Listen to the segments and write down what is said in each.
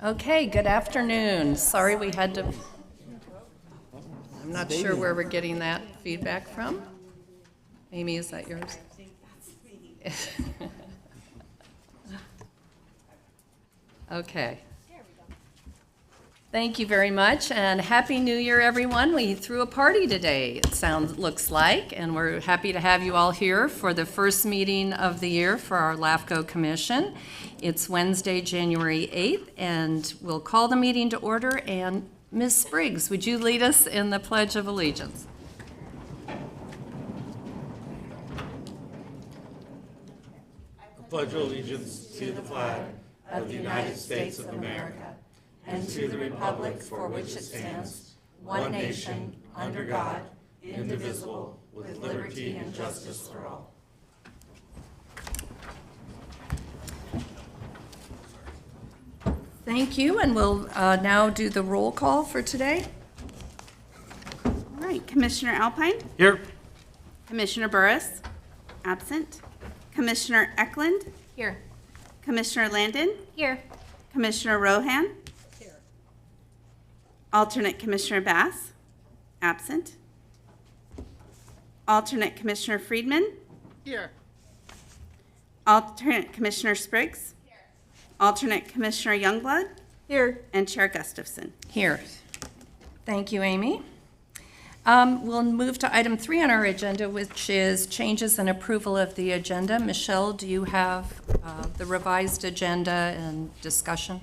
Okay, good afternoon. Sorry we had to, I'm not sure where we're getting that feedback from. Amy, is that yours? Okay. Thank you very much, and Happy New Year, everyone. We threw a party today, looks like, and we're happy to have you all here for the first meeting of the year for our LAFCO Commission. It's Wednesday, January 8th, and we'll call the meeting to order. And Ms. Spriggs, would you lead us in the Pledge of Allegiance? I pledge allegiance to the flag of the United States of America and to the republic for which it stands, one nation, under God, indivisible, with liberty and justice for all. Thank you, and we'll now do the roll call for today. All right, Commissioner Alpine? Here. Commissioner Burris? Absent. Commissioner Eklund? Here. Commissioner Landon? Here. Commissioner Rohan? Here. Alternate Commissioner Bass? Absent. Alternate Commissioner Friedman? Here. Alternate Commissioner Spriggs? Here. Alternate Commissioner Youngblood? Here. And Chair Gustafson. Here. Thank you, Amy. We'll move to item 3 on our agenda, which is changes and approval of the agenda. Michelle, do you have the revised agenda and discussion?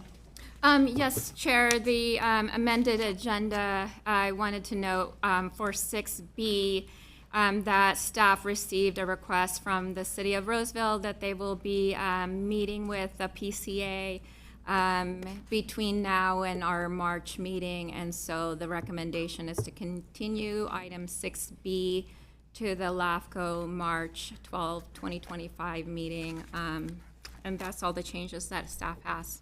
Yes, Chair, the amended agenda, I wanted to note for 6B that staff received a request from the City of Roseville that they will be meeting with the PCA between now and our March meeting, and so the recommendation is to continue item 6B to the LAFCO March 12, 2025 meeting, and that's all the changes that staff has.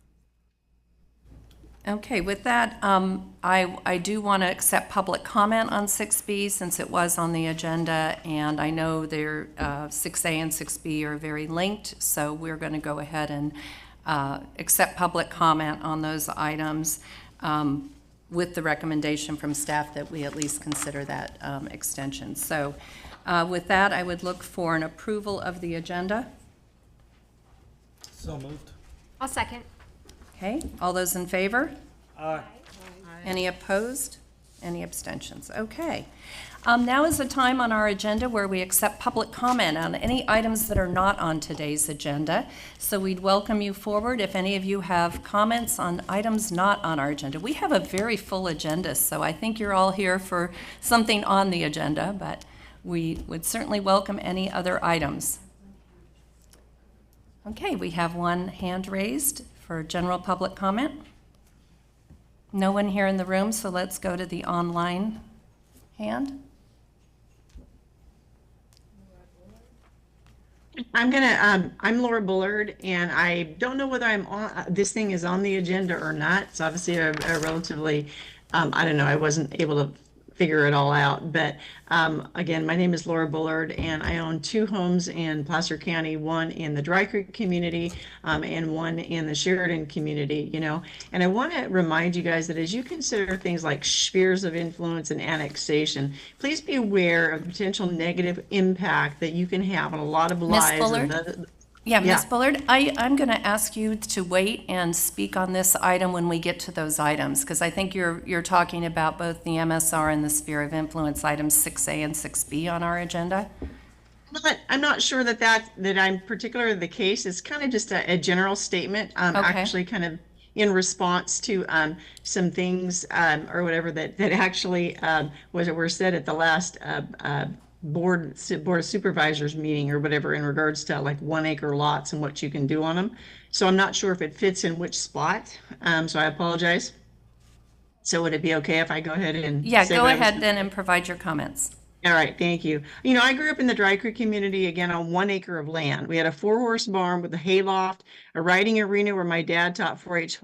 Okay, with that, I do want to accept public comment on 6B since it was on the agenda, and I know 6A and 6B are very linked, so we're going to go ahead and accept public comment on those items with the recommendation from staff that we at least consider that extension. So with that, I would look for an approval of the agenda. So moved. I'll second. Okay, all those in favor? Aye. Any opposed? Any abstentions? Okay. Now is the time on our agenda where we accept public comment on any items that are not on today's agenda. So we'd welcome you forward if any of you have comments on items not on our agenda. We have a very full agenda, so I think you're all here for something on the agenda, but we would certainly welcome any other items. Okay, we have one hand raised for general public comment. No one here in the room, so let's go to the online hand. I'm Laura Bullard, and I don't know whether this thing is on the agenda or not. It's obviously a relatively, I don't know, I wasn't able to figure it all out. But again, my name is Laura Bullard, and I own 2 homes in Placer County, one in the Dry Creek community and one in the Sheridan community, And I want to remind you guys that as you consider things like spheres of influence and annexation, please be aware of the potential negative impact that you can have on a lot of lives. Ms. Bullard? Yeah, Ms. Bullard, I'm going to ask you to wait and speak on this item when we get to those items, because I think you're talking about both the MSR and the sphere of influence items 6A and 6B on our agenda. I'm not sure that I'm particularly the case. It's kind of just a general statement, Okay. actually kind of in response to some things or whatever that actually were said at the last board of supervisors meeting or whatever in regards to like 1 acre lots and what you can do on them. So I'm not sure if it fits in which spot. So I apologize. So would it be okay if I go ahead and say Go what I was ahead then and provide your comments. All right, thank you. I grew up in the Dry Creek community, again, on 1 acre of land. We had a 4-horse barn with a hayloft, a riding arena where my dad taught 4-H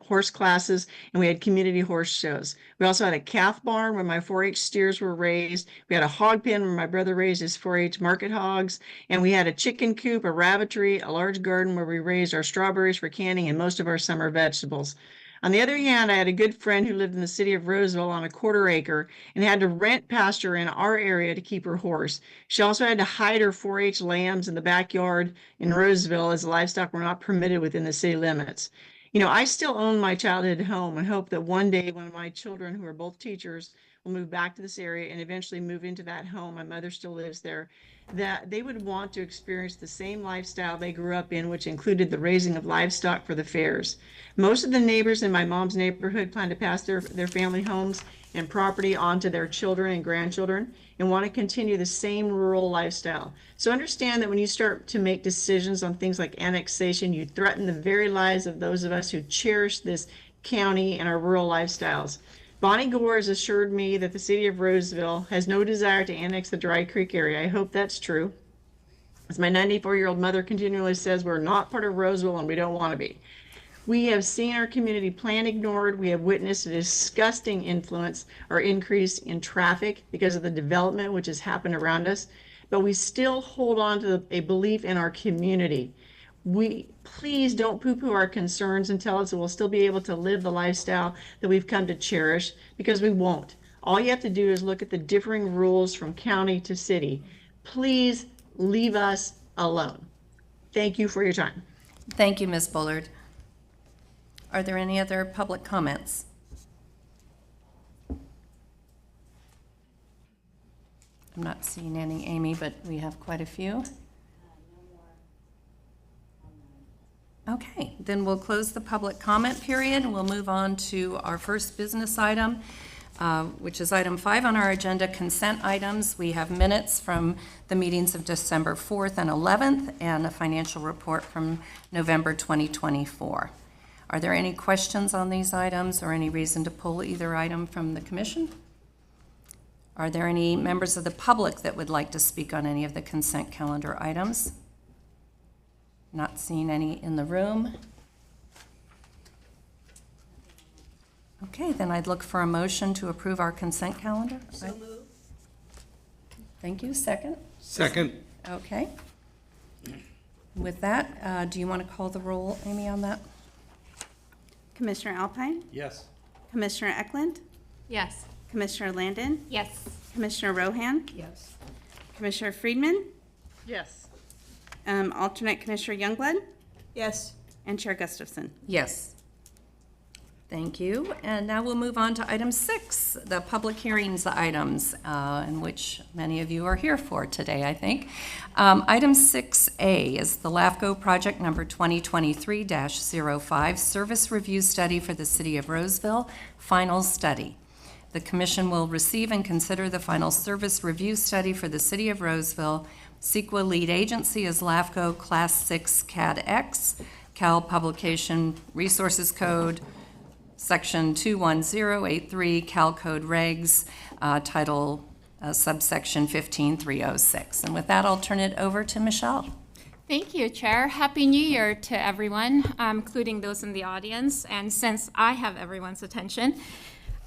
horse classes, and we had community horse shows. We also had a calf barn where my 4-H steers were raised. We had a hog pen where my brother raised his 4-H market hogs, and we had a chicken coop, a rabbitry, a large garden where we raised our strawberries for canning and most of our summer vegetables. On the other hand, I had a good friend who lived in the city of Roseville on a quarter acre and had to rent pasture in our area to keep her horse. She also had to hide her 4-H lambs in the backyard in Roseville as livestock were not permitted within the city limits. You know, I still own my childhood home and hope that one day one of my children, who are both teachers, will move back to this area and eventually move into that home. My mother still lives there, that they would want to experience the same lifestyle they grew up in, which included the raising of livestock for the fairs. Most of the neighbors in my mom's neighborhood plan to pass their family homes and property on to their children and grandchildren and want to continue the same rural lifestyle. So understand that when you start to make decisions on things like annexation, you threaten the very lives of those of us who cherish this county and our rural lifestyles. Bonnie Gore has assured me that the city of Roseville has no desire to annex the Dry Creek area. I hope that's true. As my 94-year-old mother continually says, we're not part of Roseville and we don't want to be. We have seen our community plan ignored. We have witnessed a disgusting influence or increase in traffic because of the development which has happened around us, but we still hold on to a belief in our community. Please don't poo-poo our concerns and tell us that we'll still be able to live the lifestyle that we've come to cherish, because we won't. All you have to do is look at the differing rules from county to city. Please leave us alone. Thank you for your time. Thank you, Ms. Bullard. Are there any other public comments? I'm not seeing any, Amy, but we have quite a few. Okay, then we'll close the public comment period, and we'll move on to our first business item, which is item 5 on our agenda, consent items. We have minutes from the meetings of December 4th and 11th, and a financial report from November 2024. Are there any questions on these items or any reason to pull either item from the commission? Are there any members of the public that would like to speak on any of the consent calendar items? Not seeing any in the room. Okay, then I'd look for a motion to approve our consent calendar. So moved. Thank you. Second? Second. Okay. With that, do you want to call the roll, Amy, on that? Commissioner Alpine, Yes. Commissioner Eklund, Yes. Commissioner Landon, Yes. Commissioner Rohan, Yes. Commissioner Friedman, Yes. Alternate Commissioner Youngblood, Yes. and Chair Gustafson. Yes. Thank you. And now we'll move on to item 6, the public hearings items, in which many of you are here for today, I think. Item 6A is the LAFCO project number 2023-05, Service Review Study for the City of Roseville, Final Study. The commission will receive and consider the final service review study for the City of Roseville. CEQA lead agency is LAFCO Class 6 CAD X, Cal Publication Resources Code, Section 21083, Cal Code Regs, Title subsection 15306. And with that, I'll turn it over to Michelle. Thank you, Chair. Happy New Year to everyone, including those in the audience. And since I have everyone's attention,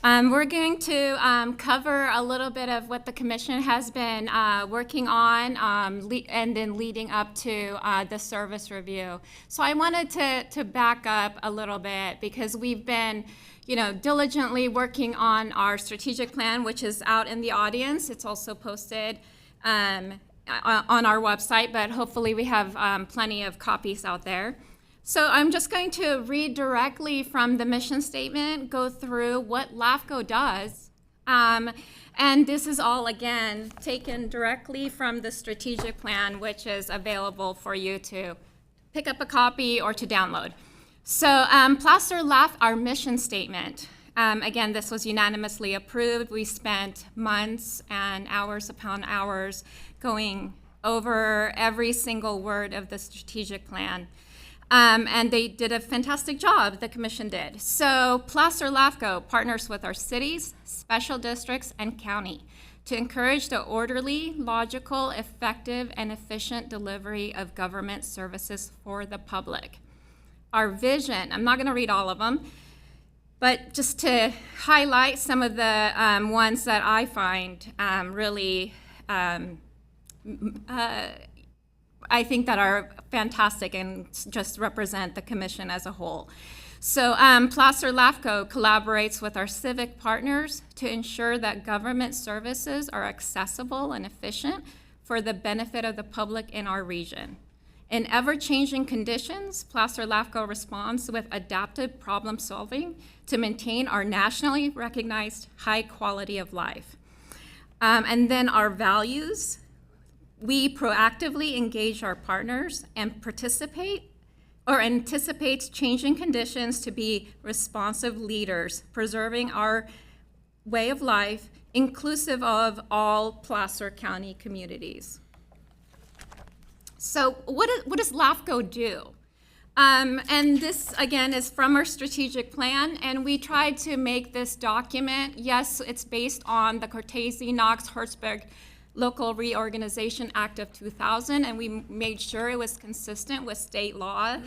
we're going to cover a little bit of what the commission has been working on and then leading up to the service review. So I wanted to back up a little bit because we've been, diligently working on our strategic plan, which is out in the audience. It's also posted on our website, but hopefully we have plenty of copies out there. So I'm just going to read directly from the mission statement, go through what LAFCO does. And this is all, again, taken directly from the strategic plan, which is available for you to pick up a copy or to download. So Placer LAF, our mission statement. Again, this was unanimously approved. We spent months and hours upon hours going over every single word of the strategic plan. And they did a fantastic job, the commission did. So Placer LAFCO partners with our cities, special districts, and county to encourage the orderly, logical, effective, and efficient delivery of government services for the public. Our vision, I'm not going to read all of them, but just to highlight some of the ones that I find really I think that are fantastic and just represent the commission as a whole. So Placer LAFCO collaborates with our civic partners to ensure that government services are accessible and efficient for the benefit of the public in our region. In ever-changing conditions, Placer LAFCO responds with adaptive problem solving to maintain our nationally recognized high quality of life. And then our values, we proactively engage our partners and anticipate changing conditions to be responsive leaders, preserving our way of life, inclusive of all Placer County communities. So what does LAFCO do? And this, again, is from our strategic plan, and we tried to make this document, yes, it's based on the Cortese-Knox-Hertzberg Local Reorganization Act of 2000, and we made sure it was consistent with state law,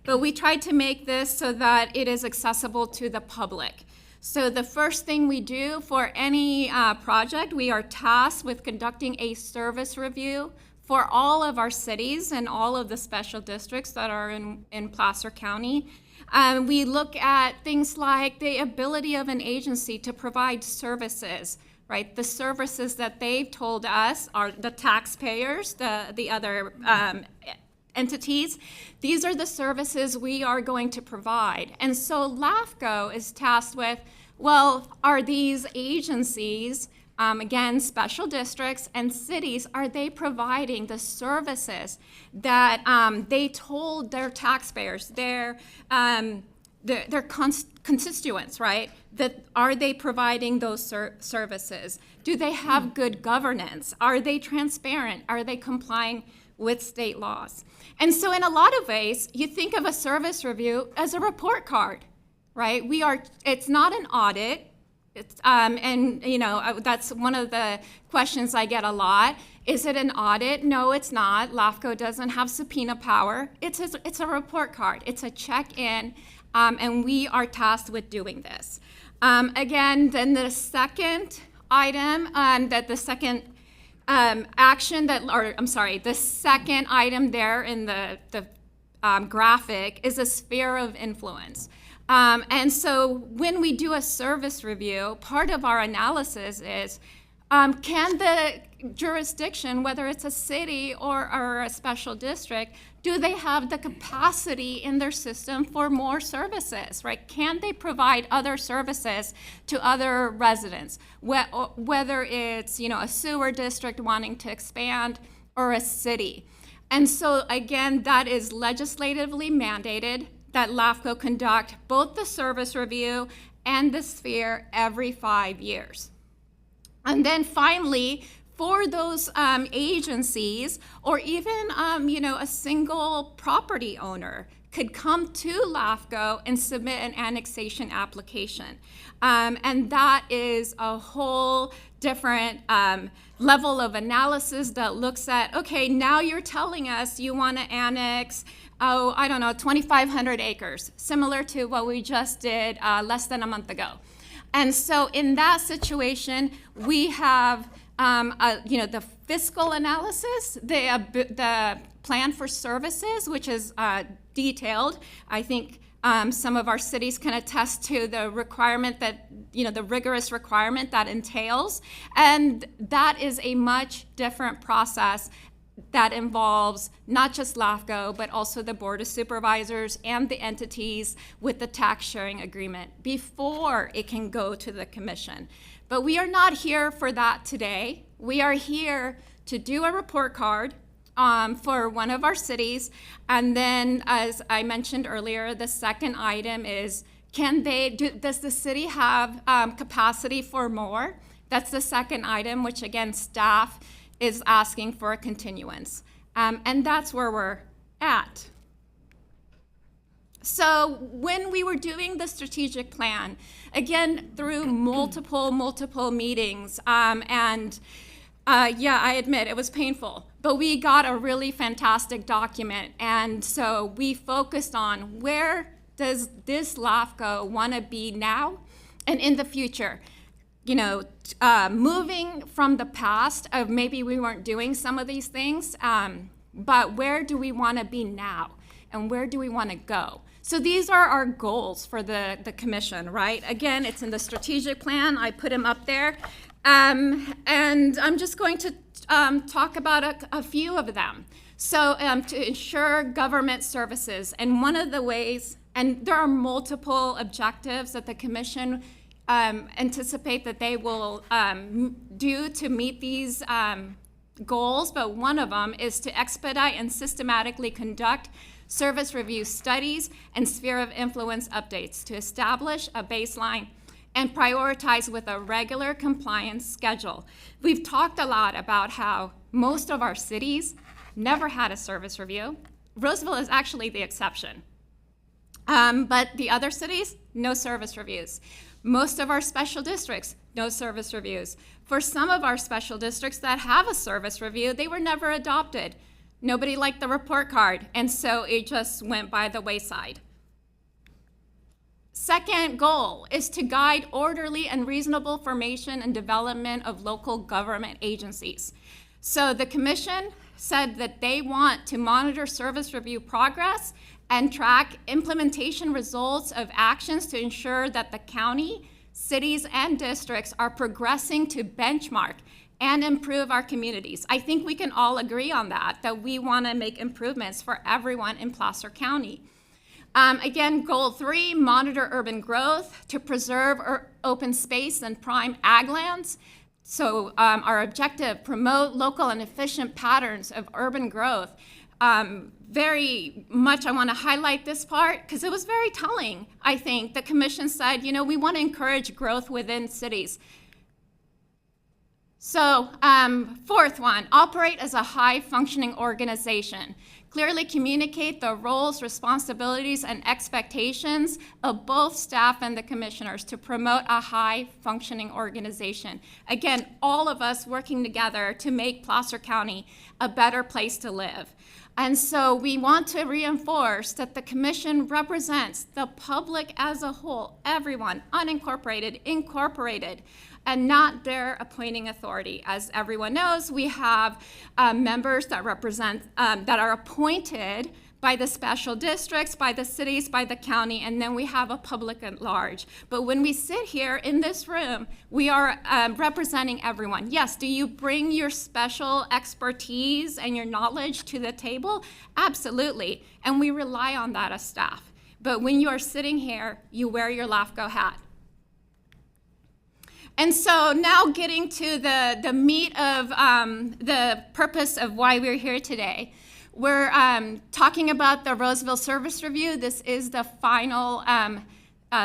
but we tried to make this so that it is accessible to the public. So the first thing we do for any project, we are tasked with conducting a service review for all of our cities and all of the special districts that are in Placer County. We look at things like the ability of an agency to provide services, right? The services that they've told us are the taxpayers, the other entities. These are the services we are going to provide. And so LAFCO is tasked with, well, are these agencies, again, special districts and cities, are they providing the services that they told their taxpayers, their constituents, right? That are they providing those services? Do they have good governance? Are they transparent? Are they complying with state laws? And so in a lot of ways, you think of a service review as a report card, right? It's not an audit. And you know, that's one of the questions I get a lot. Is it an audit? No, it's not. LAFCO doesn't have subpoena power. It's a report card. It's a check-in, and we are tasked with doing this. Again, then the second item, the second item there in the graphic is a sphere of influence. And so when we do a service review, part of our analysis is, can the jurisdiction, whether it's a city or a special district, do they have the capacity in their system for more services, right? Can they provide other services to other residents, whether it's, you know, a sewer district wanting to expand or a city? And so again, that is legislatively mandated that LAFCO conduct both the service review and the sphere every 5 years. And then finally, for those agencies, or even a single property owner could come to LAFCO and submit an annexation application. And that is a whole different level of analysis that looks at, okay, now you're telling us you want to annex 2,500 acres, similar to what we just did less than a month ago. And so in that situation, we have the fiscal analysis, the plan for services, which is detailed. I think some of our cities can attest to the requirement that, the rigorous requirement that entails. And that is a much different process that involves not just LAFCO, but also the Board of Supervisors and the entities with the tax sharing agreement before it can go to the commission. But we are not here for that today. We are here to do a report card for one of our cities. And then, as I mentioned earlier, the second item is, does the city have capacity for more? That's the second item, which again, staff is asking for a continuance. And that's where we're at. So when we were doing the strategic plan, again, through multiple meetings, I admit it was painful, but we got a really fantastic document. And so we focused on, where does this LAFCO want to be now and in the future? Moving from the past of maybe we weren't doing some of these things, but where do we want to be now? And where do we want to go? So these are our goals for the commission, right? Again, it's in the strategic plan. I put them up there. And I'm just going to talk about a few of them. So to ensure government services, and one of the ways, and there are multiple objectives that the commission anticipate that they will do to meet these goals, but one of them is to expedite and systematically conduct service review studies and sphere of influence updates to establish a baseline and prioritize with a regular compliance schedule. We've talked a lot about how most of our cities never had a service review. Roseville is actually the exception. But the other cities, no service reviews. Most of our special districts, no service reviews. For some of our special districts that have a service review, they were never adopted. Nobody liked the report card, and so it just went by the wayside. Second goal is to guide orderly and reasonable formation and development of local government agencies. So the commission said that they want to monitor service review progress and track implementation results of actions to ensure that the county, cities, and districts are progressing to benchmark and improve our communities. I think we can all agree on that we want to make improvements for everyone in Placer County. Again, goal 3, monitor urban growth to preserve open space and prime ag lands. So our objective, promote local and efficient patterns of urban growth. Very much I want to highlight this part because it was very telling, I think. The commission said, we want to encourage growth within cities. So fourth one, operate as a high-functioning organization. Clearly communicate the roles, responsibilities, and expectations of both staff and the commissioners to promote a high-functioning organization. Again, all of us working together to make Placer County a better place to live. And so we want to reinforce that the commission represents the public as a whole, everyone, unincorporated, incorporated, and not their appointing authority. As everyone knows, we have members that represent, that are appointed by the special districts, by the cities, by the county, and then we have a public at large. But when we sit here in this room, we are representing everyone. Yes, do you bring your special expertise and your knowledge to the table? Absolutely, and we rely on that as staff. But when you are sitting here, you wear your LAFCO hat. And so now getting to the meat of the purpose of why we're here today. We're talking about the Roseville Service Review. This is the final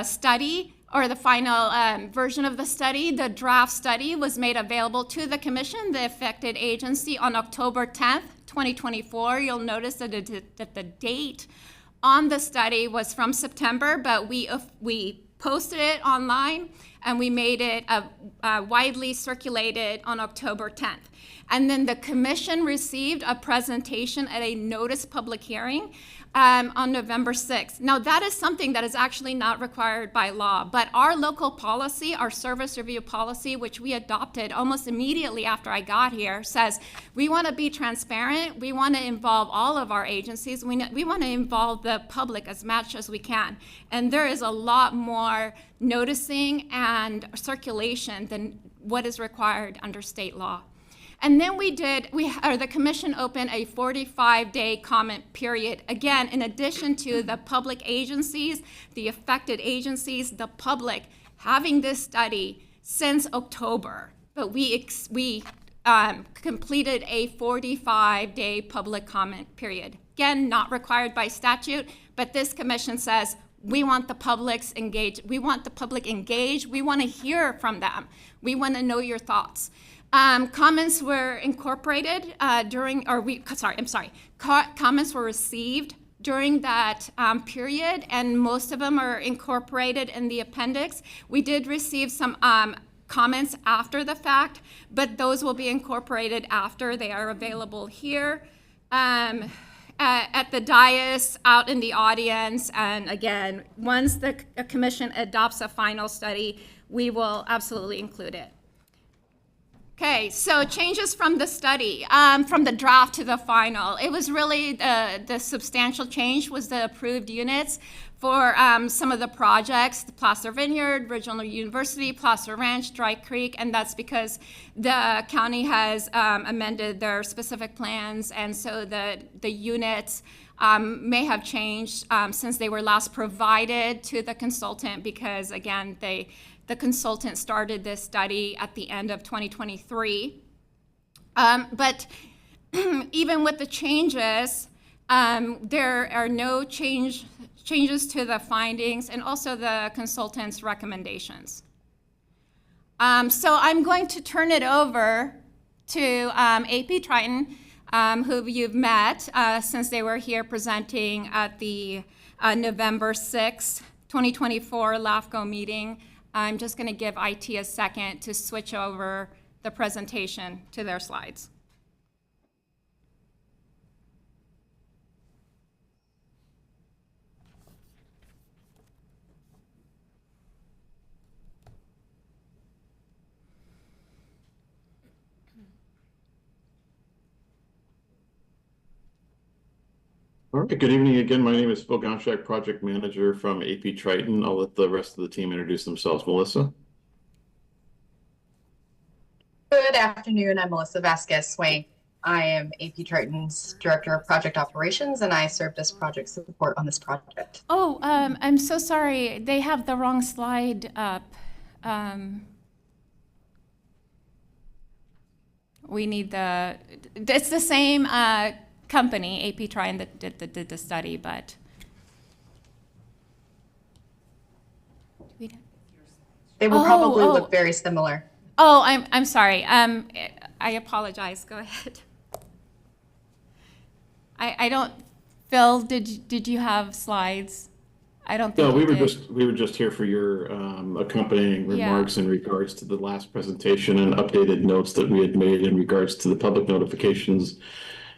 study, or the final version of the study. The draft study was made available to the commission, the affected agency, on October 10th, 2024. You'll notice that the date on the study was from September, but we posted it online and we made it widely circulated on October 10th. And then the commission received a presentation at a notice public hearing on November 6th. Now that is something that is actually not required by law, but our local policy, our service review policy, which we adopted almost immediately after I got here, says we want to be transparent, we want to involve all of our agencies, we want to involve the public as much as we can. And there is a lot more noticing and circulation than what is required under state law. And then the commission opened a 45-day comment period. Again, in addition to the public agencies, the affected agencies, the public having this study since October. But we completed a 45-day public comment period. Again, not required by statute, but this commission says we want the public engaged. We want the public engaged. We want to hear from them. We want to know your thoughts. Comments were incorporated comments were received during that period, and most of them are incorporated in the appendix. We did receive some comments after the fact, but those will be incorporated after. They are available here at the dais, out in the audience, and again, once the commission adopts a final study, we will absolutely include it. Okay, so changes from the study, from the draft to the final. It was really the substantial change was the approved units for some of the projects, the Placer Vineyard, Regional University, Placer Ranch, Dry Creek, and that's because the county has amended their specific plans, and so the units may have changed since they were last provided to the consultant because, again, the consultant started this study at the end of 2023. But even with the changes, there are no changes to the findings and also the consultant's recommendations. So I'm going to turn it over to AP Triton, who you've met since they were here presenting at the November 6, 2024 LAFCO meeting. I'm just going to give IT a second to switch over the presentation to their slides. All right, good evening again. My name is Phil Gonchak, Project Manager from AP Triton. I'll let the rest of the team introduce themselves. Melissa? Good afternoon. I'm Melissa Vasquez-Swank. I am AP Triton's Director of Project Operations, and I served as project support on this project. Oh, I'm so sorry. They have the wrong slide up. We need it's the same company, AP Triton, that did the study, but. They will probably look very similar. Oh, I'm sorry. I apologize. Go ahead. I don't. Phil, did you have slides? I don't think. No, you did. we were just here for your accompanying remarks in regards to the last presentation and updated notes that we had made in regards to the public notifications,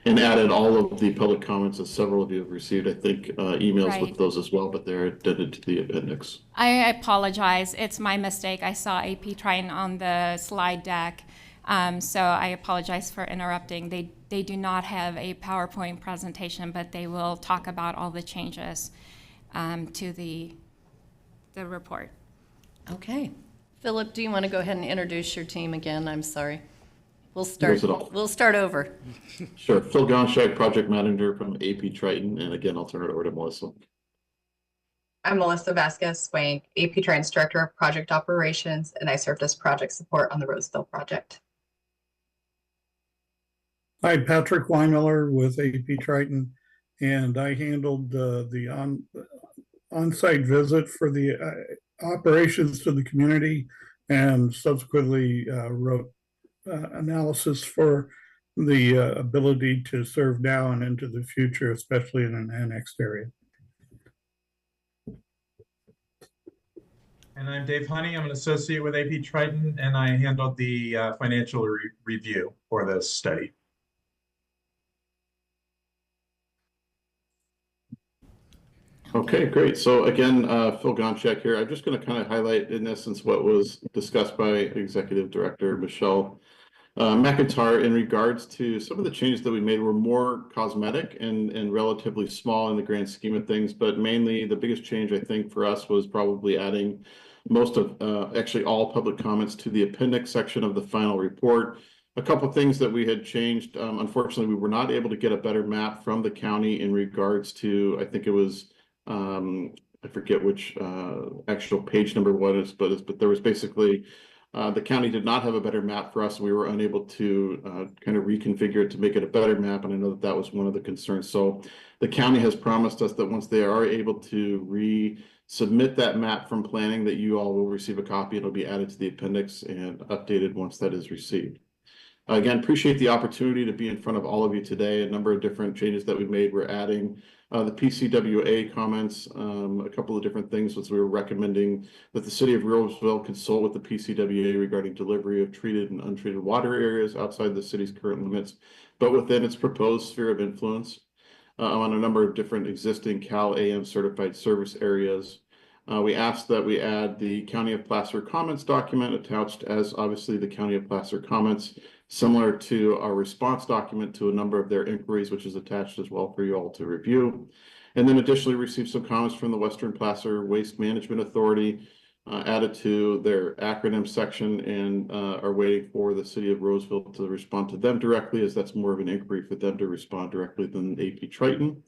and added all of the public comments that several of you have received. I think emails with those as well, but they're added to the appendix. I apologize. It's my mistake. I saw AP Triton on the slide deck, so I apologize for interrupting. They do not have a PowerPoint presentation, but they will talk about all the changes to the report. Okay. Philip, do you want to go ahead and introduce your team again? I'm sorry. We'll start over. Sure. Phil Gonchak, Project Manager from AP Triton. And again, I'll turn it over to Melissa. I'm Melissa Vasquez-Swank, AP Triton's Director of Project Operations, and I served as project support on the Roseville project. Hi, Patrick Weinmiller with AP Triton, and I handled the on-site visit for the operations to the community and subsequently wrote analysis for the ability to serve now and into the future, especially in an annexed area. And I'm Dave Honey. I'm an associate with AP Triton, and I handled the financial review for this study. Okay, great. So again, Phil Gonchak here. I'm just going to kind of highlight in essence what was discussed by Executive Director Michelle McIntyre in regards to some of the changes that we made were more cosmetic and relatively small in the grand scheme of things, but mainly the biggest change I think for us was probably adding most of actually all public comments to the appendix section of the final report. A couple of things that we had changed. Unfortunately, we were not able to get a better map from the county in regards to, I think it was I forget which actual page number was, but there was basically the county did not have a better map for us. We were unable to kind of reconfigure it to make it a better map, and I know that that was one of the concerns. So the county has promised us that once they are able to resubmit that map from planning, that you all will receive a copy. It'll be added to the appendix and updated once that is received. Again, appreciate the opportunity to be in front of all of you today. A number of different changes that we made. We're adding the PCWA comments, a couple of different things, as we were recommending that the City of Roseville consult with the PCWA regarding delivery of treated and untreated water areas outside the city's current limits, but within its proposed sphere of influence on a number of different existing Cal AM certified service areas. We asked that we add the County of Placer comments document attached as obviously the County of Placer comments, similar to our response document to a number of their inquiries, which is attached as well for you all to review. And then additionally received some comments from the Western Placer Waste Management Authority, added to their acronym section, and are waiting for the City of Roseville to respond to them directly, as that's more of an inquiry for them to respond directly than AP Triton.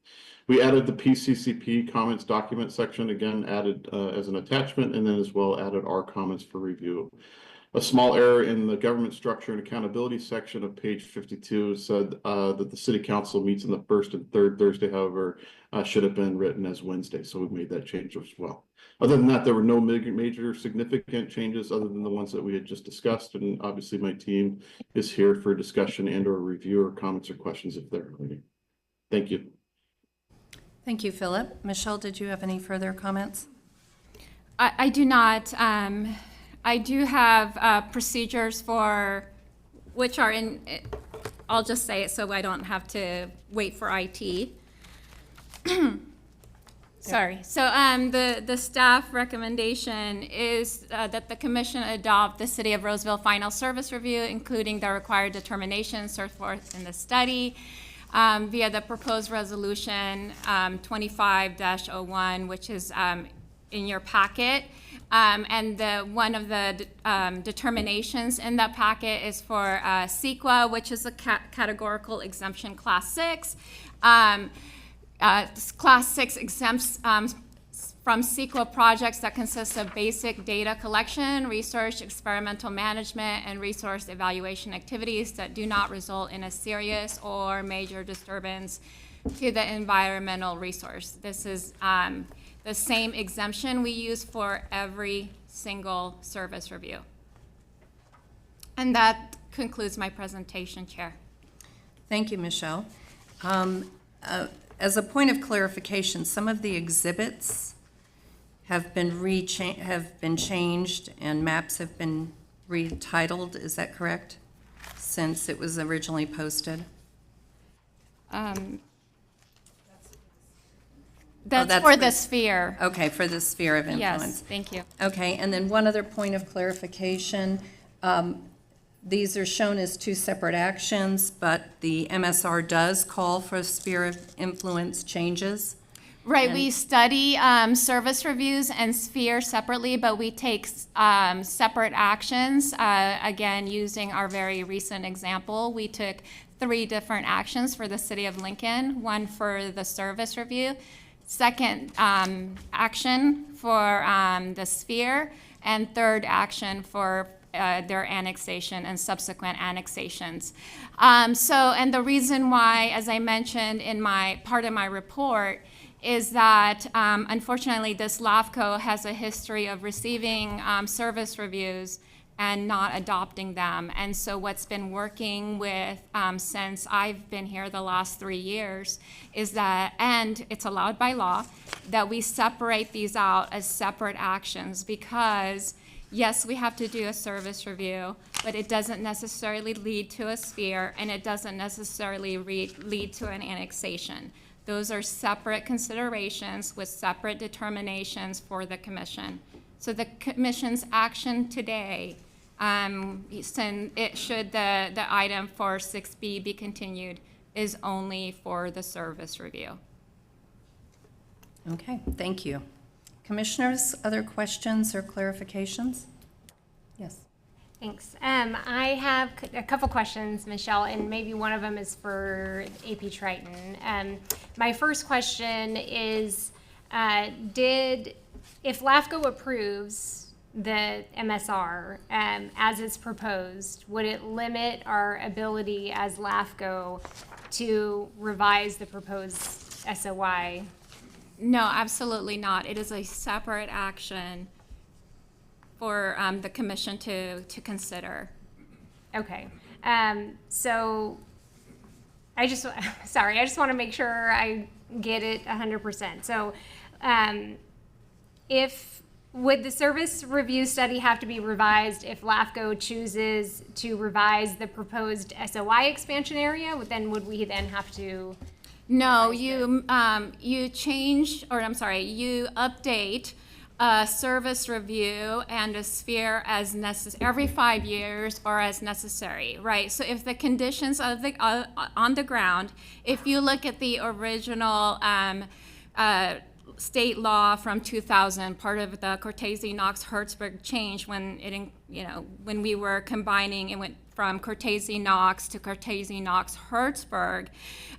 We added the PCCP comments document section, again added as an attachment, and then as well added our comments for review. A small error in the government structure and accountability section of page 52 said that the city council meets on the first and third Thursday, however, should have been written as Wednesday. So we made that change as well. Other than that, there were no major significant changes other than the ones that we had just discussed. And obviously my team is here for discussion and or review or comments or questions if there are any. Thank you. Thank you, Philip. Michelle, did you have any further comments? I do not. I do have procedures for, which are in, I'll just say it so I don't have to wait for IT. Sorry. So the staff recommendation is that the commission adopt the City of Roseville final service review, including the required determinations set forth in the study, via the proposed resolution 25-01, which is in your packet. And one of the determinations in that packet is for CEQA, which is a categorical exemption class 6. Class 6 exempts from CEQA projects that consist of basic data collection, research, experimental management, and resource evaluation activities that do not result in a serious or major disturbance to the environmental resource. This is the same exemption we use for every single service review. And that concludes my presentation, Chair. Thank you, Michelle. As a point of clarification, some of the exhibits have been changed and maps have been retitled. Is that correct? Since it was originally posted? That's for the sphere. Okay, for the sphere of influence. Yes, thank you. Okay, and then one other point of clarification. These are shown as two separate actions, but the MSR does call for sphere of influence changes. Right, we study service reviews and sphere separately, but we take separate actions. Again, using our very recent example, we took 3 different actions for the City of Lincoln, one for the service review, second action for the sphere, and third action for their annexation and subsequent annexations. And the reason why, as I mentioned in my part of my report, is that unfortunately this LAFCO has a history of receiving service reviews and not adopting them. And so what's been working with since I've been here the last 3 years is that, and it's allowed by law, that we separate these out as separate actions, because yes, we have to do a service review, but it doesn't necessarily lead to a sphere, and it doesn't necessarily lead to an annexation. Those are separate considerations with separate determinations for the commission. So the commission's action today, should the item for 6B be continued, is only for the service review. Okay, thank you. Commissioners, other questions or clarifications? Yes. Thanks. I have a couple questions, Michelle, and maybe one of them is for AP Triton. My first question is, if LAFCO approves the MSR as it's proposed, would it limit our ability as LAFCO to revise the proposed SOI? No, absolutely not. It is a separate action for the commission to consider. Okay. So I just want to make sure I get it 100%. So would the service review study have to be revised if LAFCO chooses to revise the proposed SOI expansion area? Then would we then have to? No, you update a service review and a sphere as every 5 years or as necessary, right? So if the conditions of the on the ground, if you look at the original state law from 2000, part of the Cortese-Knox-Hertzberg change when when we were combining, it went from Cortese-Knox to Cortese-Knox-Hertzberg.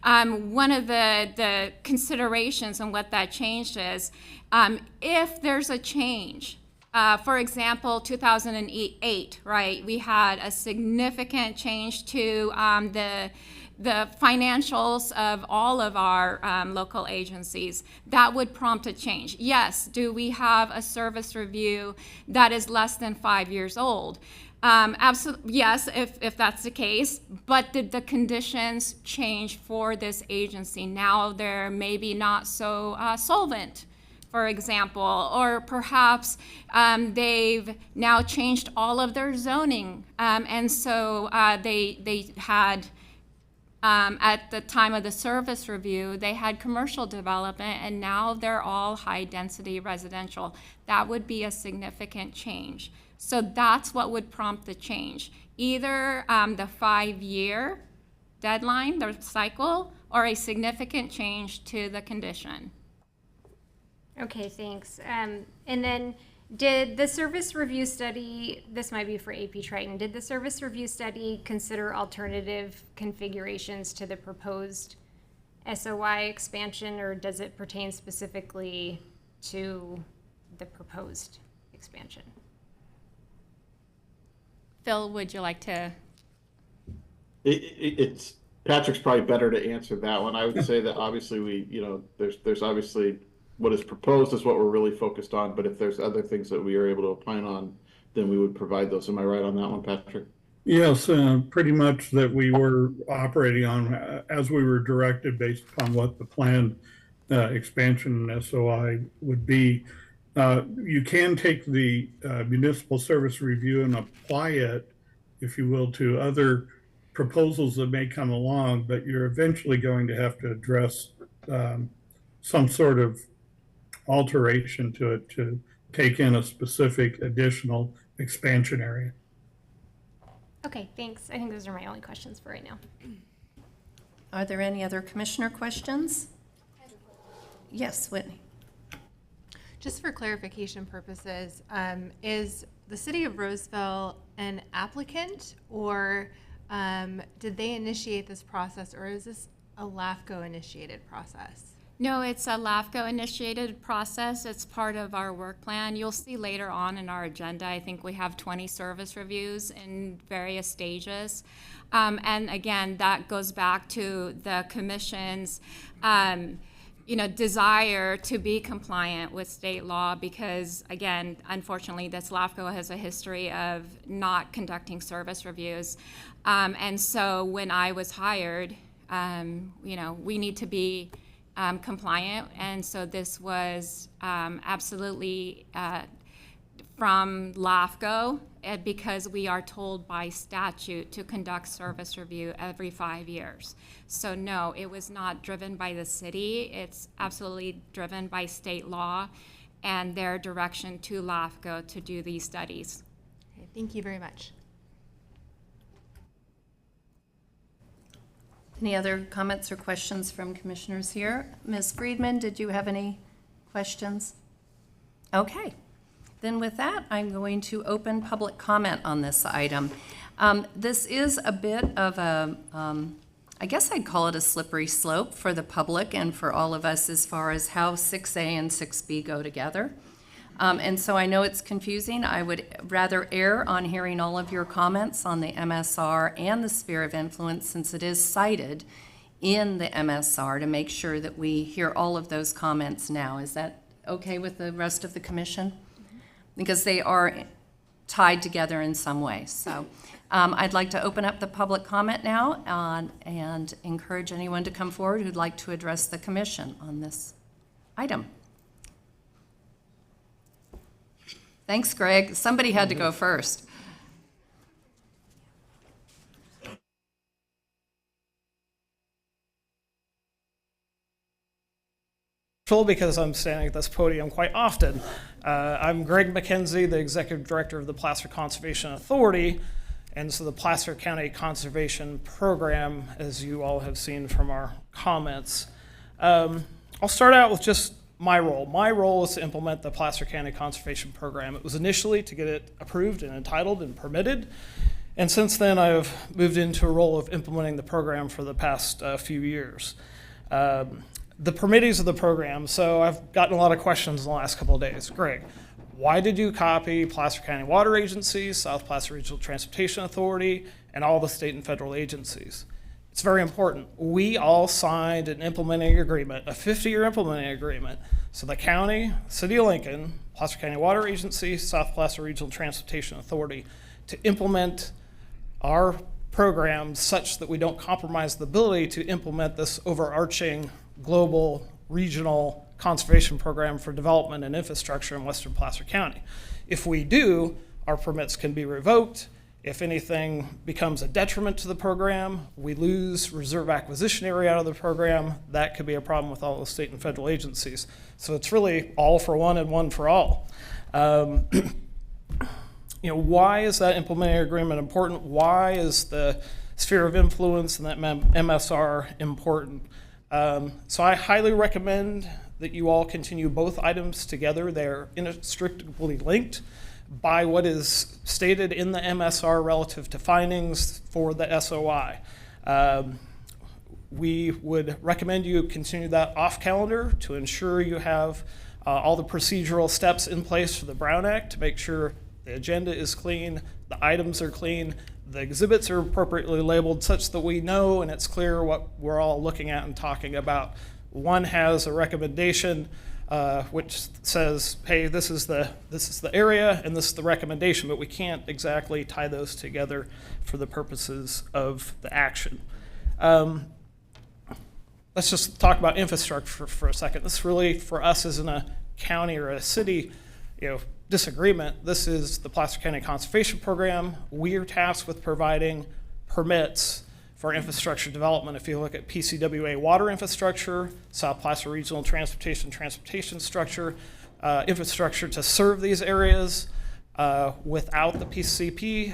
One of the considerations on what that changed is, if there's a change, for example, 2008, right, we had a significant change to the financials of all of our local agencies. That would prompt a change. Yes, do we have a service review that is less than 5 years old? Absolutely, yes, if that's the case, but did the conditions change for this agency? Now they're maybe not so solvent, for example, or perhaps they've now changed all of their zoning, and so they had, at the time of the service review, they had commercial development, and now they're all high-density residential. That would be a significant change. So that's what would prompt the change. Either the 5-year deadline, the cycle, or a significant change to the condition. Okay, thanks. And then did the service review study, this might be for AP Triton, did the service review study consider alternative configurations to the proposed SOI expansion, or does it pertain specifically to the proposed expansion? Phil, would you like to? It's Patrick's probably better to answer that one. I would say that obviously there's obviously what is proposed is what we're really focused on, but if there's other things that we are able to opine on, then we would provide those. Am I right on that one, Patrick? Yes, pretty much that we were operating on as we were directed based upon what the planned expansion and SOI would be. You can take the municipal service review and apply it, if you will, to other proposals that may come along, but you're eventually going to have to address some sort of alteration to it to take in a specific additional expansion area. Okay, thanks. I think those are my only questions for right now. Are there any other commissioner questions? Yes, Whitney. Just for clarification purposes, is the City of Roseville an applicant, or did they initiate this process, or is this a LAFCO initiated process? No, it's a LAFCO initiated process. It's part of our work plan. You'll see later on in our agenda, I think we have 20 service reviews in various stages. And again, that goes back to the commission's desire to be compliant with state law, because again, unfortunately, this LAFCO has a history of not conducting service reviews. And so when I was hired, we need to be compliant, and so this was absolutely from LAFCO, because we are told by statute to conduct service review every 5 years. So no, it was not driven by the city. It's absolutely driven by state law and their direction to LAFCO to do these studies. Okay, thank you very much. Any other comments or questions from commissioners here? Ms. Friedman, did you have any questions? Okay. Then with that, I'm going to open public comment on this item. This is a bit of a, I guess I'd call it a slippery slope for the public and for all of us as far as how 6A and 6B go together. And so I know it's confusing. I would rather err on hearing all of your comments on the MSR and the sphere of influence, since it is cited in the MSR, to make sure that we hear all of those comments now. Is that okay with the rest of the commission? Because they are tied together in some way. So I'd like to open up the public comment now and encourage anyone to come forward who'd like to address the commission on this item. Thanks, Greg. Somebody had to go first. virtual because I'm standing at this podium quite often. I'm Greg McKenzie, the Executive Director of the Placer Conservation Authority, and so the Placer County Conservation Program, as you all have seen from our comments. I'll start out with just my role. My role is to implement the Placer County Conservation Program. It was initially to get it approved and entitled and permitted, and since then I've moved into a role of implementing the program for the past few years. The permittees of the program, so I've gotten a lot of questions in the last couple of days. Greg, why did you copy Placer County Water Agency, South Placer Regional Transportation Authority, and all the state and federal agencies? It's very important. We all signed an implementing agreement, a 50-year implementing agreement. So the county, City of Lincoln, Placer County Water Agency, South Placer Regional Transportation Authority, to implement our programs such that we don't compromise the ability to implement this overarching global regional conservation program for development and infrastructure in western Placer County. If we do, our permits can be revoked. If anything becomes a detriment to the program, we lose reserve acquisition area out of the program. That could be a problem with all the state and federal agencies. So it's really all for one and one for all. Why is that implementing agreement important? Why is the sphere of influence and that MSR important? So I highly recommend that you all continue both items together. They're inextricably linked by what is stated in the MSR relative to findings for the SOI. We would recommend you continue that off calendar to ensure you have all the procedural steps in place for the Brown Act to make sure the agenda is clean, the items are clean, the exhibits are appropriately labeled such that we know and it's clear what we're all looking at and talking about. One has a recommendation which says, hey, this is the area and this is the recommendation, but we can't exactly tie those together for the purposes of the action. Let's just talk about infrastructure for a second. This really, for us, isn't a county or a city, disagreement. This is the Placer County Conservation Program. We are tasked with providing permits for infrastructure development. If you look at PCWA water infrastructure, South Placer Regional Transportation structure, infrastructure to serve these areas, without the PCP,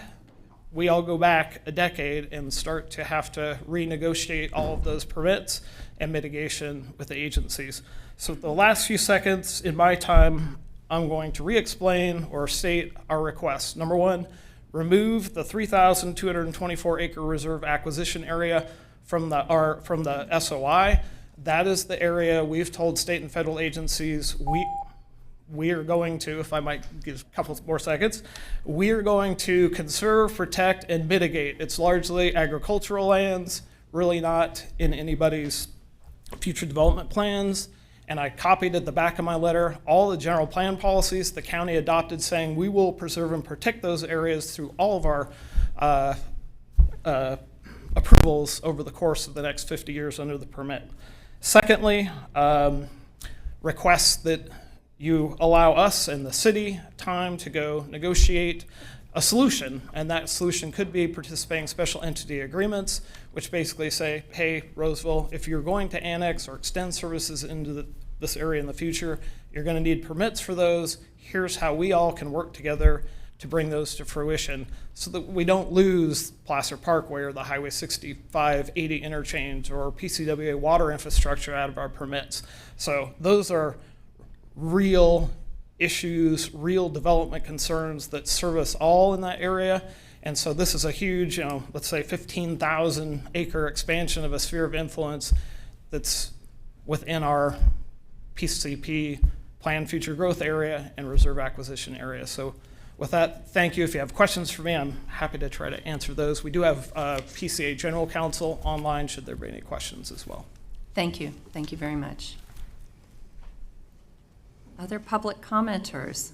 we all go back a decade and start to have to renegotiate all of those permits and mitigation with the agencies. So the last few seconds in my time, I'm going to re-explain or state our requests. Number one, remove the 3,224 acre reserve acquisition area from the SOI. That is the area we've told state and federal agencies we are going to, if I might give a couple more seconds, we are going to conserve, protect, and mitigate. It's largely agricultural lands, really not in anybody's future development plans. And I copied at the back of my letter all the general plan policies the county adopted saying we will preserve and protect those areas through all of our approvals over the course of the next 50 years under the permit. Secondly, request that you allow us and the city time to go negotiate a solution, and that solution could be participating special entity agreements, which basically say, hey, Roseville, if you're going to annex or extend services into this area in the future, you're going to need permits for those. Here's how we all can work together to bring those to fruition so that we don't lose Placer Parkway or the Highway 65-80 interchange or PCWA water infrastructure out of our permits. So those are real issues, real development concerns that serve us all in that area. And so this is a huge, let's say 15,000 acre expansion of a sphere of influence that's within our PCP planned future growth area and reserve acquisition area. So with that, thank you. If you have questions for me, I'm happy to try to answer those. We do have PCA General Counsel online should there be any questions as well. Thank you. Thank you very much. Other public commenters?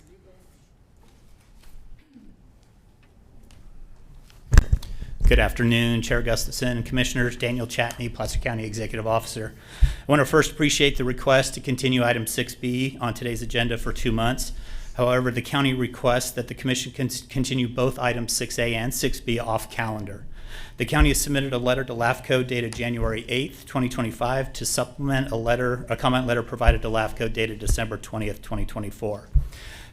Good afternoon, Chair Gustafson, Commissioners. Daniel Chatney, Placer County Executive Officer. I want to first appreciate the request to continue item 6B on today's agenda for 2 months. However, the county requests that the Commission continue both items 6A and 6B off calendar. The county has submitted a letter to LAFCO dated January 8th, 2025 to supplement a comment letter provided to LAFCO dated December 20th, 2024.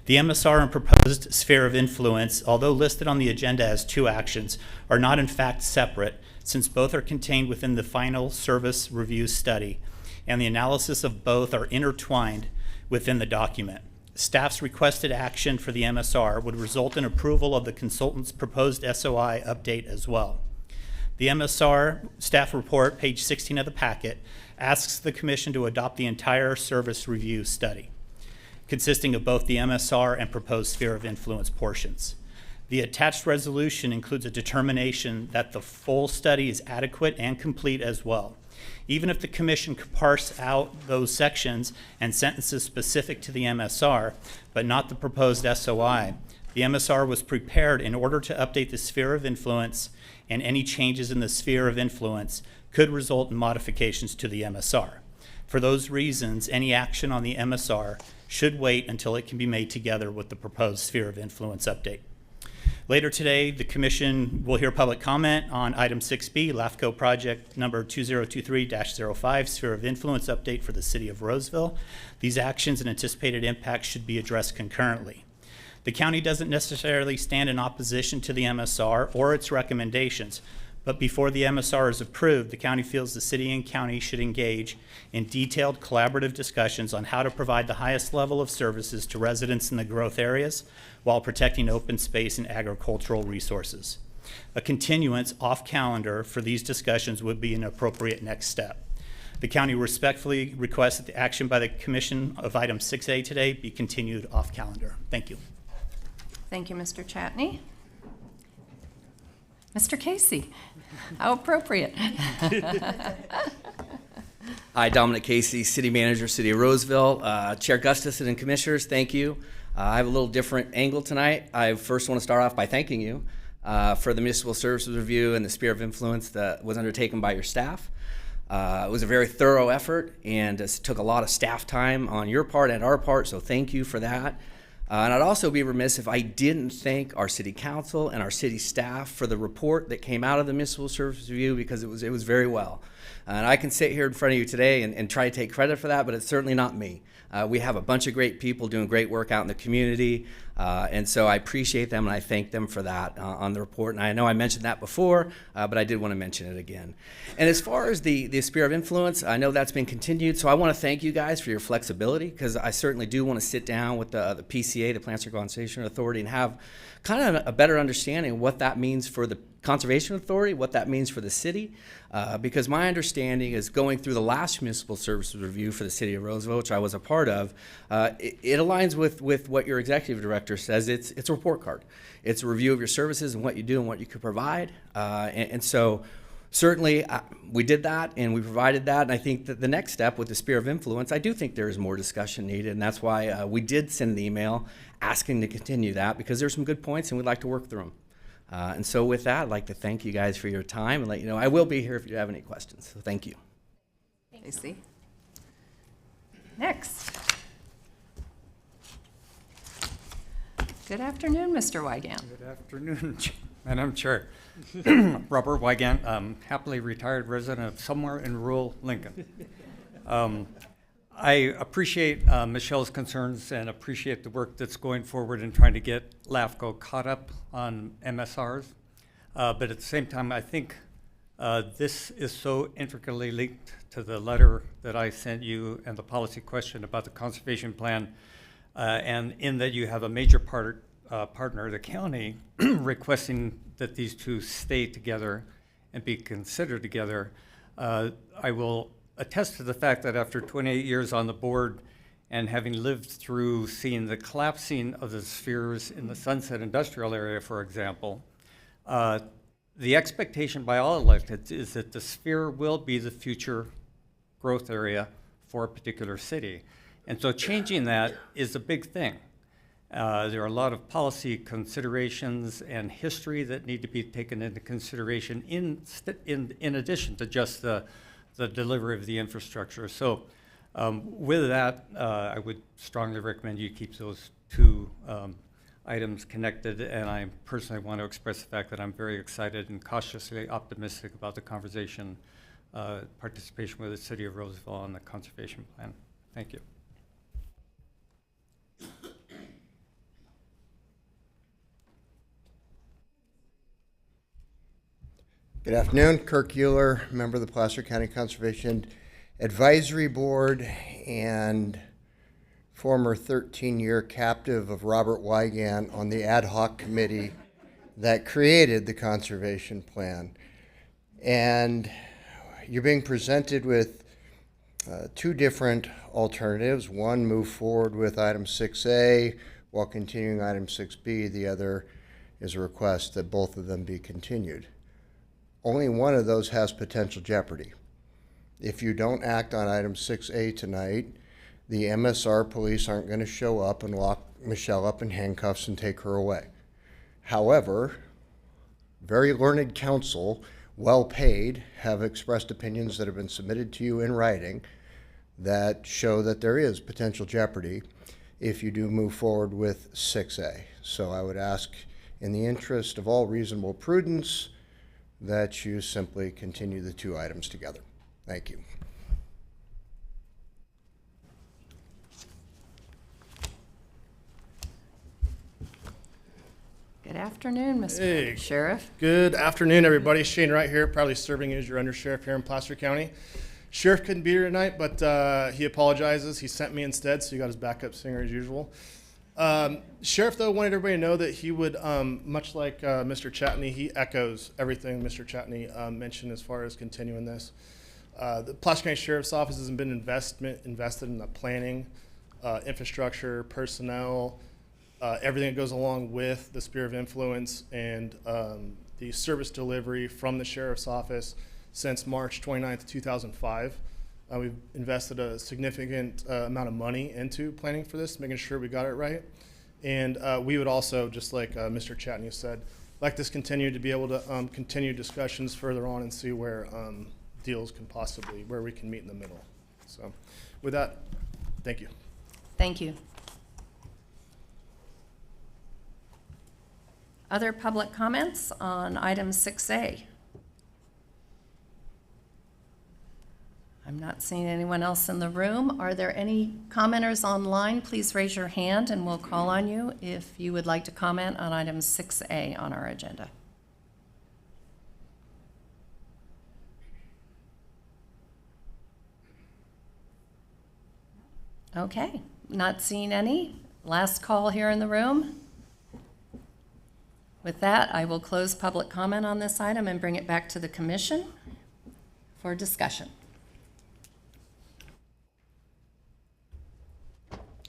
The MSR and proposed sphere of influence, although listed on the agenda as two actions, are not in fact separate, since both are contained within the final service review study, and the analysis of both are intertwined within the document. Staff's requested action for the MSR would result in approval of the consultant's proposed SOI update as well. The MSR staff report, page 16 of the packet, asks the Commission to adopt the entire service review study, consisting of both the MSR and proposed sphere of influence portions. The attached resolution includes a determination that the full study is adequate and complete as well. Even if the Commission could parse out those sections and sentences specific to the MSR, but not the proposed SOI, the MSR was prepared in order to update the sphere of influence, and any changes in the sphere of influence could result in modifications to the MSR. For those reasons, any action on the MSR should wait until it can be made together with the proposed sphere of influence update. Later today, the Commission will hear public comment on item 6B, LAFCO project number 2023-05, sphere of influence update for the City of Roseville. These actions and anticipated impacts should be addressed concurrently. The county doesn't necessarily stand in opposition to the MSR or its recommendations, but before the MSR is approved, the county feels the city and county should engage in detailed collaborative discussions on how to provide the highest level of services to residents in the growth areas while protecting open space and agricultural resources. A continuance off calendar for these discussions would be an appropriate next step. The county respectfully requests that the action by the Commission of item 6A today be continued off calendar. Thank you. Thank you, Mr. Chatney. Mr. Casey, how appropriate. Hi, Dominic Casey, City Manager, City of Roseville. Chair Gustafson and Commissioners, thank you. I have a little different angle tonight. I first want to start off by thanking you for the Municipal Services Review and the Sphere of Influence that was undertaken by your staff. It was a very thorough effort, and it took a lot of staff time on your part and our part, so thank you for that. And I'd also be remiss if I didn't thank our city council and our city staff for the report that came out of the Municipal Service Review, because it was very well. And I can sit here in front of you today and try to take credit for that, but it's certainly not me. We have a bunch of great people doing great work out in the community, and so I appreciate them and I thank them for that on the report. And I know I mentioned that before, but I did want to mention it again. And as far as the sphere of influence, I know that's been continued, so I want to thank you guys for your flexibility, because I certainly do want to sit down with the PCA, the Plants Conservation Authority, and have kind of a better understanding of what that means for the Conservation Authority, what that means for the city, because my understanding is, going through the last Municipal Services Review for the City of Roseville, which I was a part of, it aligns with what your Executive Director says. It's a report card. It's a review of your services and what you do and what you could provide, and so certainly we did that and we provided that, and I think that the next step with the sphere of influence, I do think there is more discussion needed, and that's why we did send an email asking to continue that, because there's some good points and we'd like to work through them. And so with that, I'd like to thank you guys for your time and let you know I will be here if you have any questions. So thank you. Casey. Next. Good afternoon, Mr. Wygant. Good afternoon, Madam Chair. Robert Wygant, happily retired resident of somewhere in rural Lincoln. I appreciate Michelle's concerns and appreciate the work that's going forward in trying to get LAFCO caught up on MSRs. But at the same time, I think this is so intricately linked to the letter that I sent you and the policy question about the conservation plan, and in that you have a major partner, the county, requesting that these two stay together and be considered together. I will attest to the fact that after 28 years on the board and having lived through seeing the collapsing of the spheres in the Sunset Industrial Area, for example, the expectation by all electeds is that the sphere will be the future growth area for a particular city. And so changing that is a big thing. There are a lot of policy considerations and history that need to be taken into consideration in addition to just the delivery of the infrastructure. So with that, I would strongly recommend you keep those two items connected, and I personally want to express the fact that I'm very excited and cautiously optimistic about the conversation participation with the City of Roseville on the conservation plan. Thank you. Good afternoon, Kirk Euler, member of the Placer County Conservation Advisory Board and former 13-year captive of Robert Wygant on the ad hoc committee that created the conservation plan. And you're being presented with two different alternatives. One, move forward with item 6A while continuing item 6B. The other is a request that both of them be continued. Only one of those has potential jeopardy. If you don't act on item 6A tonight, the MSR police aren't going to show up and lock Michelle up in handcuffs and take her away. However, very learned counsel, well paid, have expressed opinions that have been submitted to you in writing that show that there is potential jeopardy if you do move forward with 6A. So I would ask, in the interest of all reasonable prudence, that you simply continue the two items together. Thank you. Good afternoon, Mr. Hey. Sheriff. Good afternoon, everybody. Shane Wright here, proudly serving as your undersheriff here in Placer County. Sheriff couldn't be here tonight, but he apologizes. He sent me instead, so you got his backup singer as usual. Sheriff, though, wanted everybody to know that he would, much like Mr. Chatney, he echoes everything Mr. Chatney mentioned as far as continuing this. The Placer County Sheriff's Office has been invested in the planning, infrastructure, personnel, everything that goes along with the sphere of influence and the service delivery from the Sheriff's Office since March 29th, 2005. We've invested a significant amount of money into planning for this, making sure we got it right. And we would also, just like Mr. Chatney said, like this continue to be able to continue discussions further on and see where deals can possibly, where we can meet in the middle. So with that, thank you. Thank you. Other public comments on item 6A? I'm not seeing anyone else in the room. Are there any commenters online? Please raise your hand and we'll call on you if you would like to comment on item 6A on our agenda. Okay, not seeing any. Last call here in the room. With that, I will close public comment on this item and bring it back to the commission for discussion.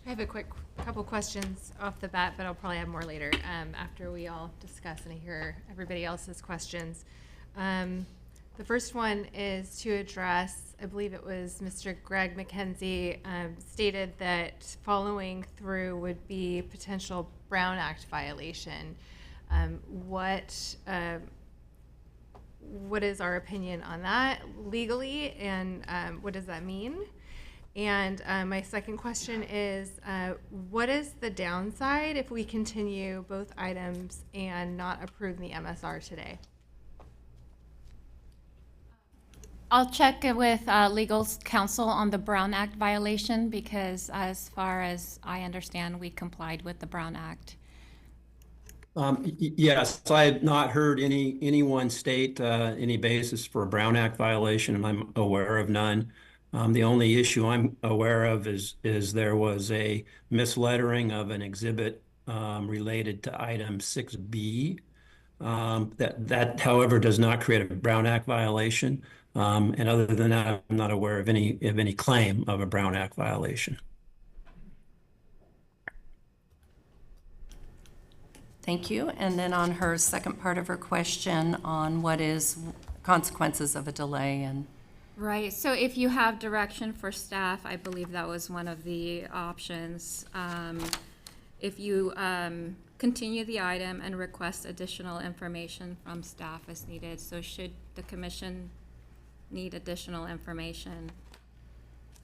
I have a quick couple questions off the bat, but I'll probably have more later after we all discuss and I hear everybody else's questions. The first one is to address, I believe it was Mr. Greg McKenzie stated that following through would be potential Brown Act violation. What is our opinion on that legally, and what does that mean? And my second question is, what is the downside if we continue both items and not approve the MSR today? I'll check with legal counsel on the Brown Act violation because as far as I understand, we complied with the Brown Act. Yes, I had not heard anyone state any basis for a Brown Act violation, and I'm aware of none. The only issue I'm aware of is there was a mislettering of an exhibit related to item 6B. That, however, does not create a Brown Act violation. And other than that, I'm not aware of any claim of a Brown Act violation. Thank you. And then on her second part of her question on what is consequences of a delay and Right, so if you have direction for staff, I believe that was one of the options. If you continue the item and request additional information from staff as needed, so should the commission need additional information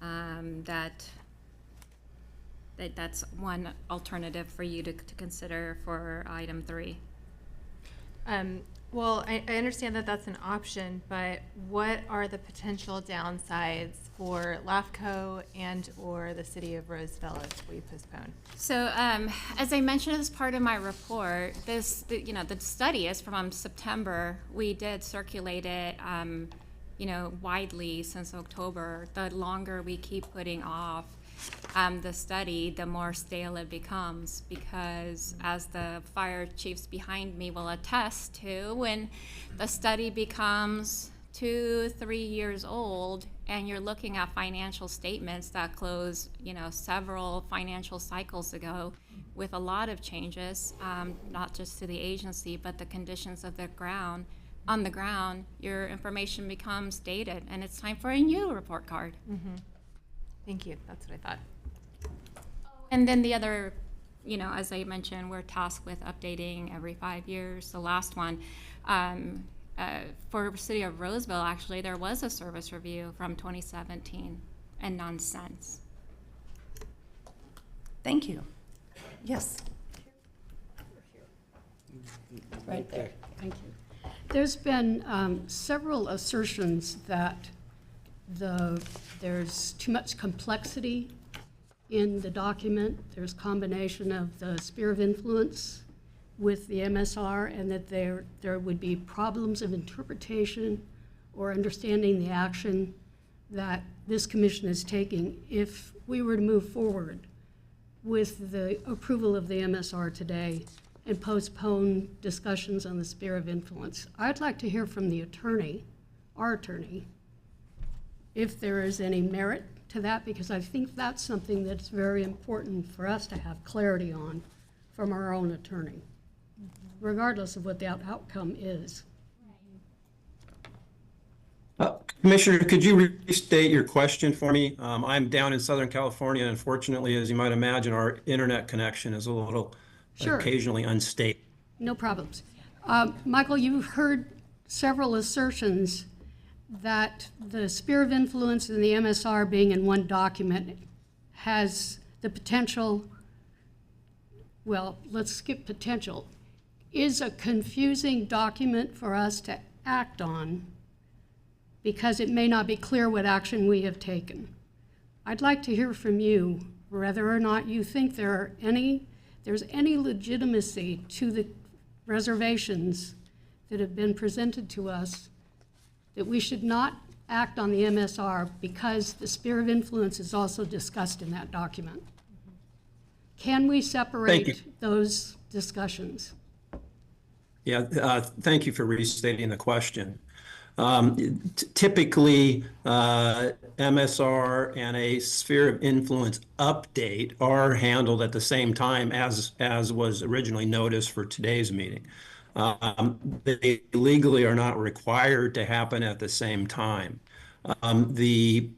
that that's one alternative for you to consider for item 3. Well, I understand that that's an option, but what are the potential downsides for LAFCO and or the City of Roseville if we postpone? So, as I mentioned as part of my report, the study is from September. We did circulate it, widely since October. The longer we keep putting off the study, the more stale it becomes, because as the fire chiefs behind me will attest to, when the study becomes 2-3 years old and you're looking at financial statements that close, several financial cycles ago with a lot of changes, not just to the agency, but the conditions of the ground, on the ground, your information becomes dated and it's time for a new report card. Mm-hmm. Thank you. That's what I thought. And then the other, as I mentioned, we're tasked with updating every 5 years. The last one, for City of Roseville, actually, there was a service review from 2017 and none since. Thank you. Yes. Right there. Thank you. There's been several assertions that there's too much complexity in the document. There's combination of the sphere of influence with the MSR, and that there would be problems of interpretation or understanding the action that this commission is taking if we were to move forward with the approval of the MSR today and postpone discussions on the sphere of influence. I'd like to hear from the attorney, our attorney, if there is any merit to that, because I think that's something that's very important for us to have clarity on from our own attorney, regardless of what the outcome is. Commissioner, could you restate your question for me? I'm down in Southern California. Unfortunately, as you might imagine, our internet connection is a little occasionally unstable. No problems. Michael, you've heard several assertions that the sphere of influence and the MSR being in one document has the potential, well, let's skip potential, is a confusing document for us to act on because it may not be clear what action we have taken. I'd like to hear from you whether or not you think there's any legitimacy to the reservations that have been presented to us that we should not act on the MSR because the sphere of influence is also discussed in that document. Can we separate those discussions? Yeah, thank you for restating the question. Typically, MSR and a sphere of influence update are handled at the same time as was originally noticed for today's meeting. They legally are not required to happen at the same time. The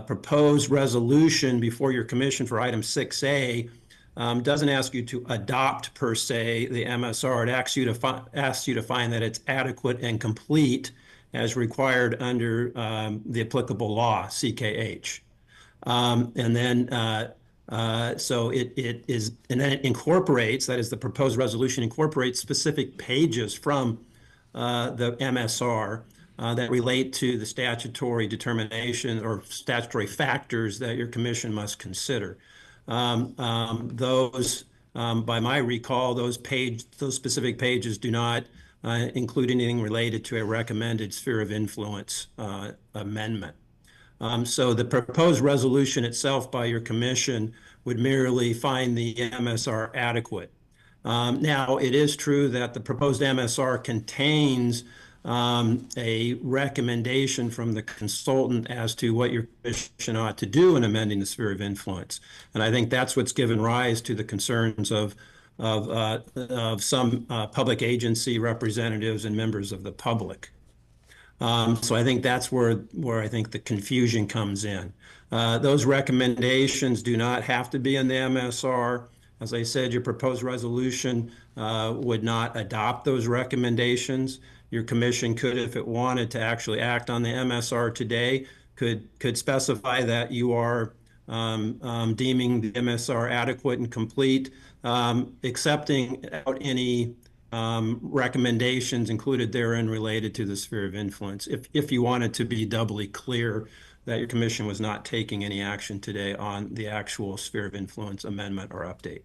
proposed resolution before your commission for item 6A doesn't ask you to adopt per se the MSR. It asks you to find that it's adequate and complete as required under the applicable law, CKH. And then so it is, and then it incorporates, that is the proposed resolution incorporates specific pages from the MSR that relate to the statutory determination or statutory factors that your commission must consider. Those, by my recall, those specific pages do not include anything related to a recommended sphere of influence amendment. So the proposed resolution itself by your commission would merely find the MSR adequate. Now, it is true that the proposed MSR contains a recommendation from the consultant as to what your commission ought to do in amending the sphere of influence. And I think that's what's given rise to the concerns of some public agency representatives and members of the public. So I think that's where I think the confusion comes in. Those recommendations do not have to be in the MSR. As I said, your proposed resolution would not adopt those recommendations. Your commission could, if it wanted to actually act on the MSR today, could specify that you are deeming the MSR adequate and complete, accepting out any recommendations included therein related to the sphere of influence. If you wanted to be doubly clear that your commission was not taking any action today on the actual sphere of influence amendment or update.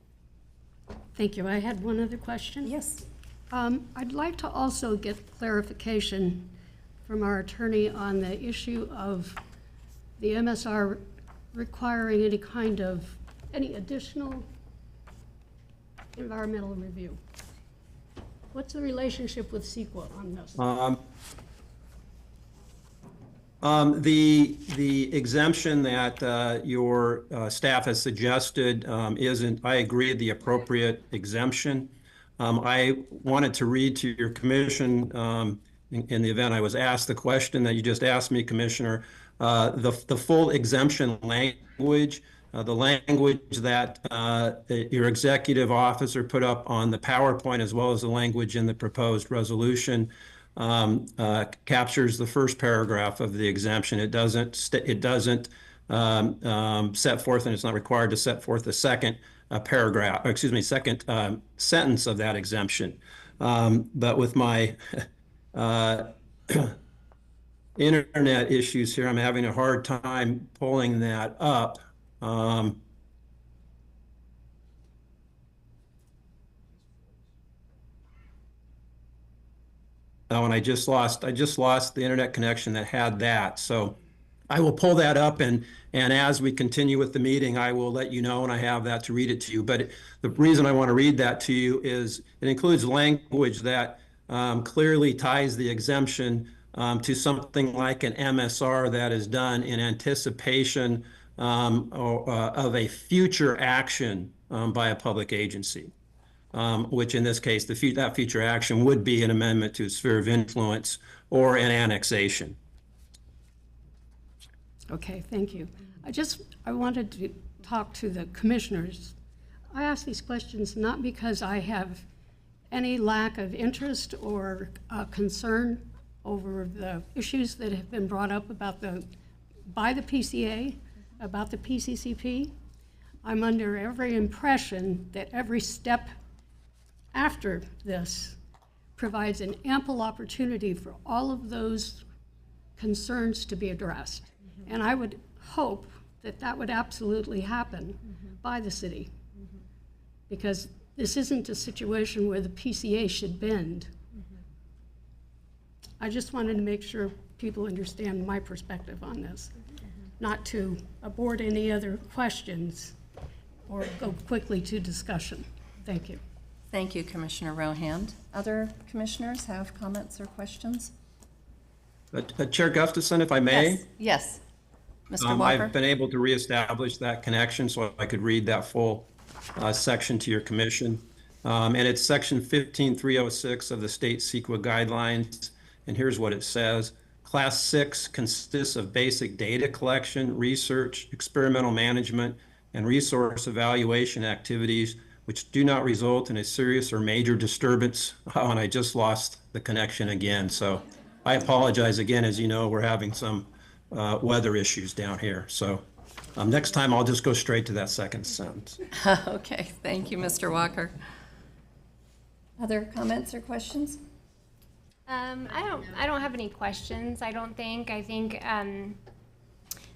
Thank you. I had one other question. Yes. I'd like to also get clarification from our attorney on the issue of the MSR requiring any additional environmental review. What's the relationship with CEQA on this? The exemption that your staff has suggested isn't, I agree, the appropriate exemption. I wanted to read to your commission, in the event I was asked the question that you just asked me, Commissioner, the full exemption language, the language that your executive officer put up on the PowerPoint, as well as the language in the proposed resolution, captures the first paragraph of the exemption. It doesn't set forth, and it's not required to set forth the second second sentence of that exemption. But with my internet issues here, I'm having a hard time pulling that up. Oh, and I just lost the internet connection that had that. So I will pull that up, and as we continue with the meeting, I will let you know when I have that to read it to you. But the reason I want to read that to you is it includes language that clearly ties the exemption to something like an MSR that is done in anticipation of a future action by a public agency. Which in this case, that future action would be an amendment to a sphere of influence or an annexation. Okay, thank you. I wanted to talk to the commissioners. I ask these questions not because I have any lack of interest or concern over the issues that have been brought up by the PCA, about the PCCP. I'm under every impression that every step after this provides an ample opportunity for all of those concerns to be addressed. And I would hope that that would absolutely happen by the city, because this isn't a situation where the PCA should bend. I just wanted to make sure people understand my perspective on this, not to abort any other questions or go quickly to discussion. Thank you. Thank you, Commissioner Rohan. Other commissioners have comments or questions? Chair Gustafson, if I may? Yes. Mr. Walker? I've been able to reestablish that connection so I could read that full section to your commission. And it's section 15306 of the state CEQA guidelines. And here's what it says. Class 6 consists of basic data collection, research, experimental management, and resource evaluation activities which do not result in a serious or major disturbance. Oh, and I just lost the connection again. So I apologize again. As you know, we're having some weather issues down here. So next time I'll just go straight to that second sentence. Okay, thank you, Mr. Walker. Other comments or questions? I don't have any questions. I think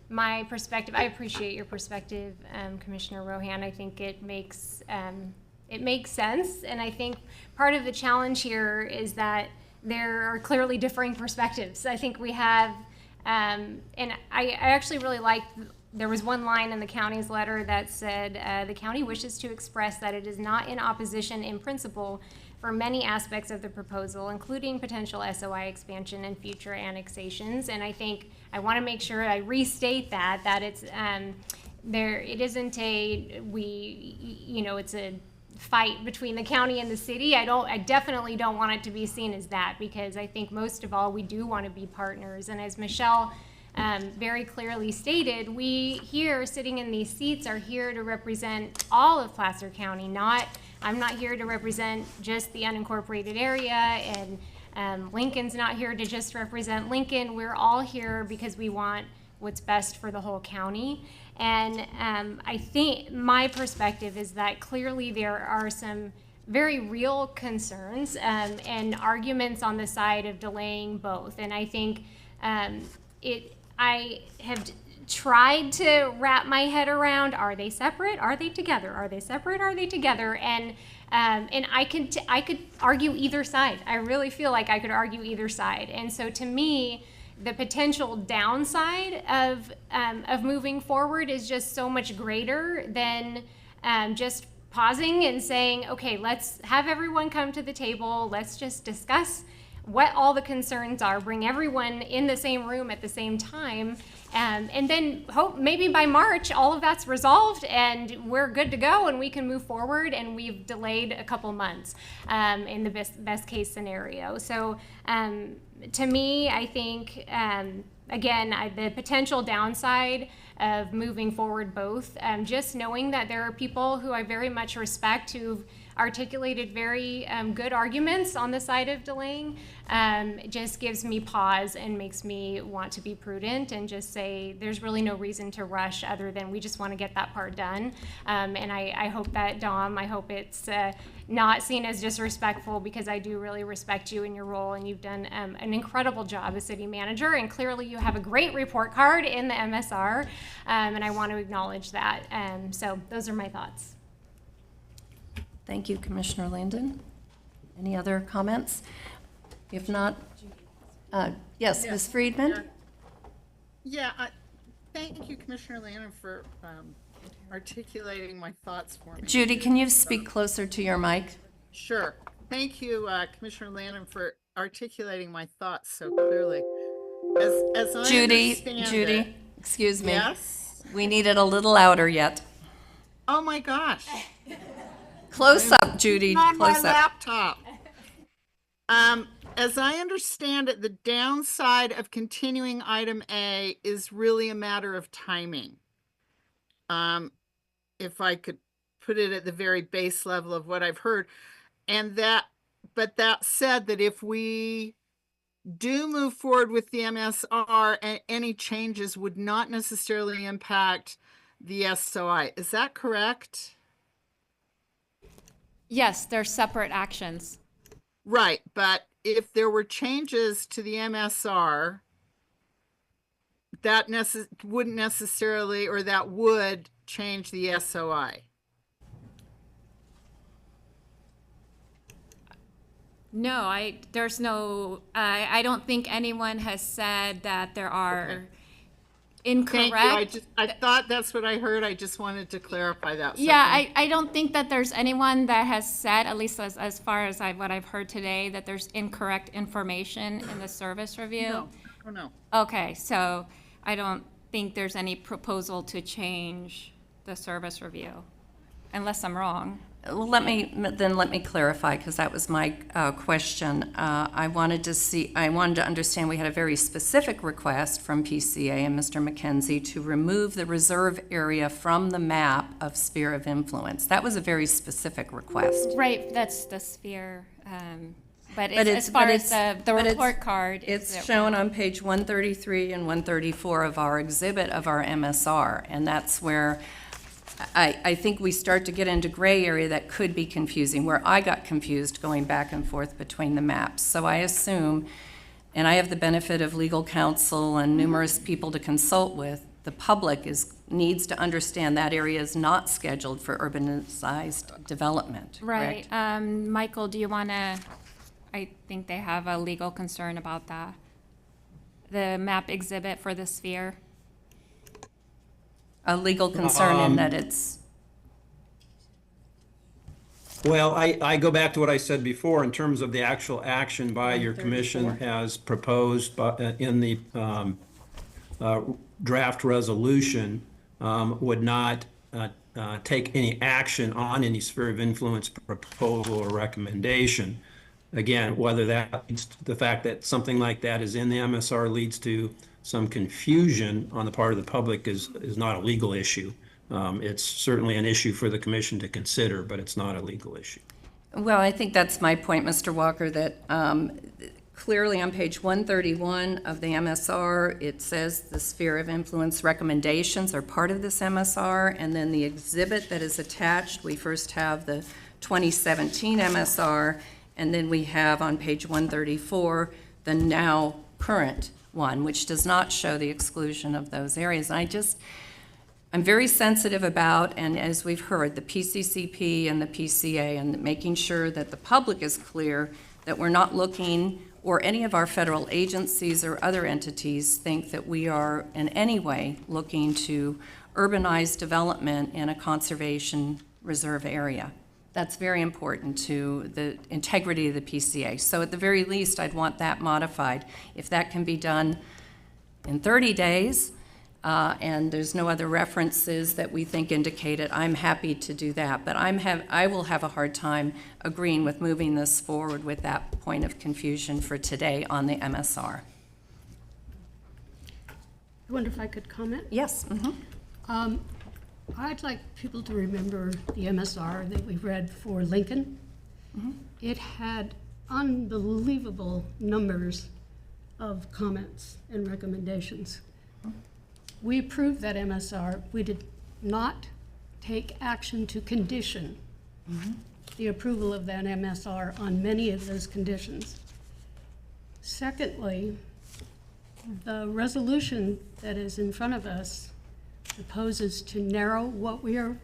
my perspective, I appreciate your perspective, Commissioner Rohan. I think it makes sense. And I think part of the challenge here is that there are clearly differing perspectives. I think we have, and I actually really liked, there was one line in the county's letter that said, the county wishes to express that it is not in opposition in principle for many aspects of the proposal, including potential SOI expansion and future annexations. And I think I want to make sure I restate that it's it isn't it's a fight between the county and the city. I definitely don't want it to be seen as that, because I think most of all we do want to be partners. And as Michelle very clearly stated, we here sitting in these seats are here to represent all of Placer County. I'm not here to represent just the unincorporated area, and Lincoln's not here to just represent Lincoln. We're all here because we want what's best for the whole county. And I think my perspective is that clearly there are some very real concerns and arguments on the side of delaying both. And I think I have tried to wrap my head around, are they separate? Are they together? Are they separate? Are they together? And I could argue either side. I really feel like I could argue either side. And so to me, the potential downside of moving forward is just so much greater than just pausing and saying, okay, let's have everyone come to the table. Let's just discuss what all the concerns are, bring everyone in the same room at the same time, and then hope maybe by March all of that's resolved and we're good to go and we can move forward, and we've delayed a couple months in the best case scenario. So to me, I think, again, the potential downside of moving forward both, just knowing that there are people who I very much respect who've articulated very good arguments on the side of delaying, just gives me pause and makes me want to be prudent and just say there's really no reason to rush other than we just want to get that part done. And I hope that, Dom, I hope it's not seen as disrespectful, because I do really respect you in your role, and you've done an incredible job as city manager, and clearly you have a great report card in the MSR, and I want to acknowledge that. So those are my thoughts. Thank you, Commissioner Landon. Any other comments? If not, yes, Ms. Friedman? Yeah, thank you, Commissioner Landon, for articulating my thoughts for me. Judy, can you speak closer to your mic? Sure. Thank you, Commissioner Landon, for articulating my thoughts so clearly. As I understand Judy, it, excuse me. Yes? We need it a little louder yet. Oh my gosh. Close up, Judy. On my Close up. laptop. As I understand it, the downside of continuing item A is really a matter of timing. If I could put it at the very base level of what I've heard. But that said, that if we do move forward with the MSR, and any changes would not necessarily impact the SOI. Is that correct? Yes, they're separate actions. Right, but if there were changes to the MSR, that wouldn't necessarily, or that would change the SOI. No, I don't think anyone has said that there are incorrect. Thank you. I thought that's what I heard. I just wanted to clarify that. Yeah, I don't think that there's anyone that has said, at least as far as what I've heard today, that there's incorrect information in the service review. No. Oh, no. Okay, so I don't think there's any proposal to change the service review, unless I'm wrong. Well, let me clarify, because that was my question. I wanted to understand, we had a very specific request from PCA and Mr. McKenzie to remove the reserve area from the map of sphere of influence. That was a very specific request. Right, that's the sphere. But as far as the report card, it's shown on page 133 and 134 of our exhibit of our MSR, and that's where I think we start to get into gray area that could be confusing, where I got confused going back and forth between the maps. So I assume, and I have the benefit of legal counsel and numerous people to consult with, the public needs to understand that area is not scheduled for urbanized development. Right. Michael, do you want to, I think they have a legal concern about that. The map exhibit for the sphere. A legal concern in that it's... Well, I go back to what I said before in terms of the actual action by your commission as proposed in the draft resolution would not take any action on any sphere of influence proposal or recommendation. Again, whether that leads to the fact that something like that is in the MSR leads to some confusion on the part of the public is not a legal issue. It's certainly an issue for the commission to consider, but it's not a legal issue. Well, I think that's my point, Mr. Walker, that clearly on page 131 of the MSR, it says the sphere of influence recommendations are part of this MSR, and then the exhibit that is attached, we first have the 2017 MSR, and then we have on page 134 the now current one, which does not show the exclusion of those areas. And I'm very sensitive about, and as we've heard, the PCCP and the PCA, and making sure that the public is clear that we're not looking, or any of our federal agencies or other entities think that we are in any way looking to urbanize development in a conservation reserve area. That's very important to the integrity of the PCA. So at the very least, I'd want that modified. If that can be done in 30 days, and there's no other references that we think indicate it, I'm happy to do that. But I will have a hard time agreeing with moving this forward with that point of confusion for today on the MSR. I wonder if I could comment? Yes. I'd like people to remember the MSR that we read for Lincoln. It had unbelievable numbers of comments and recommendations. We approved that MSR. We did not take action to condition the approval of that MSR on many of those conditions. Secondly, the resolution that is in front of us proposes to narrow what we are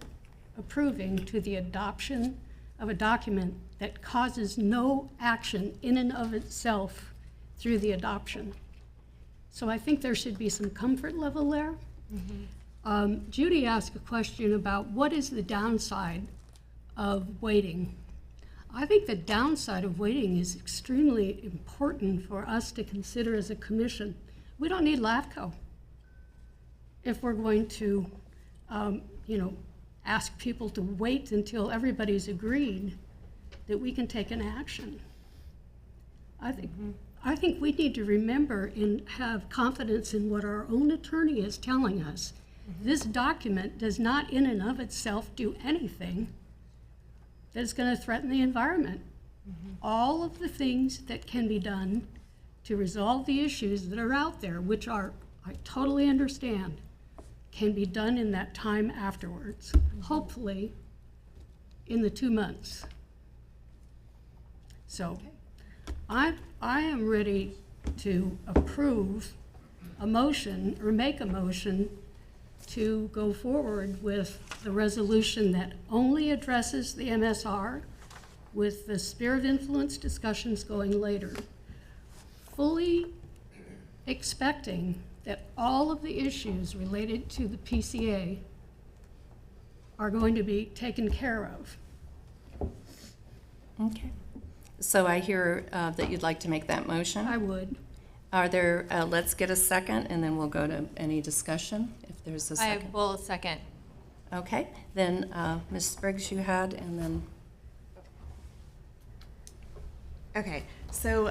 approving to the adoption of a document that causes no action in and of itself through the adoption. So I think there should be some comfort level there. Judy asked a question about what is the downside of waiting. I think the downside of waiting is extremely important for us to consider as a commission. We don't need LAFCO if we're going to, ask people to wait until everybody's agreed that we can take an action. I think we need to remember and have confidence in what our own attorney is telling us. This document does not in and of itself do anything that is going to threaten the environment. All of the things that can be done to resolve the issues that are out there, which I totally understand, can be done in that time afterwards, hopefully in the 2 months. So I am ready to approve a motion or make a motion to go forward with the resolution that only addresses the MSR with the sphere of influence discussions going later, fully expecting that all of the issues related to the PCA are going to be taken care of. Okay. So I hear that you'd like to make that motion? I would. Are there, let's get a second, and then we'll go to any discussion, if there's a second. I will second. Okay, then Ms. Spriggs you had, and then. Okay, so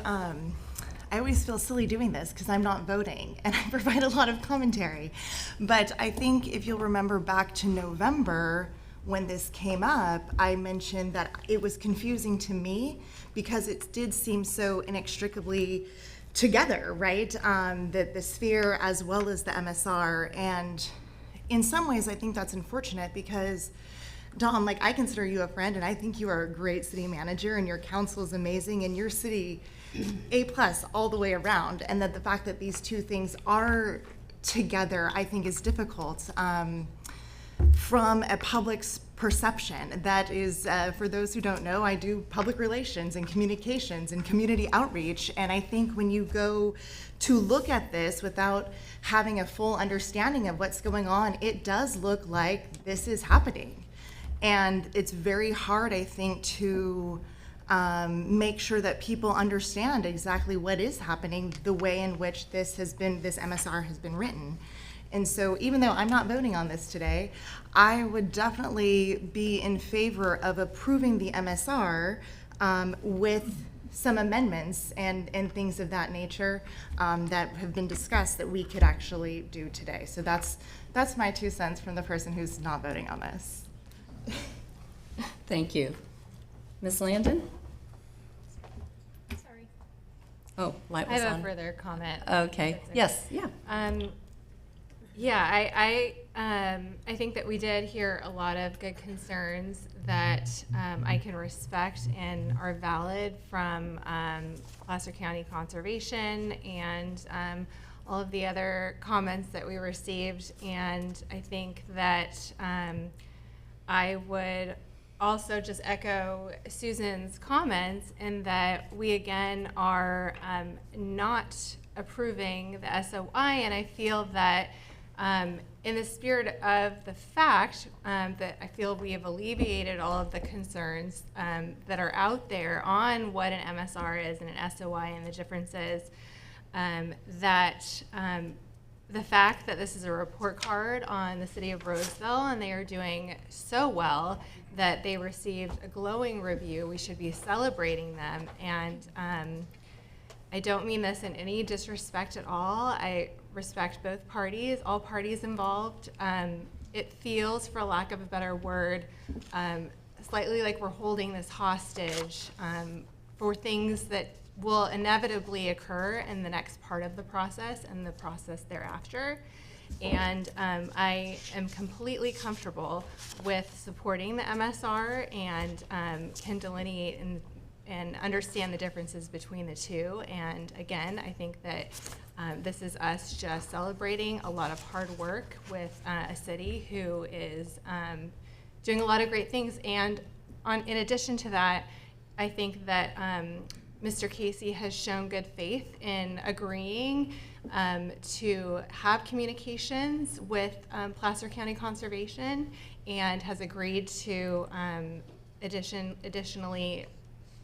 I always feel silly doing this because I'm not voting and I provide a lot of commentary. But I think if you'll remember back to November when this came up, I mentioned that it was confusing to me because it did seem so inextricably together, right? The sphere as well as the MSR. And in some ways, I think that's unfortunate because Dom, like, I consider you a friend and I think you are a great city manager and your council is amazing and your city A+ all the way around. And that the fact that these two things are together, I think is difficult from a public's perception. That is, for those who don't know, I do public relations and communications and community outreach. And I think when you go to look at this without having a full understanding of what's going on, it does look like this is happening. And it's very hard, I think, to make sure that people understand exactly what is happening, the way in which this MSR has been written. And so even though I'm not voting on this today, I would definitely be in favor of approving the MSR with some amendments and things of that nature that have been discussed that we could actually do today. So that's my 2 cents from the person who's not voting on this. Thank you. Ms. Landon? Oh, light I was have on. a further comment. Okay, yes, yeah. Yeah, I think that we did hear a lot of good concerns that I can respect and are valid from Placer County Conservation and all of the other comments that we received. And I think that I would also just echo Susan's comments in that we again are not approving the SOI, and I feel that in the spirit of the fact that I feel we have alleviated all of the concerns that are out there on what an MSR is and an SOI and the differences, that the fact that this is a report card on the City of Roseville and they are doing so well that they received a glowing review, we should be celebrating them. And I don't mean this in any disrespect at all. I respect both parties, all parties involved. It feels, for lack of a better word, slightly like we're holding this hostage for things that will inevitably occur in the next part of the process and the process thereafter. And I am completely comfortable with supporting the MSR and can delineate and understand the differences between the two. And again, I think that this is us just celebrating a lot of hard work with a city who is doing a lot of great things. And in addition to that, I think that Mr. Casey has shown good faith in agreeing to have communications with Placer County Conservation and has agreed to additionally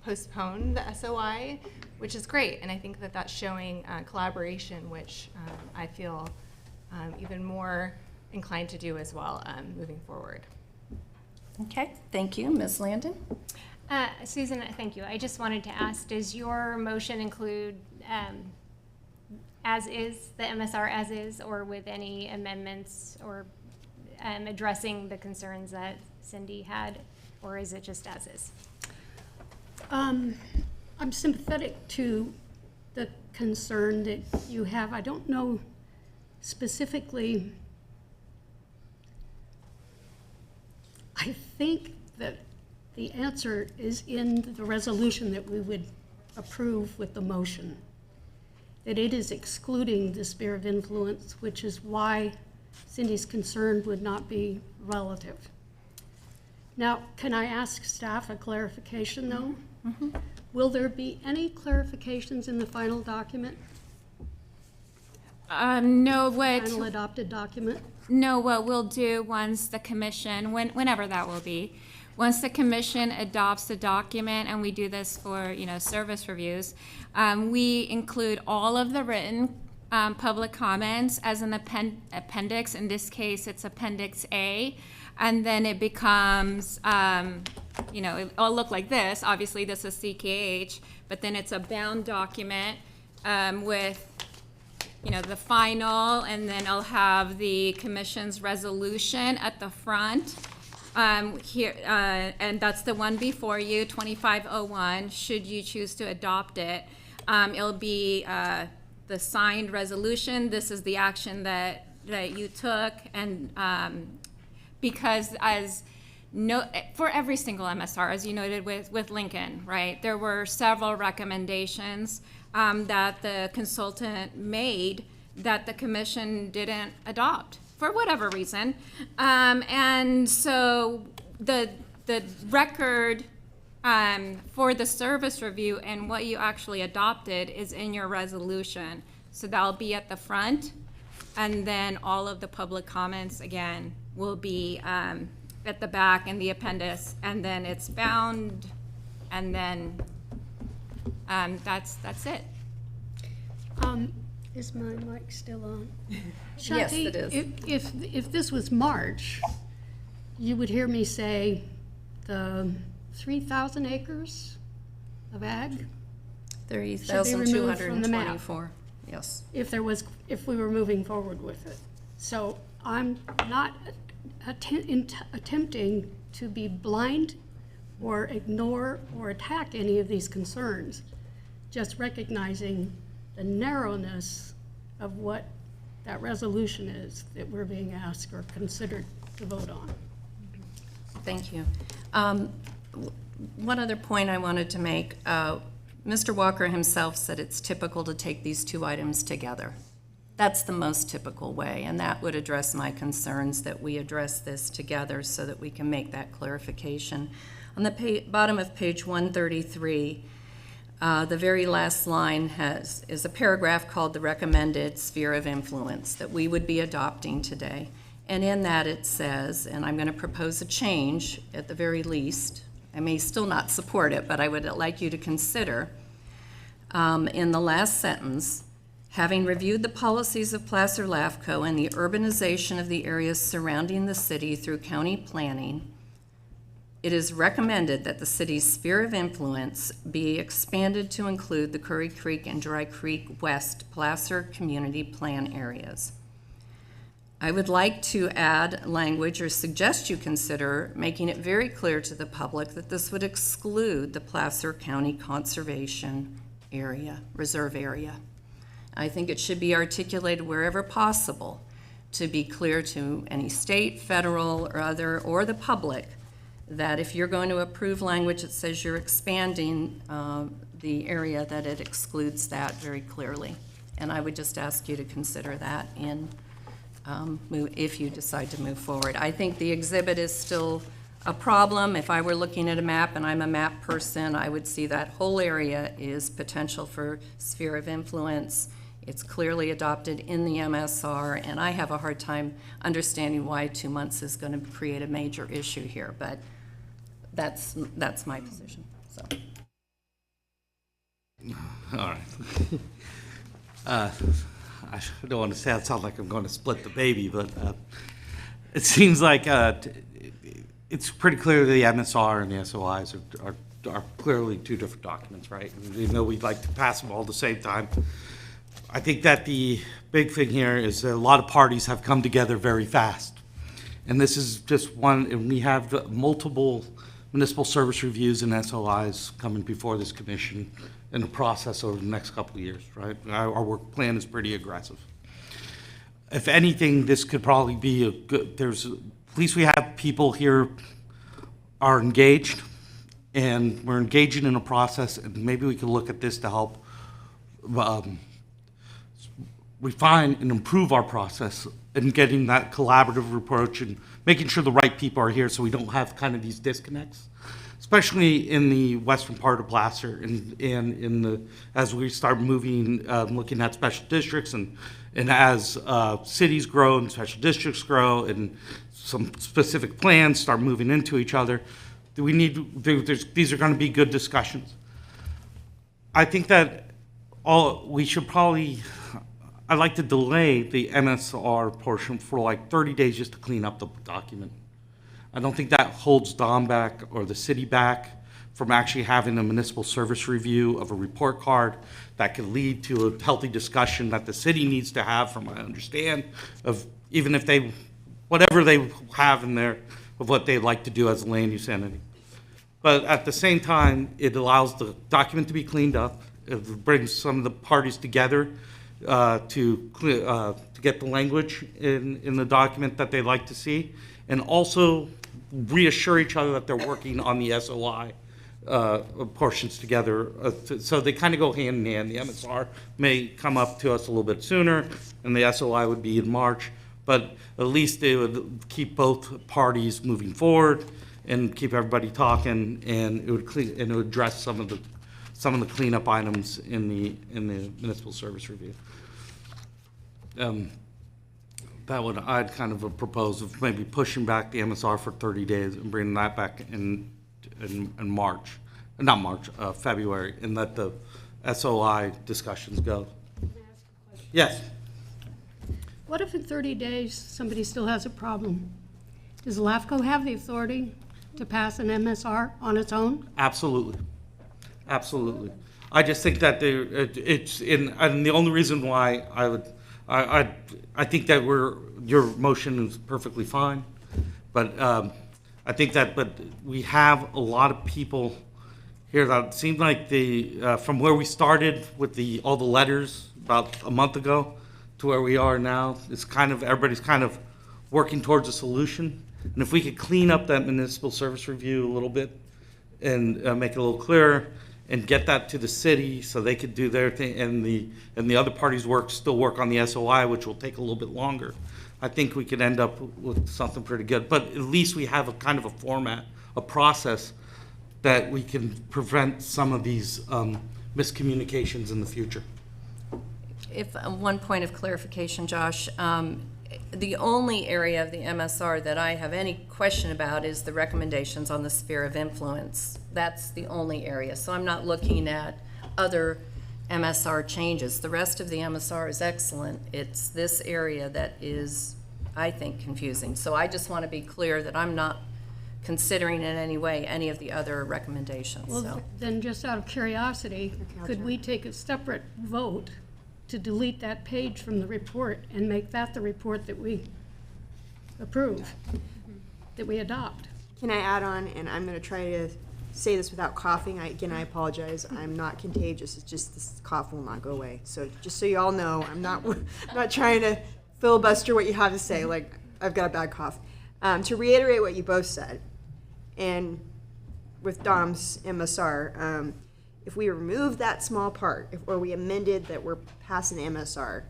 postpone the SOI, which is great. And I think that that's showing collaboration, which I feel even more inclined to do as well moving forward. Okay, thank you. Ms. Landon? Susan, thank you. I just wanted to ask, does your motion include as is, the MSR as is, or with any amendments or addressing the concerns that Cindy had, or is it just as is? I'm sympathetic to the concern that you have. I don't know specifically. I think that the answer is in the resolution that we would approve with the motion, that it is excluding the sphere of influence, which is why Cindy's concern would not be relative. Now, can I ask staff a clarification, though? Mm-hmm. Will there be any clarifications in the final document? No, Final adopted document? No, what we'll do once the commission, whenever that will be, once the commission adopts the document, and we do this for, service reviews, we include all of the written public comments as an appendix. In this case, it's Appendix A, and then it becomes, it'll look like this. Obviously, this is CKH, but then it's a bound document with the final, and then I'll have the commission's resolution at the front. Here, and that's the one before you, 2501, should you choose to adopt it. It'll be the signed resolution. This is the action that you took, and because for every single MSR, as you noted with Lincoln, right, there were several recommendations that the consultant made that the commission didn't adopt for whatever reason. And so the record for the service review and what you actually adopted is in your resolution. So that'll be at the front, and then all of the public comments, again, will be at the back in the appendix, and then it's bound, and then that's it. Is my mic still on? Yes, it is. If this was March, you would hear me say the 3,000 acres of ag 30,224. Yes. If we were moving forward with it. So I'm not attempting to be blind or ignore or attack any of these concerns. just recognizing the narrowness of what that resolution is that we're being asked or considered to vote on. Thank you. One other point I wanted to make, Mr. Walker himself said it's typical to take these two items together. That's the most typical way, and that would address my concerns that we address this together so that we can make that clarification. On the bottom of page 133, the very last line is a paragraph called the recommended sphere of influence that we would be adopting today. And in that it says, and I'm going to propose a change at the very least, I may still not support it, but I would like you to consider, in the last sentence, having reviewed the policies of Placer LAFCO and the urbanization of the areas surrounding the city through county planning, it is recommended that the city's sphere of influence be expanded to include the Curry Creek and Dry Creek West Placer Community Plan areas. I would like to add language or suggest you consider making it very clear to the public that this would exclude the Placer County Conservation Area, Reserve Area. I think it should be articulated wherever possible to be clear to any state, federal, or other, or the public, that if you're going to approve language that says you're expanding the area, that it excludes that very clearly. And I would just ask you to consider that in if you decide to move forward. I think the exhibit is still a problem. If I were looking at a map, and I'm a map person, I would see that whole area is potential for sphere of influence. It's clearly adopted in the MSR, and I have a hard time understanding why 2 months is going to create a major issue here, but that's my position. So. All right. I don't want to sound like I'm going to split the baby, but it seems like it's pretty clear the MSR and the SOIs are clearly two different documents, right? Even though we'd like to pass them all at the same time. I think that the big thing here is that a lot of parties have come together very fast. And this is just one, and we have multiple municipal service reviews and SOIs coming before this commission in the process over the next couple of years, right? Our work plan is pretty aggressive. If anything, this could probably be a good, at least we have people here are engaged, and we're engaging in a process, and maybe we could look at this to help refine and improve our process in getting that collaborative approach and making sure the right people are here so we don't have kind of these disconnects, especially in the western part of Placer and in the, as we start moving, looking at special districts and as cities grow and special districts grow and some specific plans start moving into each other, these are going to be good discussions. I think that we should probably, I'd like to delay the MSR portion for like 30 days just to clean up the document. I don't think that holds Don back or the city back from actually having a municipal service review of a report card that could lead to a healthy discussion that the city needs to have, from what I understand, of even if they, whatever they have in there of what they'd like to do as a land use entity. But at the same time, it allows the document to be cleaned up. It brings some of the parties together to get the language in the document that they like to see, and also reassure each other that they're working on the SOI portions together. So they kind of go hand in hand. The MSR may come up to us a little bit sooner, and the SOI would be in March, but at least they would keep both parties moving forward and keep everybody talking, and it would address some of the cleanup items in the municipal service review. That would, I'd kind of propose of maybe pushing back the MSR for 30 days and bringing that back in March, not March, February, and let the SOI discussions go. Yes. What if in 30 days somebody still has a problem? Does LAFCO have the authority to pass an MSR on its own? Absolutely. Absolutely. I just think that it's in, and the only reason why I think that your motion is perfectly fine, but I think that, but we have a lot of people here that it seemed like from where we started with all the letters about a month ago to where we are now, it's everybody's kind of working towards a solution. And if we could clean up that municipal service review a little bit and make it a little clearer and get that to the city so they could do their thing, and the other parties still work on the SOI, which will take a little bit longer, I think we could end up with something pretty good. But at least we have a kind of a format, a process that we can prevent some of these miscommunications in the future. If one point of clarification, Josh, the only area of the MSR that I have any question about is the recommendations on the sphere of influence. That's the only area. So I'm not looking at other MSR changes. The rest of the MSR is excellent. It's this area that is, I think, confusing. So I just want to be clear that I'm not considering in any way any of the other recommendations. Well, then just out of curiosity, could we take a separate vote to delete that page from the report and make that the report that we approve, that we adopt? Can I add on, and I'm going to try to say this without coughing. I apologize. I'm not contagious. It's just this cough will not go away. So just so you all know, I'm not trying to filibuster what you have to say. Like, I've got a bad cough. To reiterate what you both said, and with Dom's MSR, if we remove that small part, or we amended that we're passing the MSR,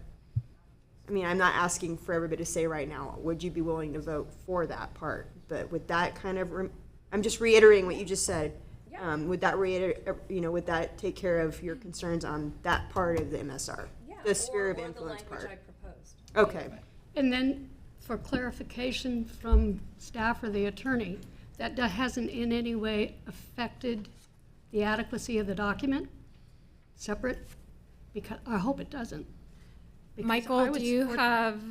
I mean, I'm not asking for everybody to say right now, would you be willing to vote for that part? But with that kind of, I'm just reiterating what you just said. Would that would that take care of your concerns on that part of the MSR? Yeah, the sphere of influence part. Okay. And then for clarification from staff or the attorney, that hasn't in any way affected the adequacy of the document? Separate? Because I hope it doesn't. Because Michael, do you have,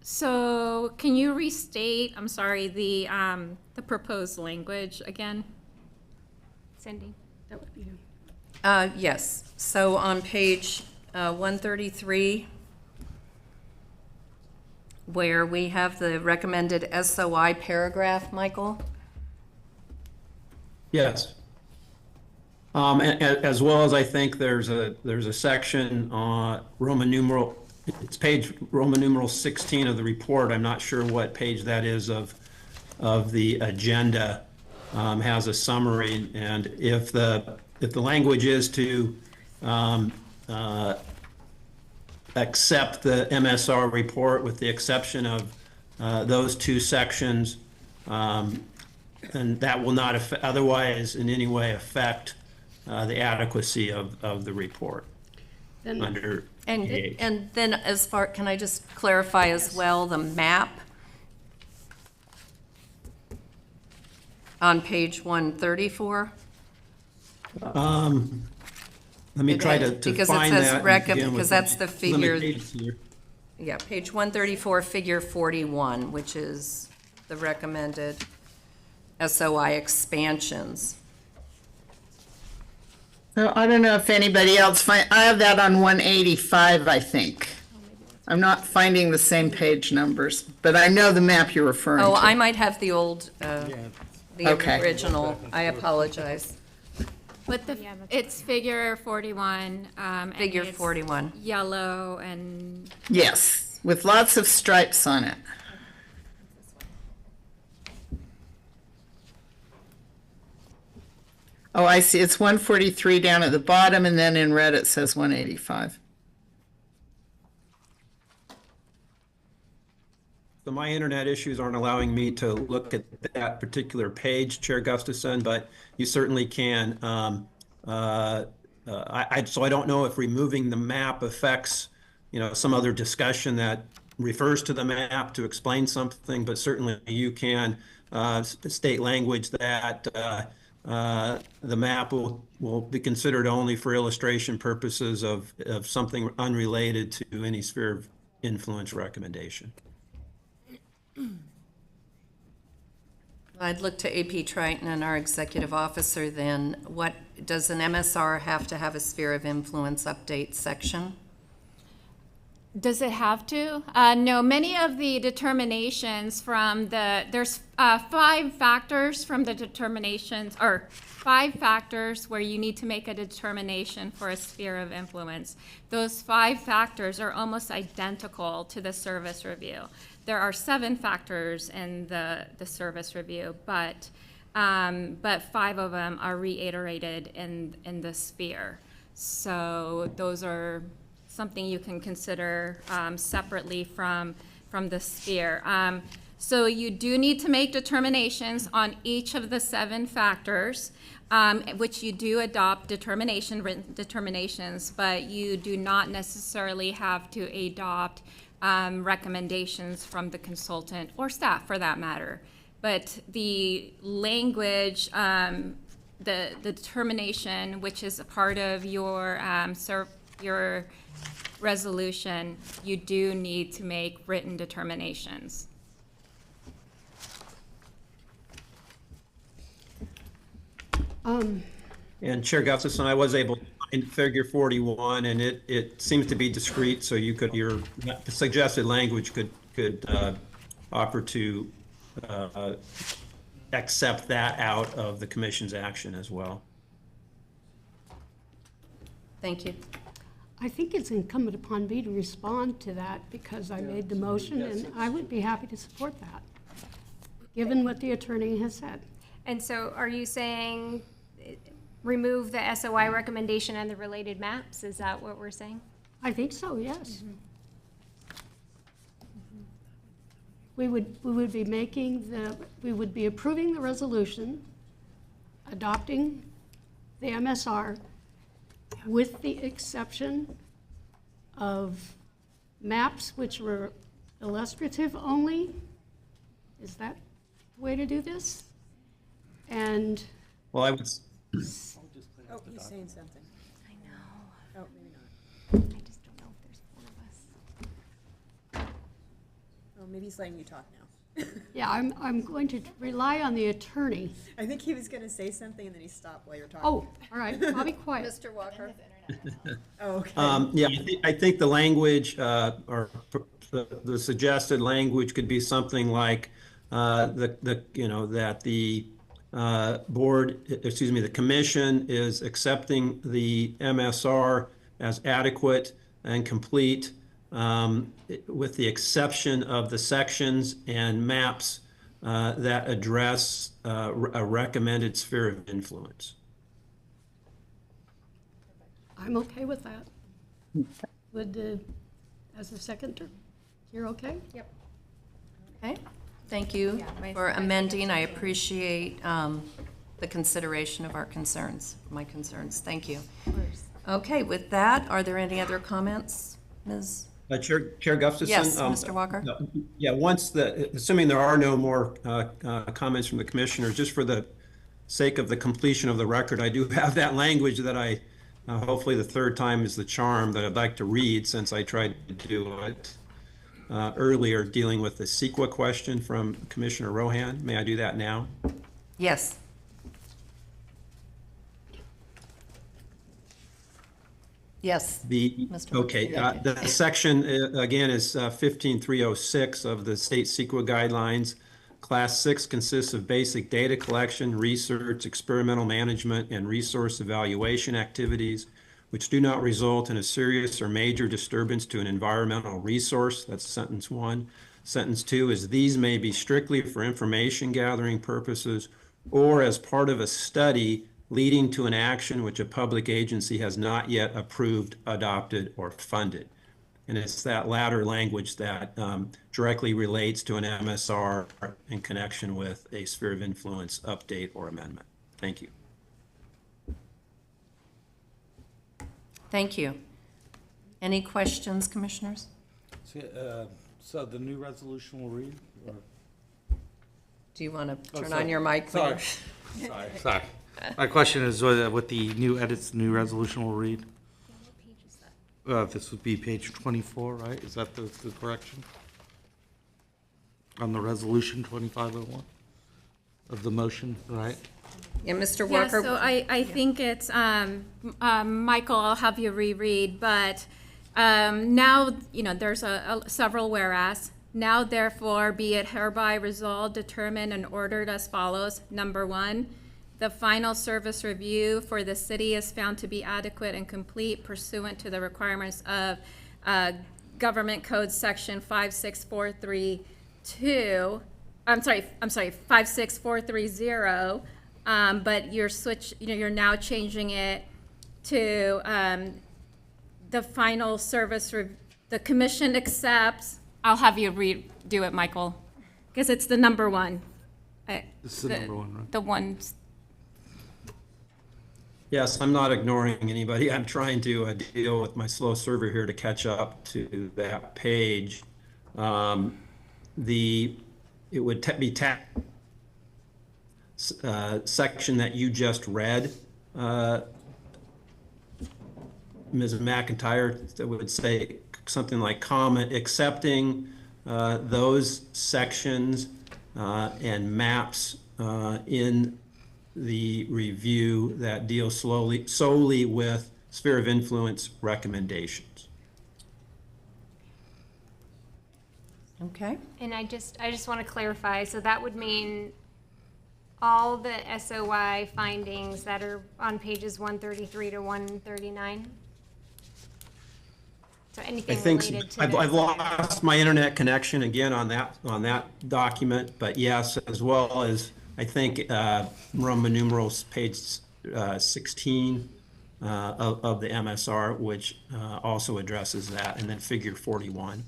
so can you restate, I'm sorry, the proposed language again? Cindy? That would be. Yes. So on page 133, where we have the recommended SOI paragraph, Michael? Yes. As well as I think there's a section Roman numeral, it's page Roman numeral 16 of the report. I'm not sure what page that is of the agenda, has a summary, and if the language is to accept the MSR report with the exception of those two sections, and that will not otherwise in any way affect the adequacy of the report Then, under And then as far, can I just clarify as well, the map on page 134? Let me try to because find it says that. because that's the figure. Limitations here. Yeah, page 134, figure 41, which is the recommended SOI expansions. So I don't know if anybody else I have that on 185, I think. I'm not finding the same page numbers, but I know the map you're referring to. Oh, I might have the old, the Okay. original. I apologize. But it's figure 41. And Figure it's 41. Yellow and. Yes, with lots of stripes on it. Oh, I see. It's 143 down at the bottom, and then in red it says 185. So my internet issues aren't allowing me to look at that particular page, Chair Gustafson, but you certainly can. So I don't know if removing the map affects, some other discussion that refers to the map to explain something, but certainly you can state language that the map will be considered only for illustration purposes of something unrelated to any sphere of influence recommendation. I'd look to AP Triton and our executive officer then. What, does an MSR have to have a sphere of influence update section? Does it have to? No, many of the determinations from there's 5 factors from the determinations, or 5 factors where you need to make a determination for a sphere of influence. Those 5 factors are almost identical to the service review. There are 7 factors in the service review, but 5 of them are reiterated in the sphere. So those are something you can consider separately from the sphere. So you do need to make determinations on each of the 7 factors, which you do adopt written determinations, but you do not necessarily have to adopt recommendations from the consultant or staff for that matter. But the language, the determination, which is a part of your resolution, you do need to make written determinations. And Chair Gustafson, I was able to find figure 41, and it seems to be discrete, so your suggested language could offer to accept that out of the commission's action as well. Thank you. I think it's incumbent upon me to respond to that because I made the motion, and I would be happy to support that, given what the attorney has said. And so are you saying remove the SOI recommendation and the related maps? Is that what we're saying? I think so, yes. We would be we would be approving the resolution, adopting the MSR with the exception of maps which were illustrative only. Is that the way to do this? And Well, I would. Oh, he's saying something. I know. Oh, maybe not. I just don't know if there's 4 of us. Oh, maybe he's letting you talk now. yeah, I'm going to rely on the attorney. I think he was going to say something and then he stopped while you're talking. Oh, all right, I'll be quiet. Mr. Walker? Oh, okay. Yeah, I think the language, or the suggested language could be something like that the the commission is accepting the MSR as adequate and complete, with the exception of the sections and maps that address a recommended sphere of influence. I'm okay with that. Would, as a seconder, you're okay? Yep. Okay, thank you for amending. I appreciate the consideration of our concerns, my concerns. Thank you. Okay, with that, are there any other comments, Ms.? Chair Gustafson? Yes, Mr. Walker? Yeah, assuming there are no more comments from the commissioners, just for the sake of the completion of the record, I do have that language that I, hopefully the 3rd time is the charm, that I'd like to read since I tried to do it earlier, dealing with the CEQA question from Commissioner Rohan. May I do that now? Yes. Yes. Mr. The section, again, is 15306 of the state CEQA guidelines. Class 6 consists of basic data collection, research, experimental management, and resource evaluation activities, which do not result in a serious or major disturbance to an environmental resource. That's sentence 1. Sentence 2 is these may be strictly for information gathering purposes or as part of a study leading to an action which a public agency has not yet approved, adopted, or funded. And it's that latter language that directly relates to an MSR in connection with a sphere of influence update or amendment. Thank you. Thank you. Any questions, commissioners? So the new resolution will read? Or? Do you want to turn on your mic? Sorry. Sorry. My question is what the new edits, the new resolution will read? What page is that? This would be page 24, right? Is that the correction? On the resolution 2501 of the motion, right? Yeah, Mr. Walker. Yeah, so I think it's, Michael, I'll have you reread, but Now, there's several whereas. Now therefore be it hereby resolved, determined, and ordered as follows. Number one, the final service review for the city is found to be adequate and complete pursuant to the requirements of Government Code Section 56432. I'm sorry, 56430. But you're now changing it to the final service, the commission accepts. I'll have you redo it, Michael, because it's the number one. This is the number one, right? The one. Yes, I'm not ignoring anybody. I'm trying to deal with my slow server here to catch up to that page. It would be section that you just read, Ms. McIntyre, that would say something like comment accepting those sections and maps in the review that deal solely with sphere of influence recommendations. Okay. And I just want to clarify, so that would mean all the SOI findings that are on pages 133 to 139? So anything I think related to I've this? lost my internet connection again on that document, but yes, as well as I think Roman numerals page 16 of the MSR, which also addresses that, and then figure 41.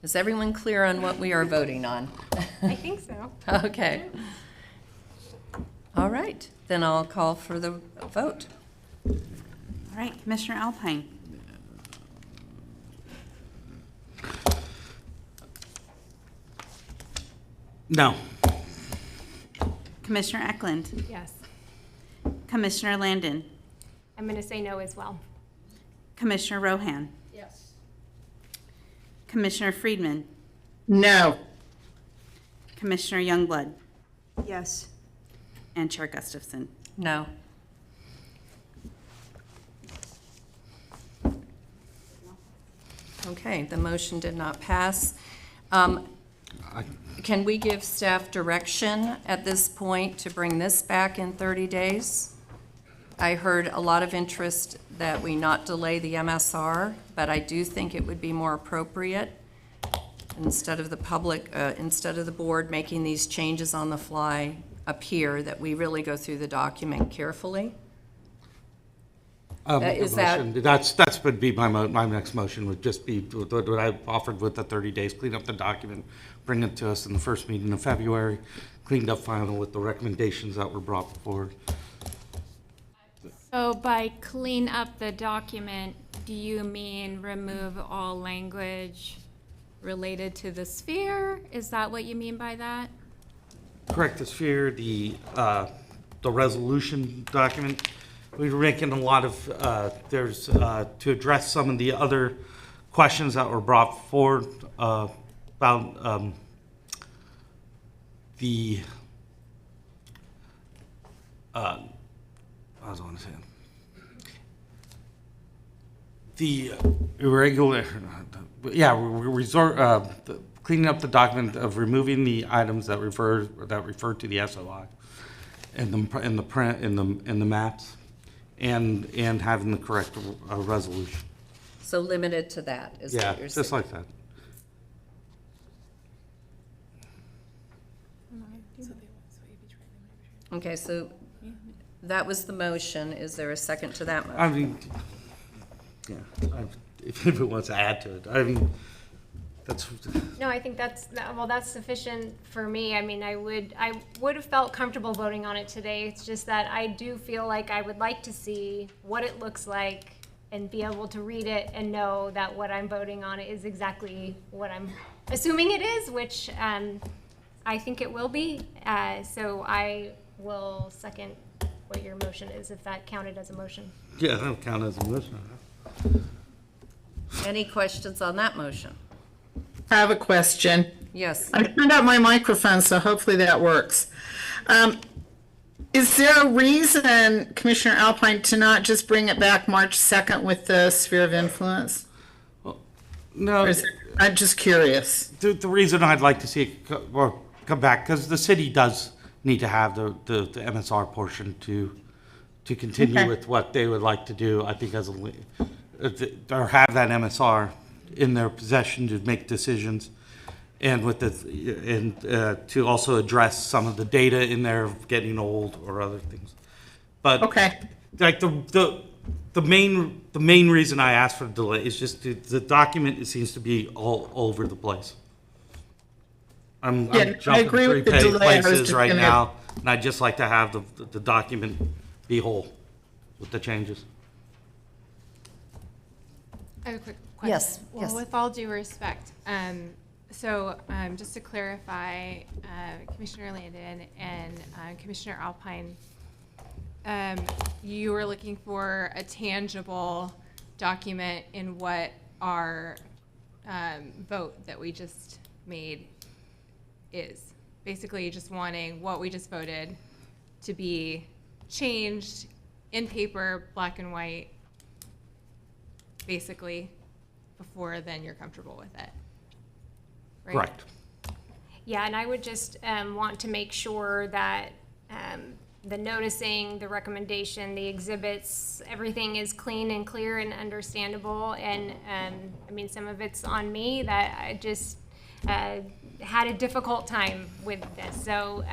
Is everyone clear on what we are voting on? I think so. Okay. All right, then I'll call for the vote. All right, Commissioner Alpine. No. Commissioner Eklund. Yes. Commissioner Landon. I'm going to say no as well. Commissioner Rohan. Yes. Commissioner Friedman. No. Commissioner Youngblood. Yes. And Chair Gustafson. No. Okay, the motion did not pass. Can we give staff direction at this point to bring this back in 30 days? I heard a lot of interest that we not delay the MSR, but I do think it would be more appropriate instead of the board making these changes on the fly up here, that we really go through the document carefully. Is that? That's would be my next motion, would just be what I offered with the 30 days, clean up the document, bring it to us in the first meeting of February, cleaned up final with the recommendations that were brought forward. So by clean up the document, do you mean remove all language related to the sphere? Is that what you mean by that? Correct, the sphere, the resolution document. We were making a lot of, to address some of the other questions that were brought forward about I was going to say the irregular, cleaning up the document of removing the items that refer to the SOI and the print in the maps, and having the correct resolution. So limited to that is what you're saying? Just like that. Okay, so that was the motion. Is there a second to that motion? I mean, yeah, if anyone wants to add to it, I mean, that's. No, I think that's sufficient for me. I mean, I would have felt comfortable voting on it today. It's just that I do feel like I would like to see what it looks like and be able to read it and know that what I'm voting on is exactly what I'm assuming it is, which I think it will be. So I will second what your motion is, if that counted as a motion. Yeah, that'll count as a motion. Any questions on that motion? I have a question. Yes. I turned out my microphone, so hopefully that works. Is there a reason, Commissioner Alpine, to not just bring it back March 2nd with the sphere of influence? No, I'm just curious. the reason I'd like to see it come back, because the city does need to have the MSR portion to continue Okay. with what they would like to do, I think, or have that MSR in their possession to make decisions, and to also address some of the data in there getting old or other things. But Okay. like the main reason I asked for the delay is just the document, it seems to be all over the place. I'm Yeah, I jumping agree with the three delay. I was places just right gonna- now, and I'd just like to have the document be whole with the changes. I have a quick question. Yes, Well, yes. with all due respect, just to clarify, Commissioner Landon and Commissioner Alpine, you were looking for a tangible document in what our vote that we just made is. Basically, just wanting what we just voted to be changed in paper, black and white, basically, before then you're comfortable with it. Right? Correct. Yeah, and I would just want to make sure that the noticing, the recommendation, the exhibits, everything is clean and clear and understandable. And I mean, some of it's on me that I just had a difficult time with this. So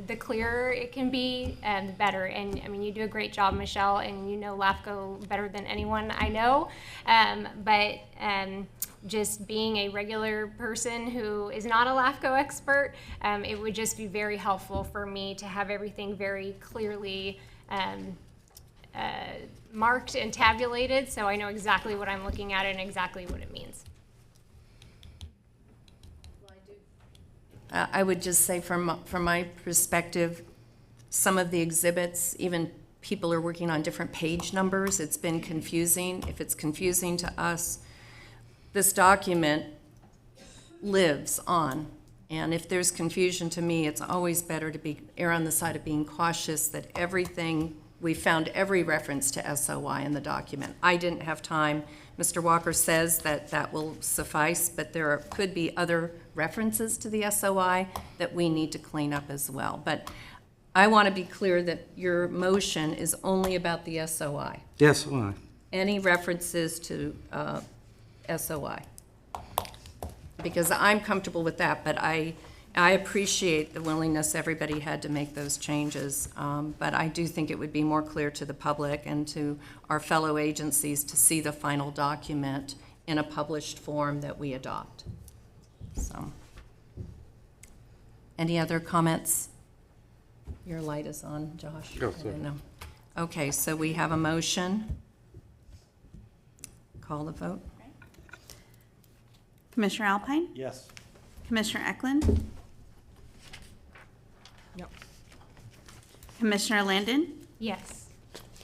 the clearer it can be, the better. And I mean, you do a great job, Michelle, and you know LAFCO better than anyone I know. But just being a regular person who is not a LAFCO expert, it would just be very helpful for me to have everything very clearly marked and tabulated, so I know exactly what I'm looking at and exactly what it means. I would just say from my perspective, some of the exhibits, even people are working on different page numbers. It's been confusing. If it's confusing to us, this document lives on. And if there's confusion to me, it's always better to err on the side of being cautious that we found every reference to SOI in the document. I didn't have time. Mr. Walker says that will suffice, but there could be other references to the SOI that we need to clean up as well. But I want to be clear that your motion is only about the SOI. Yes, why? Any references to SOI? Because I'm comfortable with that, but I appreciate the willingness everybody had to make those changes. But I do think it would be more clear to the public and to our fellow agencies to see the final document in a published form that we adopt. So, any other comments? Your light is on, Josh. Go, I sir. didn't know. Okay, so we have a motion. Call the vote. Commissioner Alpine? Yes. Commissioner Eklund? No. Commissioner Landon? Yes.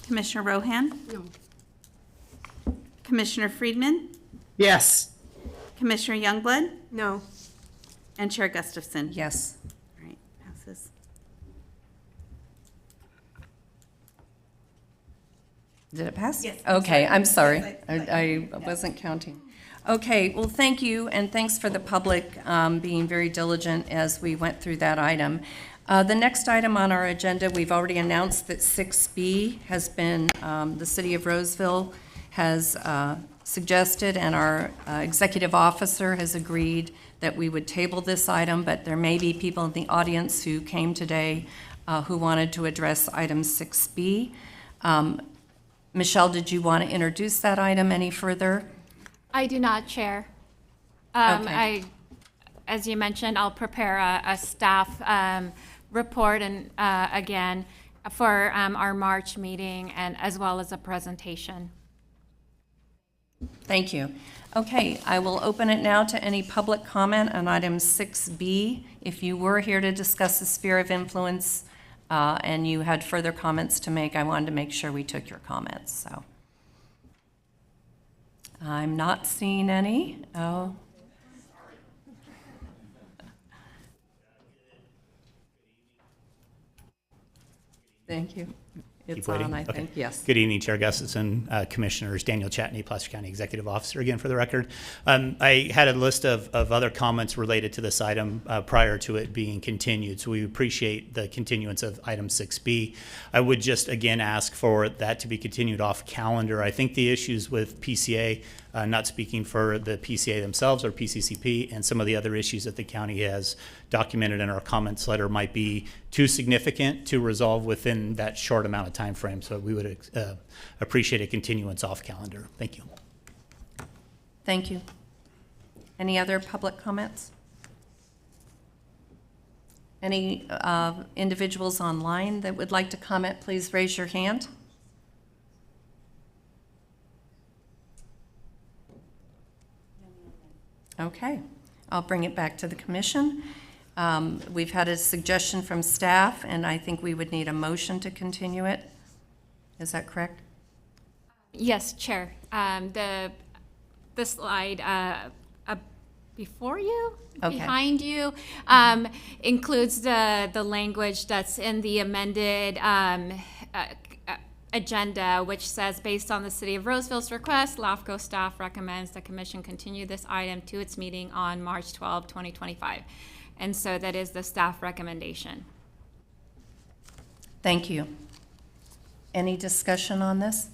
Commissioner Rohan? No. Commissioner Friedman? Yes. Commissioner Youngblood? No. And Chair Gustafson? Yes. All right, passes. Did it pass? Yes. Okay, I'm sorry. Yes, I wasn't counting. Okay, well, thank you, and thanks for the public being very diligent as we went through that item. The next item on our agenda, we've already announced that 6B has been, the City of Roseville has suggested, and our executive officer has agreed that we would table this item, but there may be people in the audience who came today who wanted to address item 6B. Michelle, did you want to introduce that item any further? I do not, Chair. Okay. As you mentioned, I'll prepare a staff report and again for our March meeting and as well as a presentation. Thank you. Okay, I will open it now to any public comment on item 6B. If you were here to discuss the sphere of influence and you had further comments to make, I wanted to make sure we took your comments, so. I'm not seeing any. Oh. Thank you. It's Keep waiting. on, I Okay. think, yes. Good evening, Chair Gustafson, Commissioners, Daniel Chatney, Placer County Executive Officer, again for the record. I had a list of other comments related to this item prior to it being continued, so we appreciate the continuance of item 6B. I would just again ask for that to be continued off calendar. I think the issues with PCA, not speaking for the PCA themselves or PCCP, and some of the other issues that the county has documented in our comments letter might be too significant to resolve within that short amount of time frame. So we would appreciate a continuance off calendar. Thank you. Thank you. Any other public comments? Any individuals online that would like to comment, please raise your hand. Okay, I'll bring it back to the commission. We've had a suggestion from staff, and I think we would need a motion to continue it. Is that correct? Yes, Chair. The slide before you, Okay. behind you, includes the language that's in the amended agenda, which says, based on the City of Roseville's request, LAFCO staff recommends the commission continue this item to its meeting on March 12, 2025. And so that is the staff recommendation. Thank you. Any discussion on this?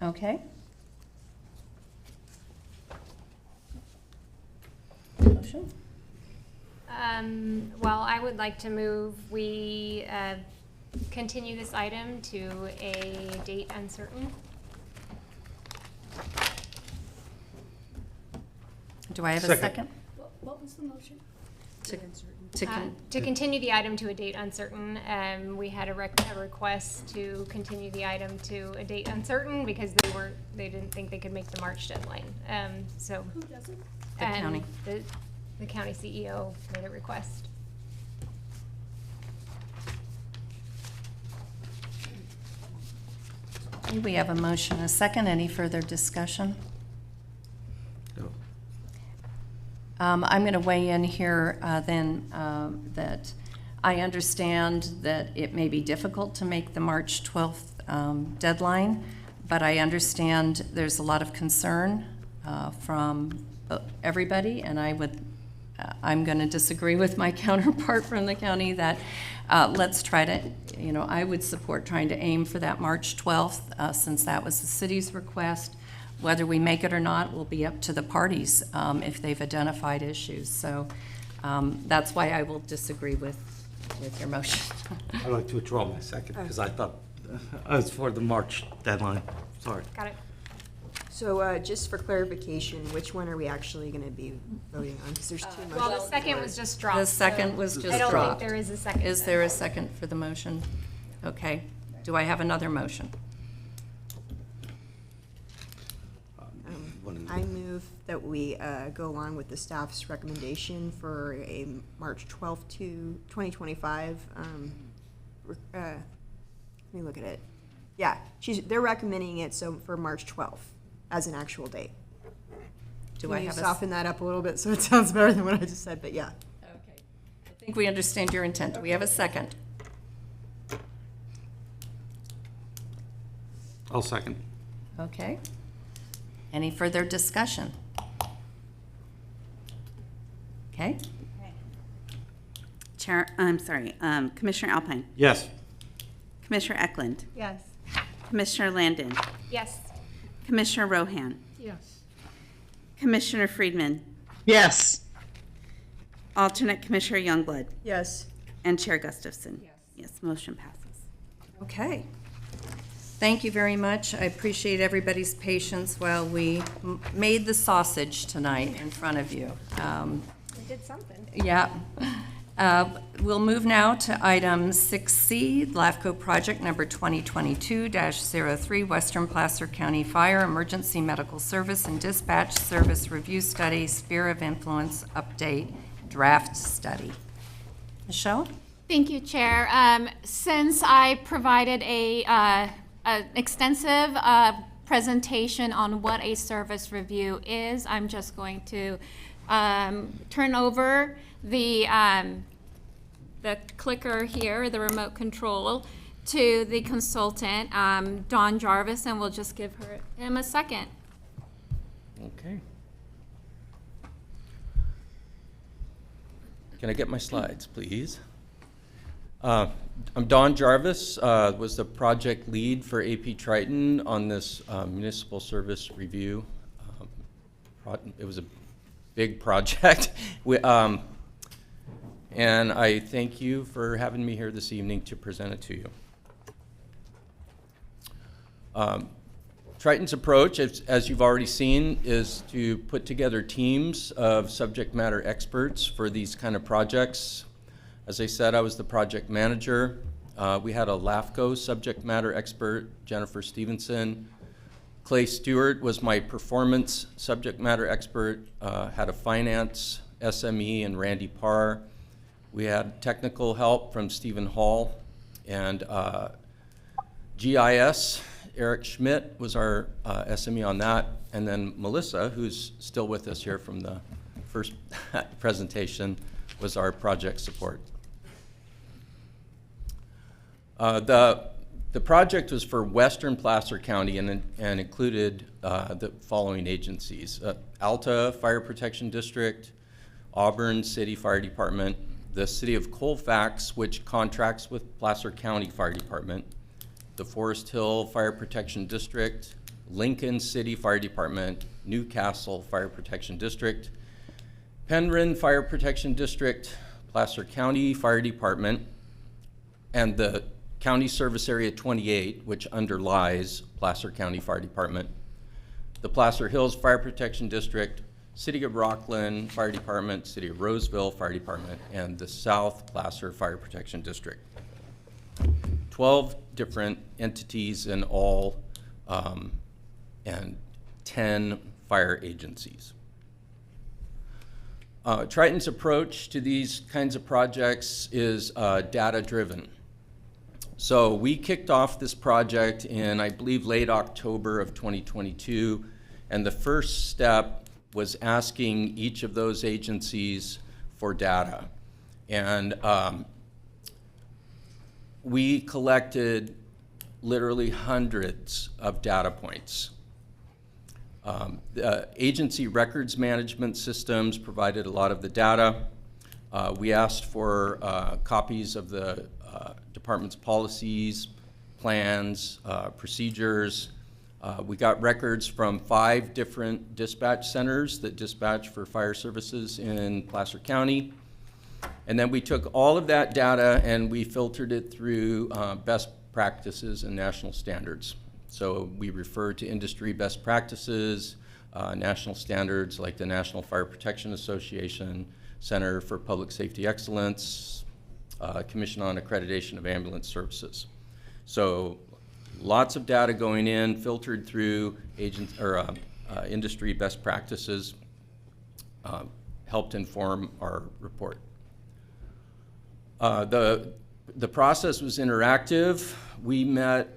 Okay. Motion? Well, I would like to move we continue this item to a date uncertain. Do I have a second? What was the motion? To continue the item to a date uncertain. We had a request to continue the item to a date uncertain because they didn't think they could make the March deadline. So Who doesn't? The county. The county CEO made a request. We have a motion, a second. Any further discussion? I'm going to weigh in here then that I understand that it may be difficult to make the March 12th deadline, but I understand there's a lot of concern from everybody, and I'm going to disagree with my counterpart from the county that let's try to, I would support trying to aim for that March 12th since that was the city's request. Whether we make it or not will be up to the parties if they've identified issues. So that's why I will disagree with your motion. I'd like to withdraw my second because I thought I was for the March deadline. Sorry. Got it. So just for clarification, which one are we actually going to be voting on? Because there's two motions. Well, the second was just dropped. The second was just dropped. I don't think there is a second. Is there a second for the motion? Okay. Do I have another motion? I move that we go along with the staff's recommendation for a March 12th to 2025. Let me look at it. Yeah, they're recommending it for March 12th as an actual date. Do Can I you have soften that up a little bit so it sounds better than what I just said? But yeah. Okay. I think we understand your intent. Do we have a second? I'll second. Okay. Any further discussion? Okay. Chair, I'm sorry, Commissioner Alpine, Yes. Commissioner Eklund, Yes. Commissioner Landon, Yes. Commissioner Rohan, Yes. Commissioner Friedman, Yes. Alternate Commissioner Youngblood, Yes. and Chair Gustafson. Yes, motion passes. Okay. Thank you very much. I appreciate everybody's patience while we made the sausage tonight in front of you. We did something. Yeah. We'll move now to item 6C, LAFCO project number 2022-03, Western Placer County Fire Emergency Medical Service and Dispatch Service Review Study, Sphere of Influence Update, Draft Study. Michelle? Thank you, Chair. Since I provided an extensive presentation on what a service review is, I'm just going to turn over the the clicker here, the remote control, to the consultant, Dawn Jarvis, and we'll just give him a second. Okay. Can I get my slides, please? I'm Don Jarvis, was the project lead for AP Triton on this municipal service review. It was a big project. And I thank you for having me here this evening to present it to you. Triton's approach, as you've already seen, is to put together teams of subject matter experts for these kind of projects. As I said, I was the project manager. We had a LAFCO subject matter expert, Jennifer Stevenson. Clay Stewart was my performance subject matter expert, had a finance SME and Randy Parr. We had technical help from Stephen Hall, and GIS, Eric Schmidt was our SME on that, and then Melissa, who's still with us here from the first presentation, was our project support. The project was for Western Placer County and included the following agencies: Alta Fire Protection District, Auburn City Fire Department, the City of Colfax, which contracts with Placer County Fire Department, the Forest Hill Fire Protection District, Lincoln City Fire Department, Newcastle Fire Protection District, Penryn Fire Protection District, Placer County Fire Department, and the County Service Area 28, which underlies Placer County Fire Department, the Placer Hills Fire Protection District, City of Rocklin Fire Department, City of Roseville Fire Department, and the South Placer Fire Protection District. 12 different entities in all, and 10 fire agencies. Triton's approach to these kinds of projects is data-driven. So we kicked off this project in, I believe, late October of 2022, and the first step was asking each of those agencies for data. And we collected literally hundreds of data points. The agency records management systems provided a lot of the data. We asked for copies of the department's policies, plans, procedures. We got records from 5 different dispatch centers that dispatch for fire services in Placer County. And then we took all of that data and we filtered it through best practices and national standards. So we refer to industry best practices, national standards like the National Fire Protection Association, Center for Public Safety Excellence, Commission on Accreditation of Ambulance Services. So lots of data going in, filtered through industry best practices, helped inform our report. The process was interactive. We met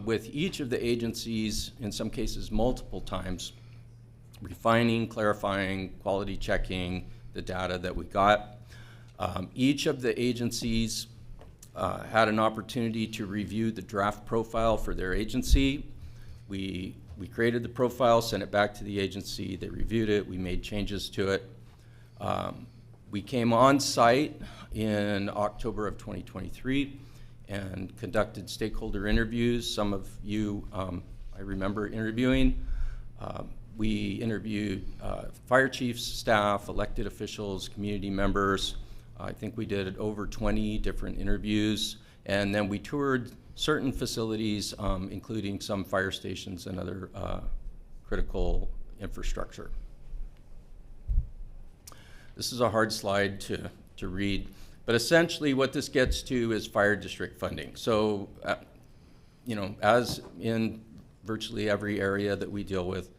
with each of the agencies, in some cases multiple times, refining, clarifying, quality checking the data that we got. Each of the agencies had an opportunity to review the draft profile for their agency. We created the profile, sent it back to the agency, they reviewed it, we made changes to it. We came on site in October of 2023 and conducted stakeholder interviews. Some of you I remember interviewing. We interviewed fire chiefs, staff, elected officials, community members. I think we did over 20 different interviews, and then we toured certain facilities, including some fire stations and other critical infrastructure. This is a hard slide to read, but essentially what this gets to is fire district funding. So, you know, as in virtually every area that we deal with,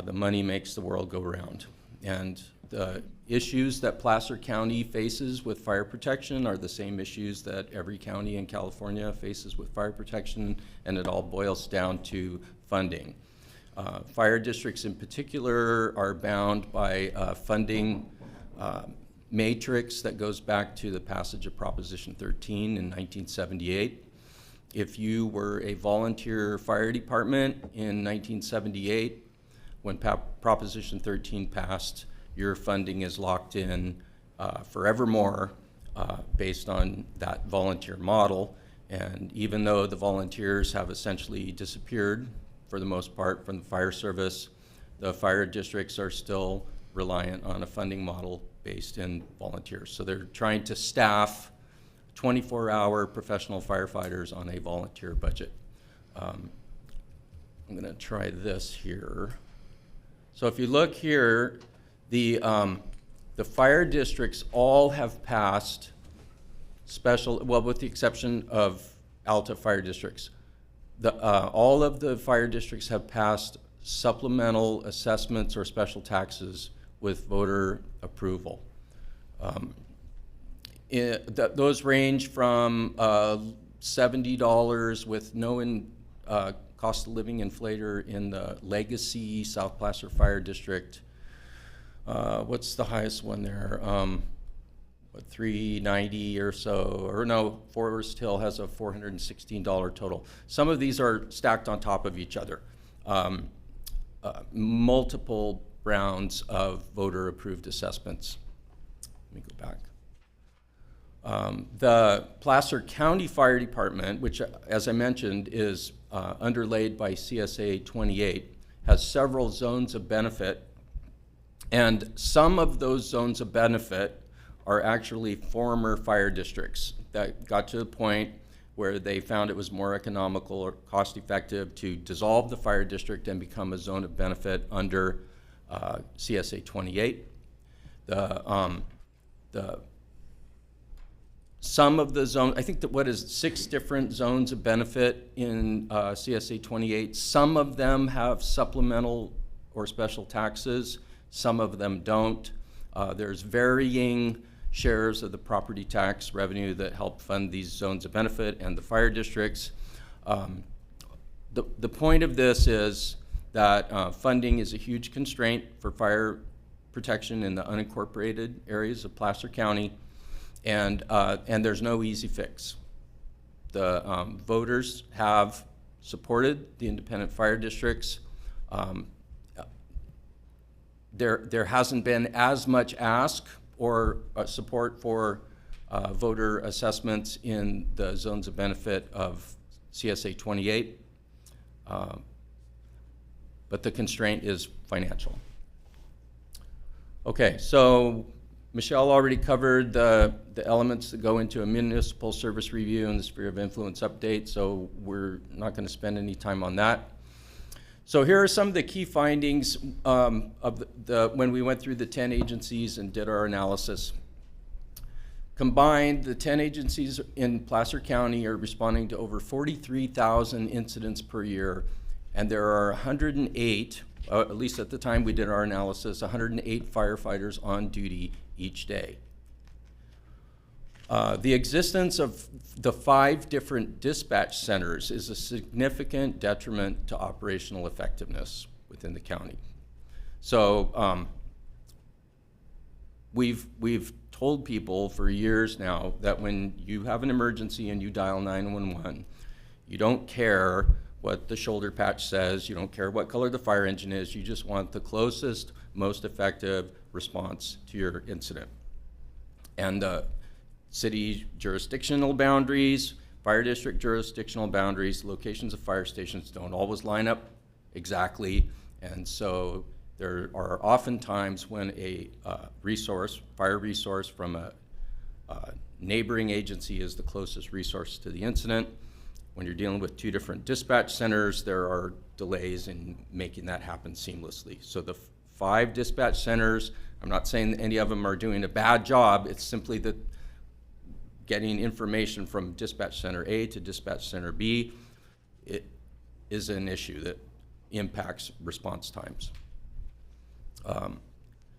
the money makes the world go round. And the issues that Placer County faces with fire protection are the same issues that every county in California faces with fire protection, and it all boils down to funding. Fire districts in particular are bound by funding matrix that goes back to the passage of Proposition 13 in 1978. If you were a volunteer fire department in 1978, when Proposition 13 passed, your funding is locked in forevermore based on that volunteer model. And even though the volunteers have essentially disappeared for the most part from the fire service, the fire districts are still reliant on a funding model based in volunteers. So they're trying to staff 24-hour professional firefighters on a volunteer budget. I'm going to try this here. So if you look here, the fire districts all have passed special, well, with the exception of Alta fire districts. All of the fire districts have passed supplemental assessments or special taxes with voter approval. Those range from $70 with no cost of living inflator in the Legacy South Placer Fire District. What's the highest one there? $390 or so, or no, Forest Hill has a $416 total. Some of these are stacked on top of each other. Multiple rounds of voter approved assessments. Let me go back. The Placer County Fire Department, which as I mentioned is underlaid by CSA 28, has several zones of benefit, and some of those zones of benefit are actually former fire districts that got to the point where they found it was more economical or cost effective to dissolve the fire district and become a zone of benefit under CSA 28. Some of the zone, I think that what is 6 different zones of benefit in CSA 28, some of them have supplemental or special taxes, some of them don't. There's varying shares of the property tax revenue that help fund these zones of benefit and the fire districts. The point of this is that funding is a huge constraint for fire protection in the unincorporated areas of Placer County, and there's no easy fix. The voters have supported the independent fire districts. There hasn't been as much ask or support for voter assessments in the zones of benefit of CSA 28, but the constraint is financial. Okay, so Michelle already covered the elements that go into a municipal service review and the sphere of influence update, so we're not going to spend any time on that. So here are some of the key findings of when we went through the 10 agencies and did our analysis. Combined, the 10 agencies in Placer County are responding to over 43,000 incidents per year, and there are 108, at least at the time we did our analysis, 108 firefighters on duty each day. The existence of the 5 different dispatch centers is a significant detriment to operational effectiveness within the county. So we've told people for years now that when you have an emergency and you dial 911, you don't care what the shoulder patch says, you don't care what color the fire engine is, you just want the closest, most effective response to your incident. And city jurisdictional boundaries, fire district jurisdictional boundaries, locations of fire stations don't always line up exactly, and so there are often times when a fire resource from a neighboring agency is the closest resource to the incident. When you're dealing with 2 different dispatch centers, there are delays in making that happen seamlessly. So the 5 dispatch centers, I'm not saying that any of them are doing a bad job, it's simply that getting information from dispatch center A to dispatch center B, it is an issue that impacts response times.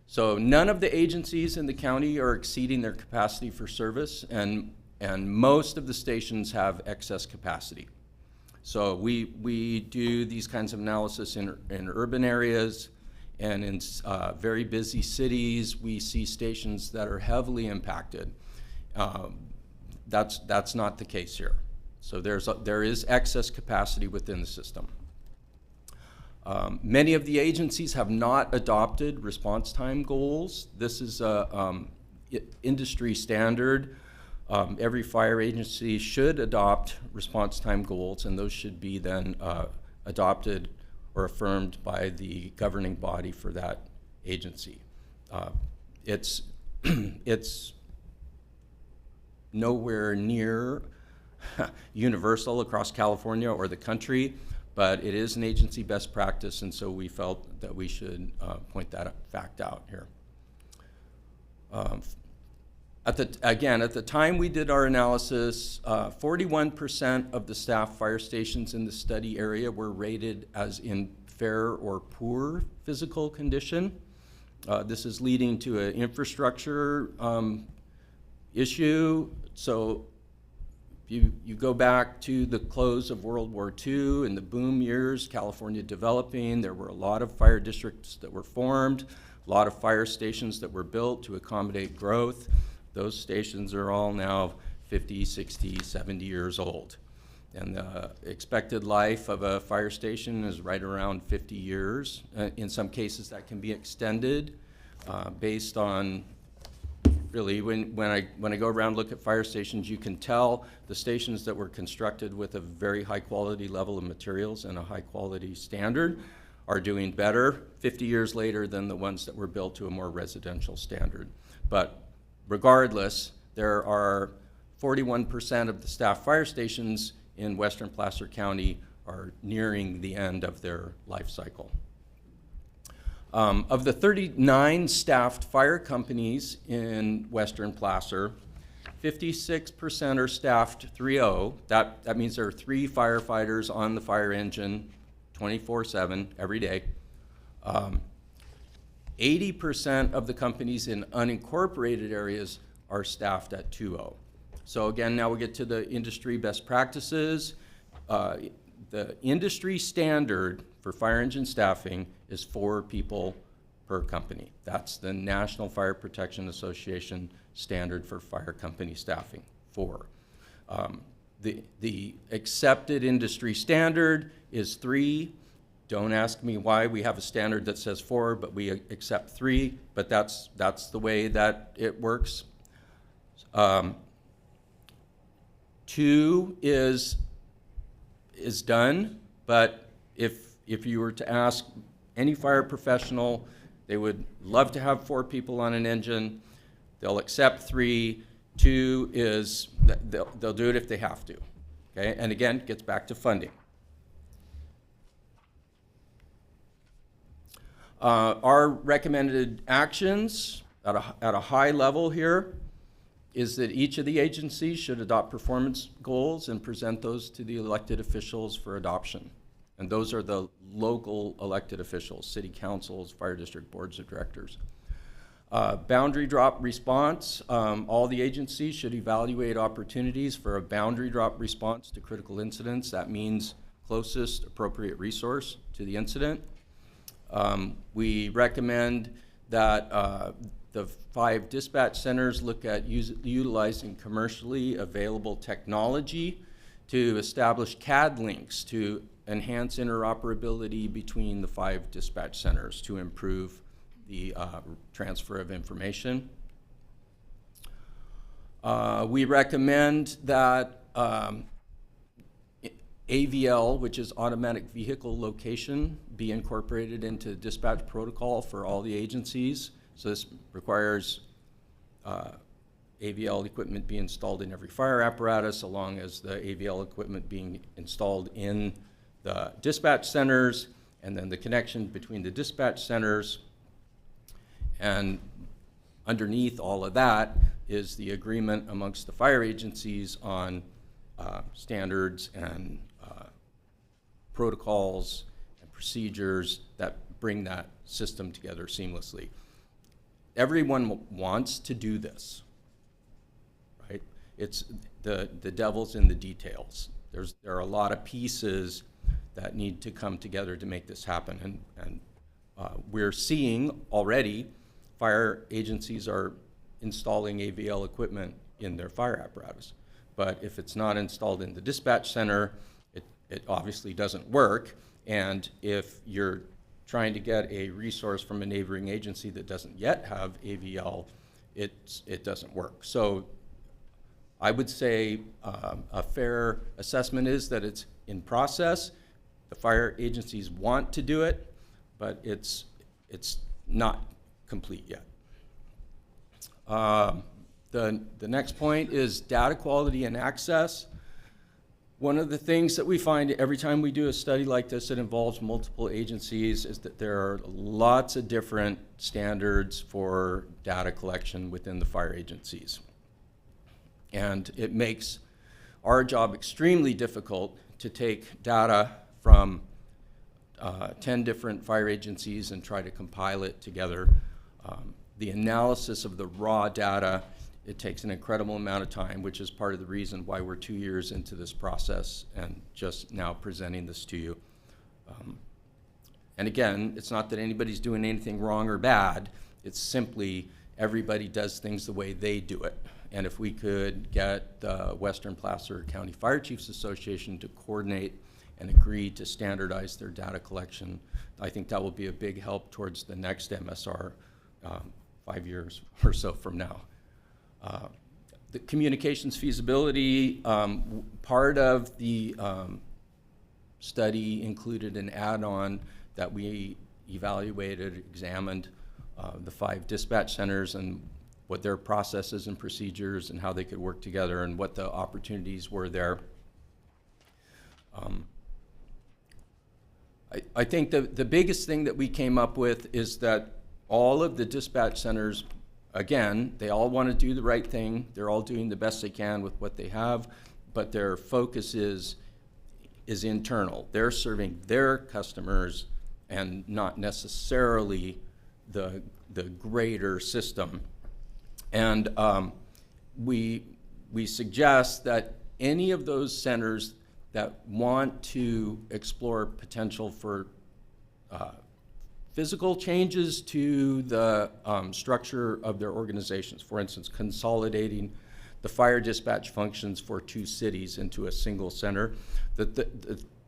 So none of the agencies in the county are exceeding their capacity for service, and most of the stations have excess capacity. So we do these kinds of analysis in urban areas, And in very busy cities, we see stations that are heavily impacted. That's not the case here. So there is excess capacity within the system. Many of the agencies have not adopted response time goals. This is a industry standard. Every fire agency should adopt response time goals, and those should be then adopted or affirmed by the governing body for that agency. It's nowhere near universal across California or the country, but it is an agency best practice, and so we felt that we should point that fact out here. At the time we did our analysis, 41% of the staff fire stations in the study area were rated as in fair or poor physical condition. This is leading to an infrastructure issue. So you go back to the close of World War II and the boom years, California developing, there were a lot of fire districts that were formed, a lot of fire stations that were built to accommodate growth. Those stations are all now 50, 60, 70 years old. And the expected life of a fire station is right around 50 years. In some cases that can be extended based on, really, when I go around and look at fire stations, you can tell the stations that were constructed with a very high quality level of materials and a high quality standard are doing better 50 years later than the ones that were built to a more residential standard. But regardless, there are 41% of the staff fire stations in Western Placer County are nearing the end of their life cycle. Of the 39 staffed fire companies in Western Placer, 56% are staffed 3-0. That means there are 3 firefighters on the fire engine 24/7 every day. 80% of the companies in unincorporated areas are staffed at 2-0. So again, now we get to the industry best practices. The industry standard for fire engine staffing is 4 people per company. That's the National Fire Protection Association standard for fire company staffing, 4. The accepted industry standard is 3. Don't ask me why we have a standard that says 4, but we accept 3, but that's the way that it works. 2 is done, but if you were to ask any fire professional, they would love to have 4 people on an engine. They'll accept 3. 2 is, they'll do it if they have to. Okay, and again, it gets back to funding. Our recommended actions at a high level here is that each of the agencies should adopt performance goals and present those to the elected officials for adoption. And those are the local elected officials, city councils, fire district boards of directors. Boundary drop response, all the agencies should evaluate opportunities for a boundary drop response to critical incidents. That means closest appropriate resource to the incident. We recommend that the 5 dispatch centers look at utilizing commercially available technology to establish CAD links to enhance interoperability between the 5 dispatch centers to improve the transfer of information. We recommend that AVL, which is automatic vehicle location, be incorporated into dispatch protocol for all the agencies. So this requires AVL equipment be installed in every fire apparatus, along as the AVL equipment being installed in the dispatch centers, and then the connection between the dispatch centers. And underneath all of that is the agreement amongst the fire agencies on standards and protocols and procedures that bring that system together seamlessly. Everyone wants to do this, right? It's the devil's in the details. There are a lot of pieces that need to come together to make this happen, and We're seeing already fire agencies are installing AVL equipment in their fire apparatus. But if it's not installed in the dispatch center, it obviously doesn't work. And if you're trying to get a resource from a neighboring agency that doesn't yet have AVL, it doesn't work. So I would say a fair assessment is that it's in process. The fire agencies want to do it, but it's not complete yet. The next point is data quality and access. One of the things that we find every time we do a study like this that involves multiple agencies is that there are lots of different standards for data collection within the fire agencies. And it makes our job extremely difficult to take data from 10 different fire agencies and try to compile it together. The analysis of the raw data, it takes an incredible amount of time, which is part of the reason why we're 2 years into this process and just now presenting this to you. And again, it's not that anybody's doing anything wrong or bad, it's simply everybody does things the way they do it. And if we could get the Western Placer County Fire Chiefs Association to coordinate and agree to standardize their data collection, I think that will be a big help towards the next MSR 5 years or so from now. The communications feasibility, part of the study included an add-on that we evaluated, examined the 5 dispatch centers and what their processes and procedures and how they could work together and what the opportunities were there. I think the biggest thing that we came up with is that all of the dispatch centers, again, they all want to do the right thing. They're all doing the best they can with what they have, but their focus is internal. They're serving their customers and not necessarily the greater system. And we suggest that any of those centers that want to explore potential for physical changes to the structure of their organizations, for instance, consolidating the fire dispatch functions for 2 cities into a single center,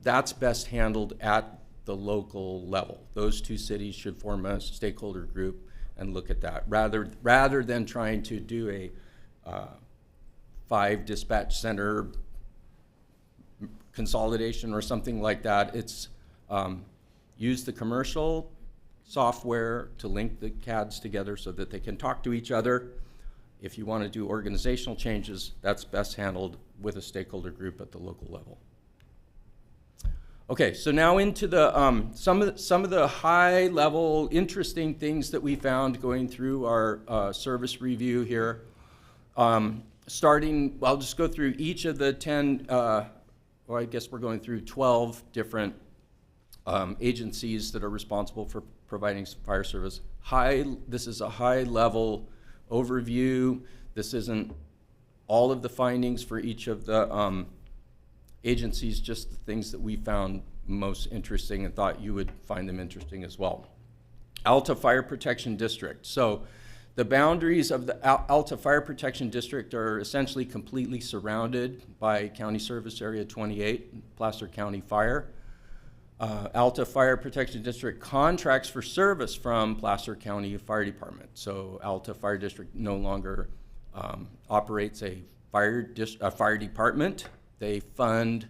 that's best handled at the local level. Those 2 cities should form a stakeholder group and look at that, rather than trying to do a 5 dispatch center consolidation or something like that. It's use the commercial software to link the CADs together so that they can talk to each other. If you want to do organizational changes, that's best handled with a stakeholder group at the local level. Okay, so now into the some of the high level interesting things that we found going through our service review here. Starting, I'll just go through each of the 10, or I guess we're going through 12 different agencies that are responsible for providing fire service. This is a high level overview. This isn't all of the findings for each of the agencies, just the things that we found most interesting and thought you would find them interesting as well. Alta Fire Protection District. So the boundaries of the Alta Fire Protection District are essentially completely surrounded by County Service Area 28, Placer County Fire. Alta Fire Protection District contracts for service from Placer County Fire Department. So Alta Fire District no longer operates a fire department. They fund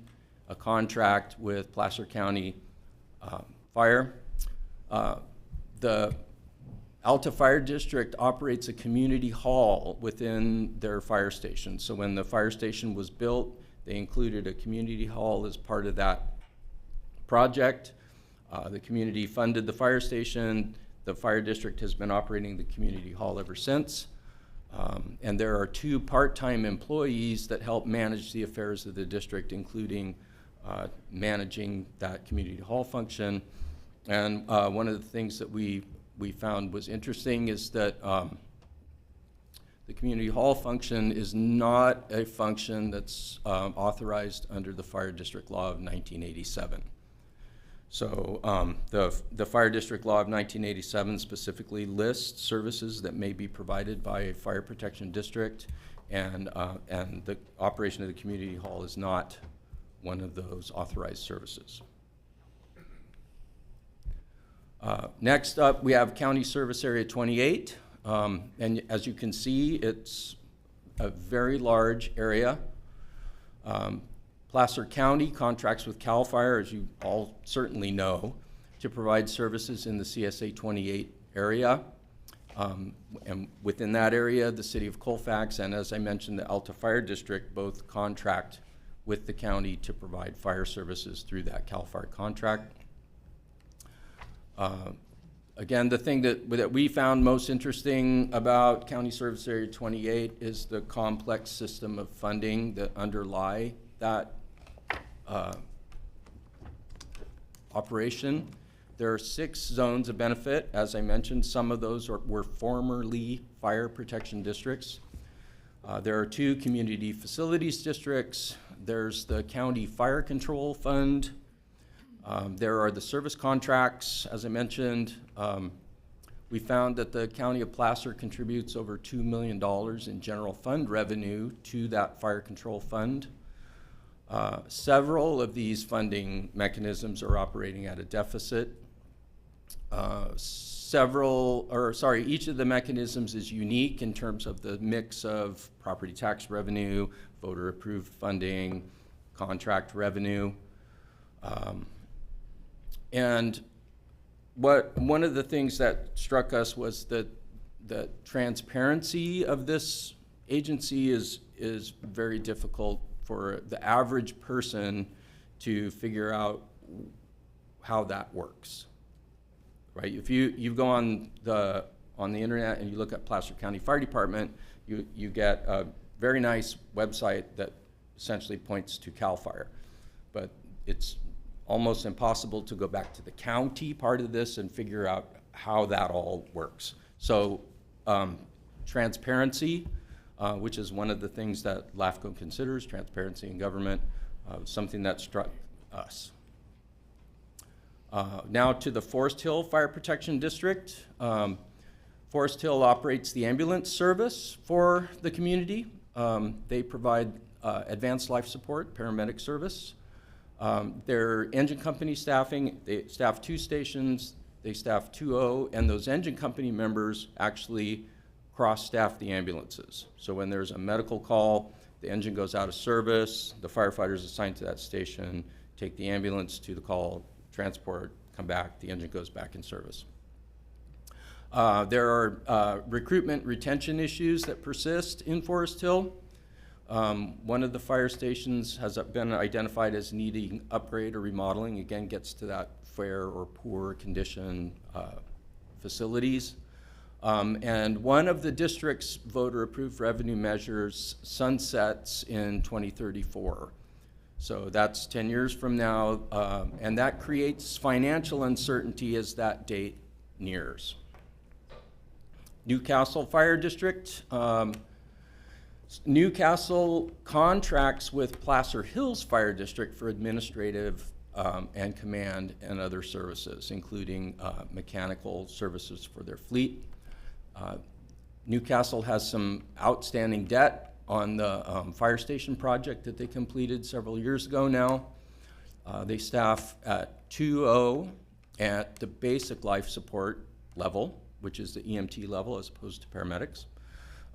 a contract with Placer County Fire. The Alta Fire District operates a community hall within their fire station. So when the fire station was built, they included a community hall as part of that project. The community funded the fire station. The fire district has been operating the community hall ever since. And there are 2 part-time employees that help manage the affairs of the district, including managing that community hall function. And one of the things that we found was interesting is that the community hall function is not a function that's authorized under the Fire District Law of 1987. So the Fire District Law of 1987 specifically lists services that may be provided by a fire protection district, and the operation of the community hall is not one of those authorized services. Next up, we have County Service Area 28, and as you can see, it's a very large area. Placer County contracts with CAL FIRE, as you all certainly know, to provide services in the CSA 28 area. And within that area, the City of Colfax and, as I mentioned, the Alta Fire District both contract with the county to provide fire services through that CAL FIRE contract. Again, the thing that we found most interesting about County Service Area 28 is the complex system of funding that underlie that operation. There are 6 zones of benefit. As I mentioned, some of those were formerly fire protection districts. There are 2 community facilities districts. There's the County Fire Control Fund. There are the service contracts, as I mentioned. We found that the County of Placer contributes over $2 million in general fund revenue to that fire control fund. Several of these funding mechanisms are operating at a deficit. Each of the mechanisms is unique in terms of the mix of property tax revenue, voter approved funding, contract revenue. And one of the things that struck us was that the transparency of this agency is very difficult for the average person to figure out how that works, right? If you go on the internet and you look at Placer County Fire Department, you get a very nice website that essentially points to CAL FIRE, but it's almost impossible to go back to the county part of this and figure out how that all works. So transparency, which is one of the things that LAFCO considers, transparency in government, something that struck us. Now to the Forest Hill Fire Protection District. Forest Hill operates the ambulance service for the community. They provide advanced life support, paramedic service. Their engine company staffing, they staff 2 stations, they staff 2O, and those engine company members actually cross-staff the ambulances. So when there's a medical call, the engine goes out of service, the firefighters assigned to that station take the ambulance to the call, transport, come back, the engine goes back in service. There are recruitment retention issues that persist in Forest Hill. One of the fire stations has been identified as needing upgrade or remodeling. Again, gets to that fair or poor condition facilities. And one of the district's voter-approved revenue measures sunsets in 2034. So that's 10 years from now, and that creates financial uncertainty as that date nears. Newcastle Fire District. Newcastle contracts with Placer Hills Fire District for administrative and command and other services, including mechanical services for their fleet. Newcastle has some outstanding debt on the fire station project that they completed several years ago now. They staff at 2O at the basic life support level, which is the EMT level as opposed to paramedics.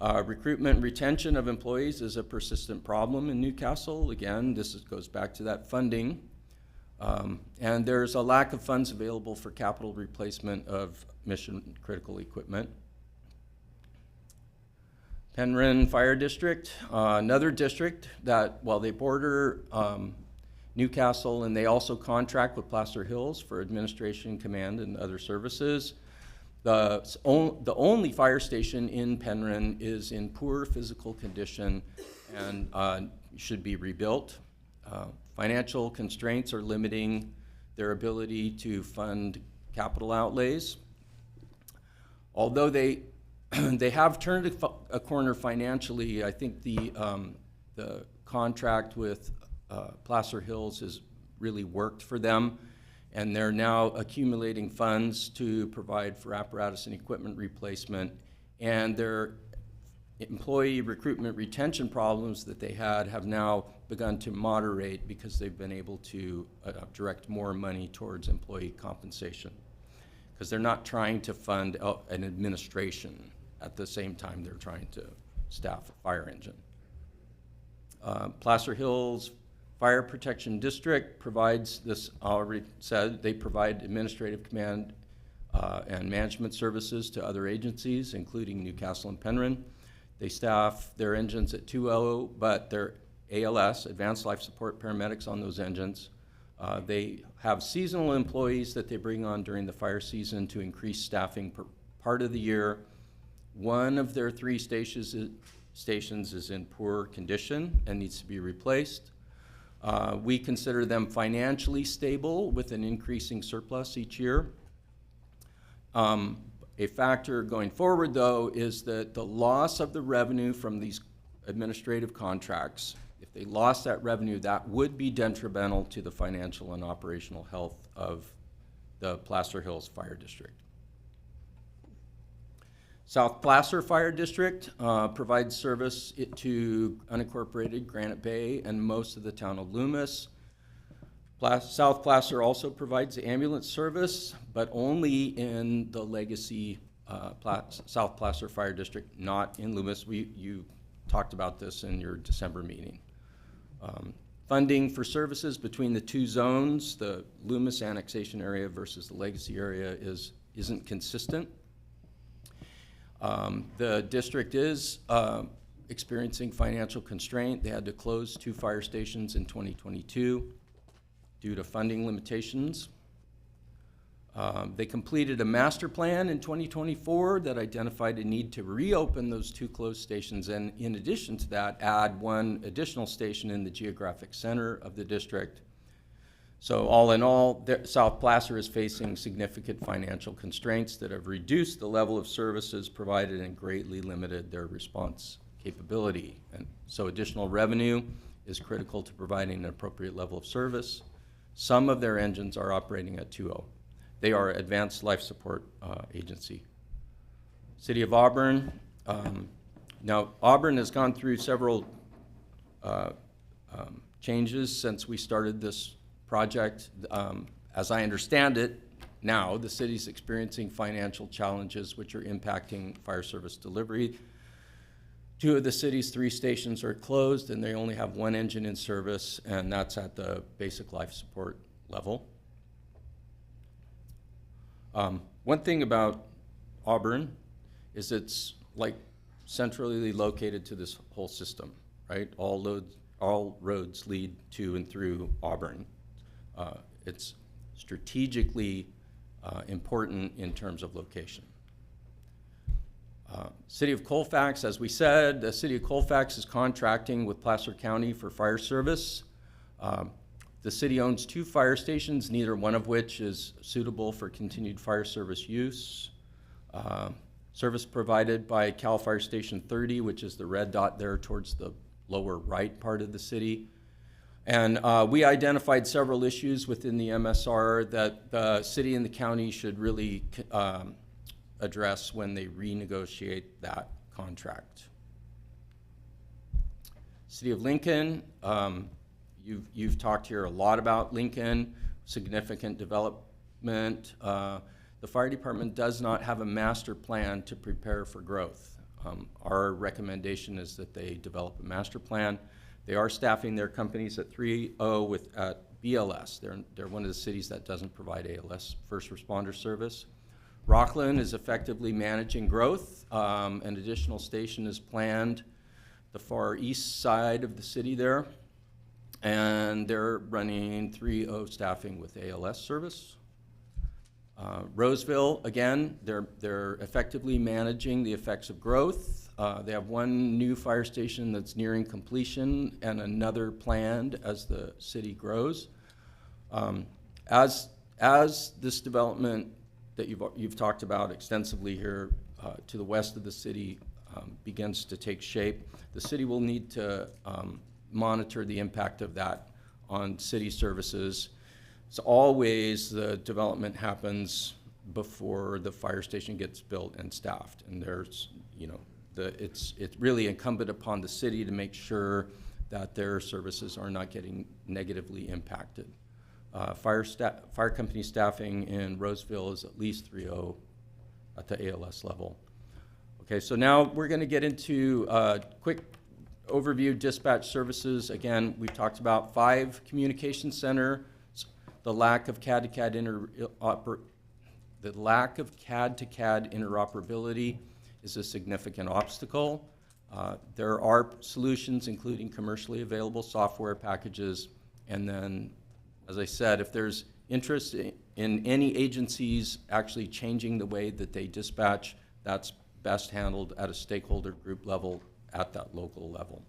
Recruitment and retention of employees is a persistent problem in Newcastle. Again, goes back to that funding. And there's a lack of funds available for capital replacement of mission critical equipment. Penryn Fire District, another district that, while they border Newcastle and they also contract with Placer Hills for administration, command, and other services. The only fire station in Penryn is in poor physical condition and should be rebuilt. Financial constraints are limiting their ability to fund capital outlays. Although they have turned a corner financially, I think the contract with Placer Hills has really worked for them. and they're now accumulating funds to provide for apparatus and equipment replacement, and their employee recruitment retention problems that they had have now begun to moderate because they've been able to direct more money towards employee compensation, because they're not trying to fund an administration at the same time they're trying to staff a fire engine. Placer Hills Fire Protection District provides, this already said, they provide administrative command and management services to other agencies, including Newcastle and Penryn. They staff their engines at 2.0, but they're ALS, Advanced Life Support Paramedics, on those engines. They have seasonal employees that they bring on during the fire season to increase staffing per part of the year. One of their 3 stations is in poor condition and needs to be replaced. We consider them financially stable with an increasing surplus each year. A factor going forward, though, is that the loss of the revenue from these administrative contracts, if they lost that revenue, that would be detrimental to the financial and operational health of the Placer Hills Fire District. South Placer Fire District provides service to unincorporated Granite Bay and most of the town of Loomis. South Placer also provides ambulance service, but only in the legacy South Placer Fire District, not in Loomis. You talked about this in your December meeting. Funding for services between the 2 zones, the Loomis annexation area versus the legacy area, isn't consistent. The district is experiencing financial constraint. They had to close 2 fire stations in 2022 due to funding limitations. They completed a master plan in 2024 that identified a need to reopen those 2 closed stations, and in addition to that, add 1 additional station in the geographic center of the district. So all in all, South Placer is facing significant financial constraints that have reduced the level of services provided and greatly limited their response capability. And so additional revenue is critical to providing an appropriate level of service. Some of their engines are operating at 2.0. They are Advanced Life Support Agency. City of Auburn. Now, Auburn has gone through several changes since we started this project. As I understand it, now the city's experiencing financial challenges which are impacting fire service delivery. 2 of the city's 3 stations are closed, and they only have 1 engine in service, and that's at the basic life support level. One thing about Auburn is it's like centrally located to this whole system, right? All roads lead to and through Auburn. It's strategically important in terms of location. City of Colfax, as we said, the City of Colfax is contracting with Placer County for fire service. The city owns 2 fire stations, neither one of which is suitable for continued fire service use. Service provided by Cal Fire Station 30, which is the red dot there towards the lower right part of the city. And we identified several issues within the MSR that the city and the county should really address when they renegotiate that contract. City of Lincoln, you've talked here a lot about Lincoln, significant development. The fire department does not have a master plan to prepare for growth. Our recommendation is that they develop a master plan. They are staffing their companies at 3.0 with BLS. They're one of the cities that doesn't provide ALS first responder service. Rocklin is effectively managing growth. An additional station is planned the far east side of the city there, and they're running 3.0 staffing with ALS service. Roseville, again, they're effectively managing the effects of growth. They have 1 new fire station that's nearing completion and another planned as the city grows. As this development that you've talked about extensively here to the west of the city begins to take shape, the city will need to monitor the impact of that on city services. So always the development happens before the fire station gets built and staffed. And there's, it's really incumbent upon the city to make sure that their services are not getting negatively impacted. Fire company staffing in Roseville is at least 3.0 at the ALS level. Okay, so now we're going to get into a quick overview dispatch services. Again, we've talked about 5 communication centers. The lack of CAD-to-CAD interoperability is a significant obstacle. There are solutions, including commercially available software packages. And then, as I said, if there's interest in any agencies actually changing the way that they dispatch, that's best handled at a stakeholder group level at that local level.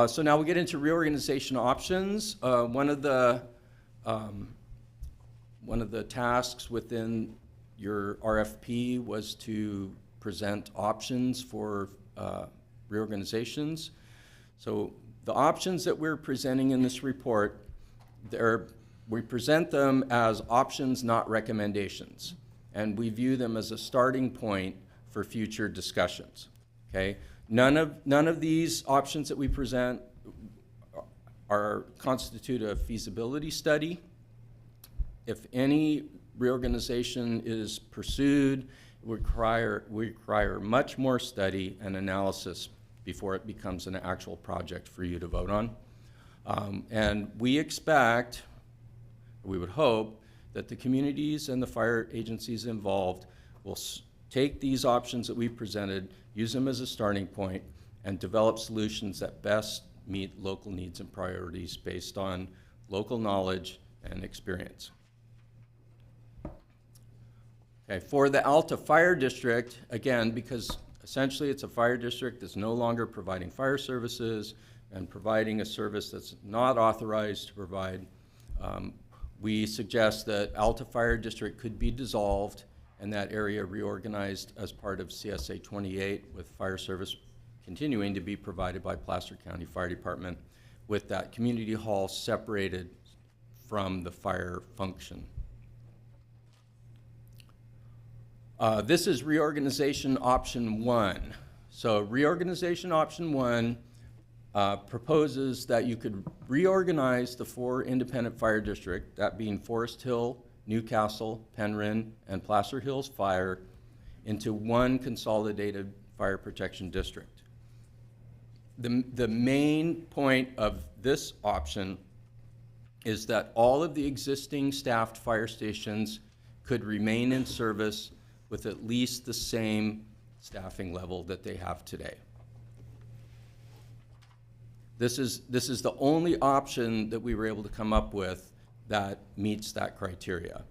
So now we get into reorganization options. One of the tasks within your RFP was to present options for reorganizations. So the options that we're presenting in this report, we present them as options, not recommendations. And we view them as a starting point for future discussions, okay? None of these options that we present constitute a feasibility study. If any reorganization is pursued, we require much more study and analysis before it becomes an actual project for you to vote on. And we expect, we would hope, that the communities and the fire agencies involved will take these options that we presented, use them as a starting point, and develop solutions that best meet local needs and priorities based on local knowledge and experience. Okay, for the Alta Fire District, again, because essentially it's a fire district that's no longer providing fire services and providing a service that's not authorized to provide, we suggest that Alta Fire District could be dissolved and that area reorganized as part of CSA 28, with fire service continuing to be provided by Placer County Fire Department, with that community hall separated from the fire function. This is reorganization option 1. So reorganization option 1 proposes that you could reorganize the 4 independent fire districts, that being Forest Hill, Newcastle, Penryn, and Placer Hills Fire, into one consolidated fire protection district. The main point of this option is that all of the existing staffed fire stations could remain in service with at least the same staffing level that they have today. This is the only option that we were able to come up with that meets that criteria.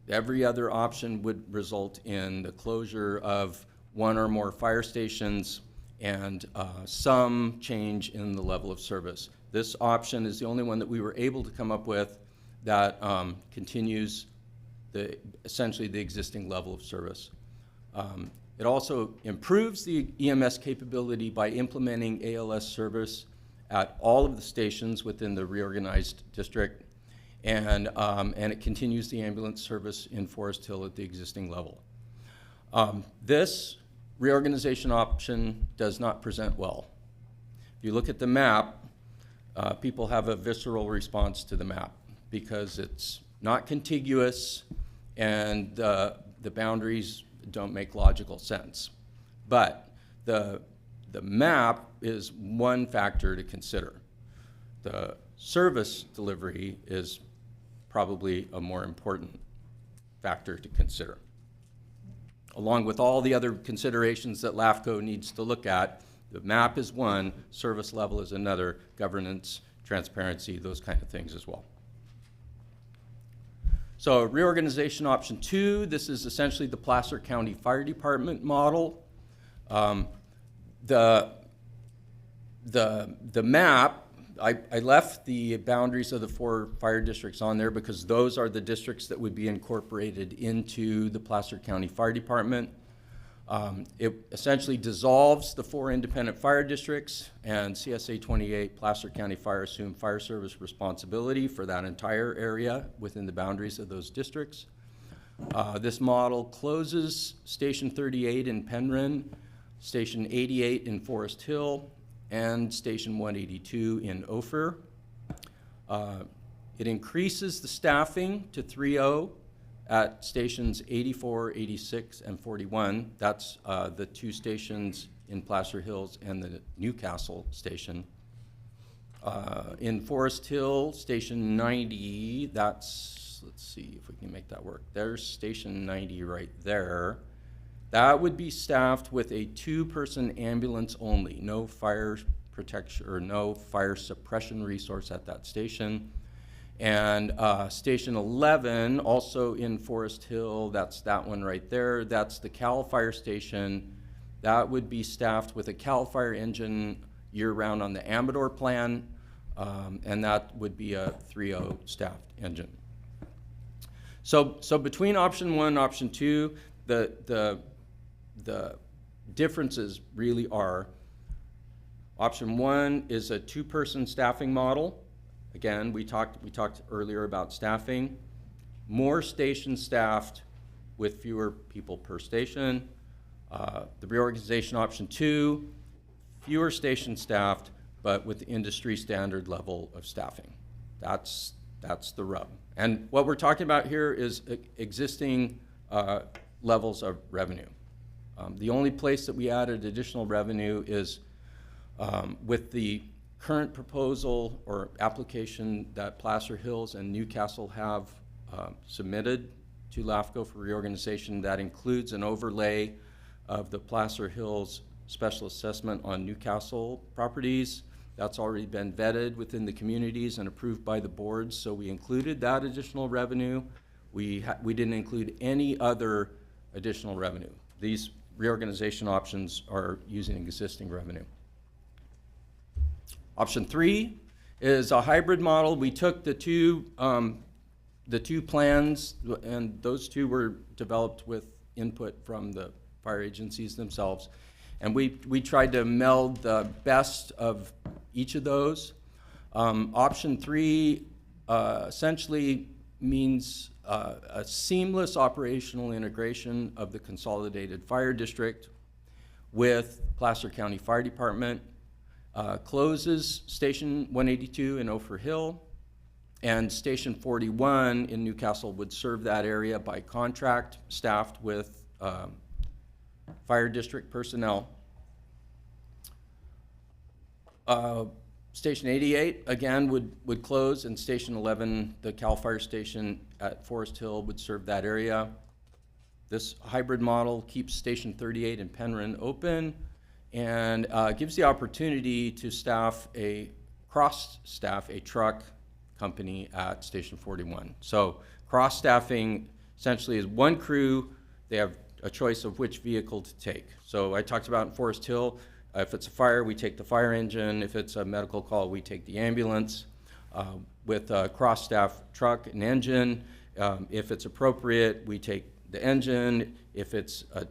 Every other option would result in the closure of 1 or more fire stations and some change in the level of service. This option is the only one that we were able to come up with that continues essentially the existing level of service. It also improves the EMS capability by implementing ALS service at all of the stations within the reorganized district, and it continues the ambulance service in Forest Hill at the existing level. This reorganization option does not present well. If you look at the map, people have a visceral response to the map because it's not contiguous and the boundaries don't make logical sense. But the map is one factor to consider. The service delivery is probably a more important factor to consider. Along with all the other considerations that LAFCO needs to look at, the map is one, service level is another, governance, transparency, those kind of things as well. So reorganization option 2, this is essentially the Placer County Fire Department model. The map, I left the boundaries of the 4 fire districts on there because those are the districts that would be incorporated into the Placer County Fire Department. It essentially dissolves the 4 independent fire districts, and CSA 28 Placer County Fire assumed fire service responsibility for that entire area within the boundaries of those districts. This model closes Station 38 in Penryn, Station 88 in Forest Hill, and Station 182 in Ophir. It increases the staffing to 3-0 at stations 84, 86, and 41. That's the 2 stations in Placer Hills and the Newcastle station. In Forest Hill, Station 90, that's, let's see if we can make that work. There's Station 90 right there. That would be staffed with a 2-person ambulance only, no fire protection or no fire suppression resource at that station. And Station 11, also in Forest Hill, that's that one right there. That's the CAL Fire Station. That would be staffed with a CAL Fire engine year-round on the Amador plan, and that would be a 3-0 staffed engine. So between option 1 and option 2, the differences really are: option 1 is a 2-person staffing model. Again, we talked earlier about staffing. More stations staffed with fewer people per station. The reorganization option 2, fewer stations staffed, but with industry standard level of staffing. That's the rub. And what we're talking about here is existing levels of revenue. The only place that we added additional revenue is with the current proposal or application that Placer Hills and Newcastle have submitted to LAFCO for reorganization. That includes an overlay of the Placer Hills special assessment on Newcastle properties. That's already been vetted within the communities and approved by the boards, so we included that additional revenue. We didn't include any other additional revenue. These reorganization options are using existing revenue. Option 3 is a hybrid model. We took the two plans, and those 2 were developed with input from the fire agencies themselves. And we tried to meld the best of each of those. Option 3 essentially means a seamless operational integration of the consolidated fire district with Placer County Fire Department. Closes Station 182 in Ophir Hill, and Station 41 in Newcastle would serve that area by contract, staffed with fire district personnel. Station 88, again, would close, and Station 11, the CAL Fire Station at Forest Hill, would serve that area. This hybrid model keeps Station 38 in Penryn open, and gives the opportunity to cross-staff a truck company at Station 41. So cross-staffing essentially is 1 crew. They have a choice of which vehicle to take. So I talked about in Forest Hill, if it's a fire, we take the fire engine. If it's a medical call, we take the ambulance. With a cross-staff truck and engine, if it's appropriate, we take the engine. If it's a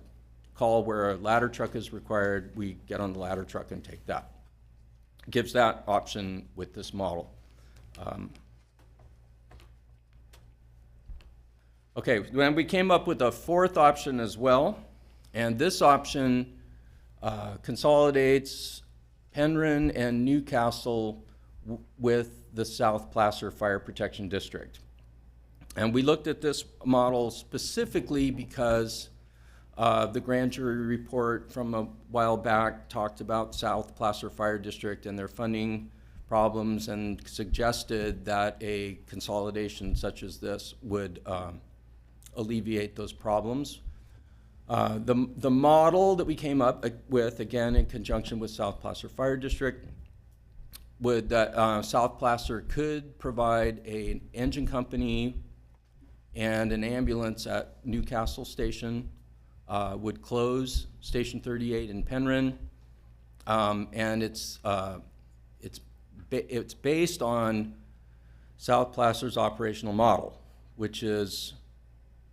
call where a ladder truck is required, we get on the ladder truck and take that. Gives that option with this model. Okay, then we came up with a 4th option as well, and this option consolidates Penryn and Newcastle with the South Placer Fire Protection District. And we looked at this model specifically because the grand jury report from a while back talked about South Placer Fire District and their funding problems, and suggested that a consolidation such as this would alleviate those problems. The model that we came up with, again in conjunction with South Placer Fire District, would that South Placer could provide an engine company and an ambulance at Newcastle Station, would close Station 38 in Penryn, and it's based on South Placer's operational model, which is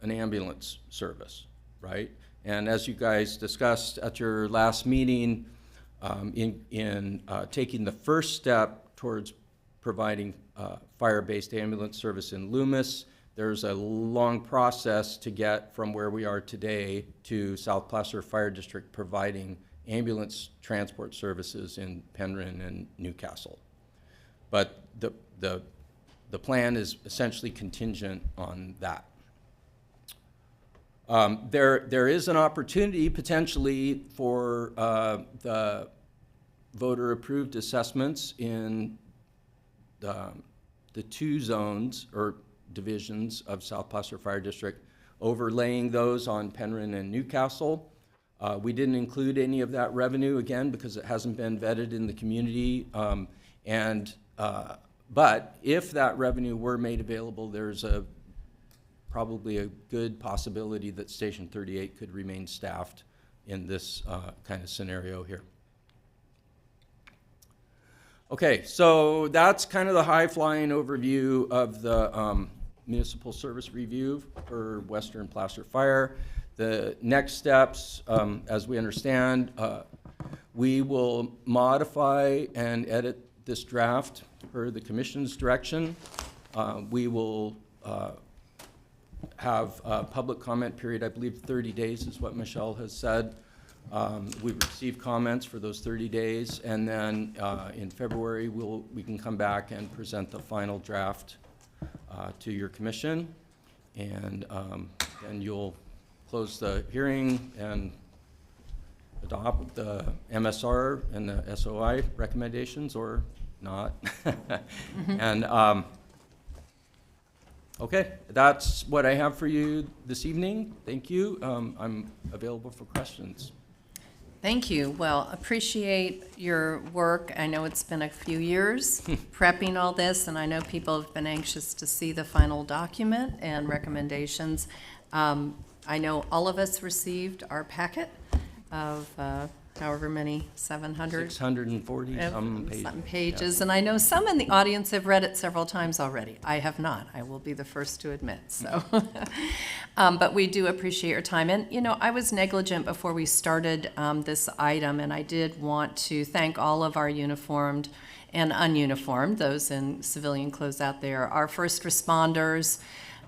an ambulance service, right? And as you guys discussed at your last meeting, in taking the first step towards providing fire-based ambulance service in Loomis, there's a long process to get from where we are today to South Placer Fire District providing ambulance transport services in Penryn and Newcastle. But the plan is essentially contingent on that. There is an opportunity potentially for the voter-approved assessments in the two zones or divisions of South Placer Fire District, overlaying those on Penryn and Newcastle. We didn't include any of that revenue, again, because it hasn't been vetted in the community. But if that revenue were made available, there's probably a good possibility that Station 38 could remain staffed in this kind of scenario here. Okay, so that's kind of the high-flying overview of the municipal service review for Western Placer Fire. The next steps, as we understand, we will modify and edit this draft per the commission's direction. We will have a public comment period, I believe 30 days is what Michelle has said. We've received comments for those 30 days, and then in February we can come back and present the final draft to your commission, and then you'll close the hearing and adopt the MSR and the SOI recommendations, or not. And okay, that's what I have for you this evening. Thank you. I'm available for questions. Thank you. Well, appreciate your work. I know it's been a few years prepping all this, and I know people have been anxious to see the final document and recommendations. I know all of us received our packet of however many, 700? 640 some pages. And I know some in the audience have read it several times already. I have not. I will be the first to admit, so. But we do appreciate your time. And, you know, I was negligent before we started this item, and I did want to thank all of our uniformed and ununiformed, those in civilian clothes out there, our first responders,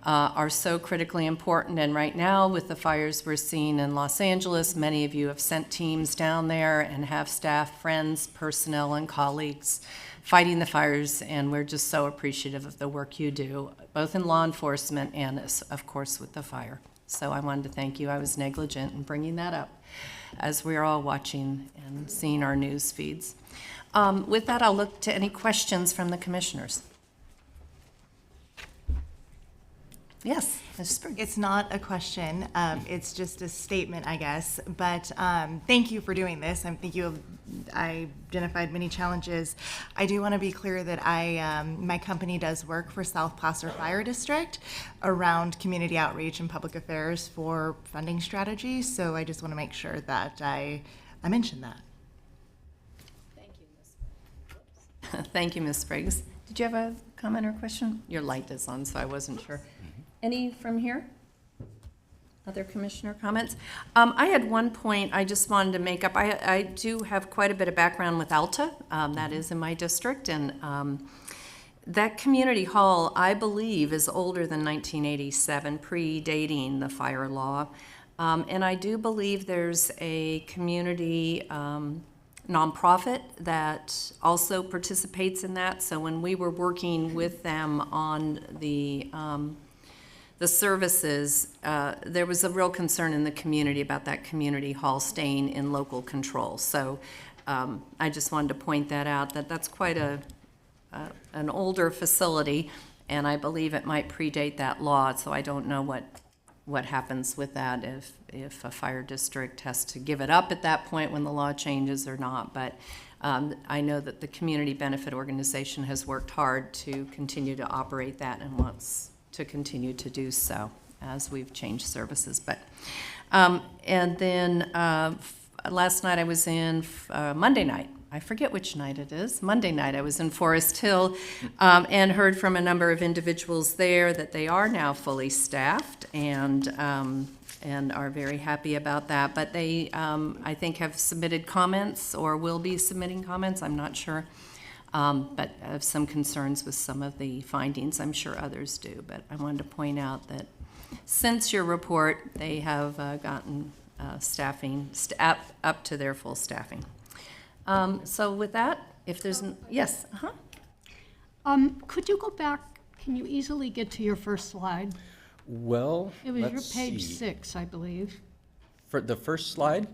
are so critically important. And right now, with the fires we're seeing in Los Angeles, many of you have sent teams down there and have staff, friends, personnel, and colleagues fighting the fires. And we're just so appreciative of the work you do, both in law enforcement and, of course, with the fire. So I wanted to thank you. I was negligent in bringing that up as we're all watching and seeing our news feeds. With that, I'll look to any questions from the commissioners. Yes, Ms. Spriggs. It's not a question. It's just a statement, I guess. But thank you for doing this. I think you identified many challenges. I do want to be clear that my company does work for South Placer Fire District around community outreach and public affairs for funding strategies. So I just want to make sure that I mention that. Thank you, Ms. Spriggs. Thank you, Ms. Spriggs. Did you have a comment or question? Your light is on, so I wasn't sure. Any from here? Other commissioner comments? I had one point I just wanted to make up. I do have quite a bit of background with ALTA. That is in my district. And that community hall, I believe, is older than 1987, predating the fire law. And I do believe there's a community nonprofit that also participates in that. So when we were working with them on the services, there was a real concern in the community about that community hall staying in local control. So I just wanted to point that out, that that's quite an older facility, and I believe it might predate that law, so I don't know what happens with that, if a fire district has to give it up at that point when the law changes or not. But I know that the Community Benefit Organization has worked hard to continue to operate that and wants to continue to do so as we've changed services. But and then last night I was in, Monday night, I forget which night it is, Monday night I was in Forest Hill, and heard from a number of individuals there that they are now fully staffed and are very happy about that. But they, I think, have submitted comments or will be submitting comments, I'm not sure. But have some concerns with some of the findings. I'm sure others do, but I wanted to point out that since your report, they have gotten staffing up to their full staffing. So with that, if there's, yes, Could you go back? Can you easily get to your first slide? Well, It was your let's page see. 6, I believe. For the first slide?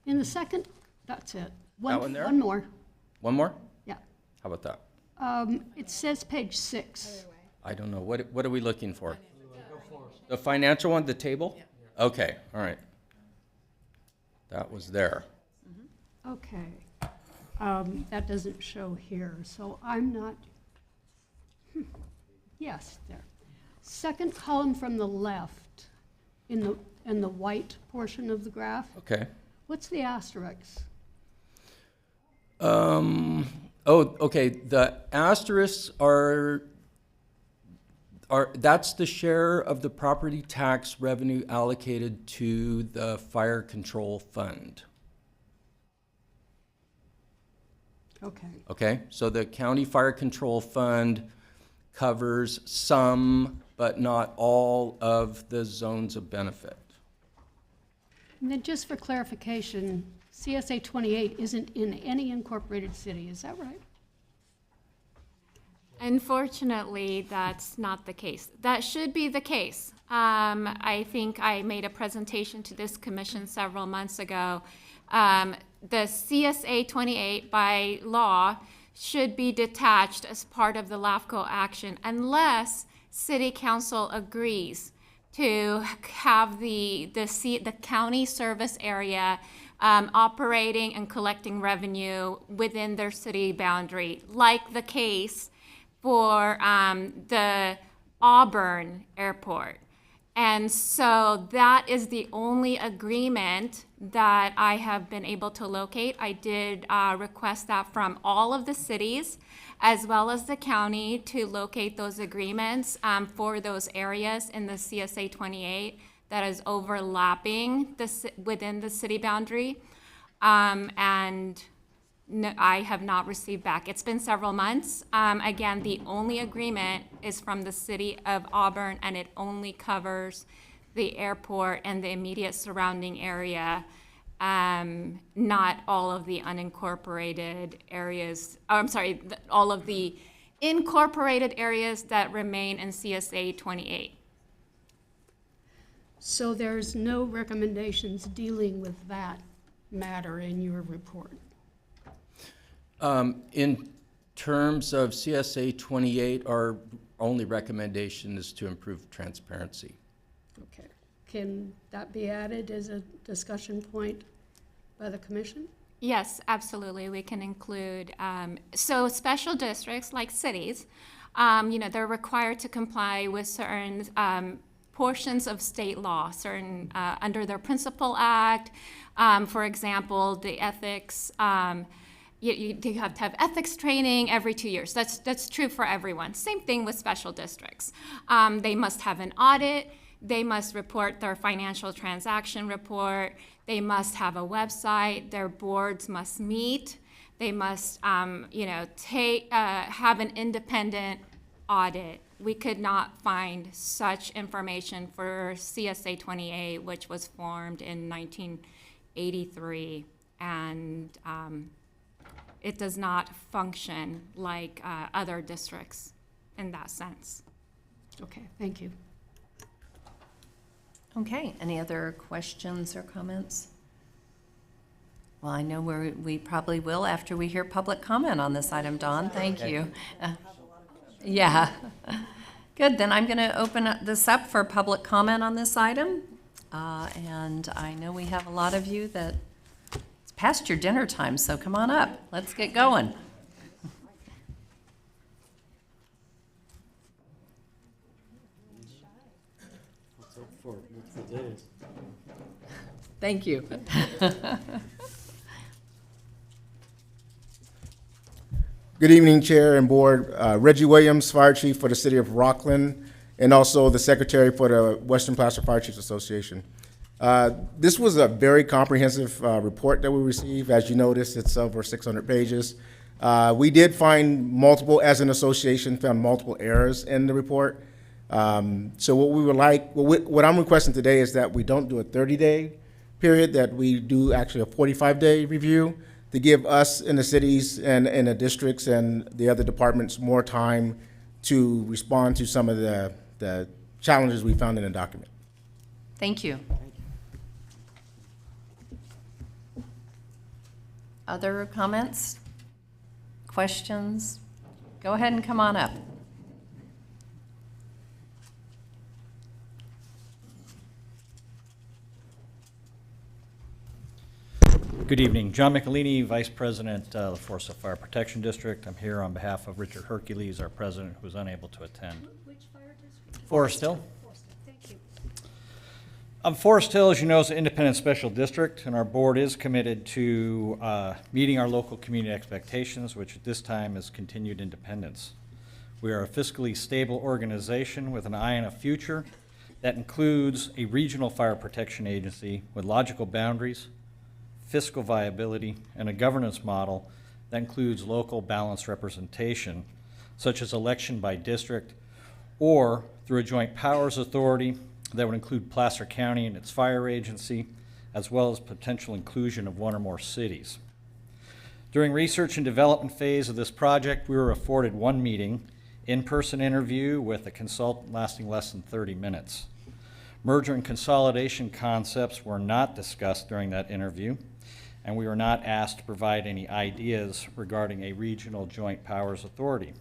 In the second, that's it. That one there? One more. One more? Yeah. How about that? It says page 6. I don't know. What are we looking for? The financial one, the table? Okay, all right. That was there. Okay. That doesn't show here, so I'm not, yes, there. Second column from the left in the white portion of the graph. Okay. What's the asterisk? Oh, okay. The asterisks are that's the share of the property tax revenue allocated to the fire control fund. Okay. Okay, so the county fire control fund covers some, but not all of the zones of benefit. And then just for clarification, CSA 28 isn't in any incorporated city, is that right? Unfortunately, that's not the case. That should be the case. I think I made a presentation to this commission several months ago. The CSA 28 by law should be detached as part of the LAFCO action unless City Council agrees to have the county service area operating and collecting revenue within their city boundary, like the case for the Auburn Airport. And so that is the only agreement that I have been able to locate. I did request that from all of the cities as well as the county to locate those agreements for those areas in the CSA 28 that is overlapping within the city boundary. And no, I have not received back. It's been several months. Again, the only agreement is from the city of Auburn, and it only covers the airport and the immediate surrounding area, not all of the unincorporated areas. Oh, I'm sorry, all of the incorporated areas that remain in CSA 28. So there's no recommendations dealing with that matter in your report? In terms of CSA 28, our only recommendation is to improve transparency. Okay. Can that be added as a discussion point by the commission? Yes, absolutely. We can include, so special districts like cities, they're required to comply with certain portions of state law, certain under their Municipal Act. For example, the ethics, you have to have ethics training every 2 years. That's true for everyone. Same thing with special districts. They must have an audit. They must report their financial transaction report. They must have a website. Their boards must meet. They must, have an independent audit. We could not find such information for CSA 28, which was formed in 1983, and it does not function like other districts in that sense. Okay, thank you. Okay, any other questions or comments? Well, I know we probably will after we hear public comment on this item, Dawn. Thank you. Yeah. Good, then I'm going to open this up for public comment on this item. And I know we have a lot of you that it's past your dinner time, so come on up. Let's get going. for days. Thank you. Good evening, Chair and Board. Reggie Williams, Fire Chief for the City of Rocklin, and also the Secretary for the Western Placer Fire Chiefs Association. This was a very comprehensive report that we received. As you noticed, it's over 600 pages. We did find multiple, as an association, found multiple errors in the report. So what we would like, what I'm requesting today is that we don't do a 30-day period, that we do actually a 45-day review to give us in the cities and in the districts and the other departments more time to respond to some of the challenges we found in the document. Thank you. Other comments? Questions? Go ahead and come on up. Good evening. John McElhaney, Vice President of the Forestville Fire Protection District. I'm here on behalf of Richard Hercules, our president, who was unable to attend. Which fire district? Forest Hill. Thank you. Forest Hill, as you know, is an independent special district, and our board is committed to meeting our local community expectations, which at this time is continued independence. We are a fiscally stable organization with an eye on a future that includes a regional fire protection agency with logical boundaries, fiscal viability, and a governance model that includes local balanced representation, such as election by district, or through a joint powers authority that would include Placer County and its fire agency, as well as potential inclusion of one or more cities. During research and development phase of this project, we were afforded one meeting, in-person interview with a consultant lasting less than 30 minutes. Merger and consolidation concepts were not discussed during that interview, and we were not asked to provide any ideas regarding a regional joint powers authority.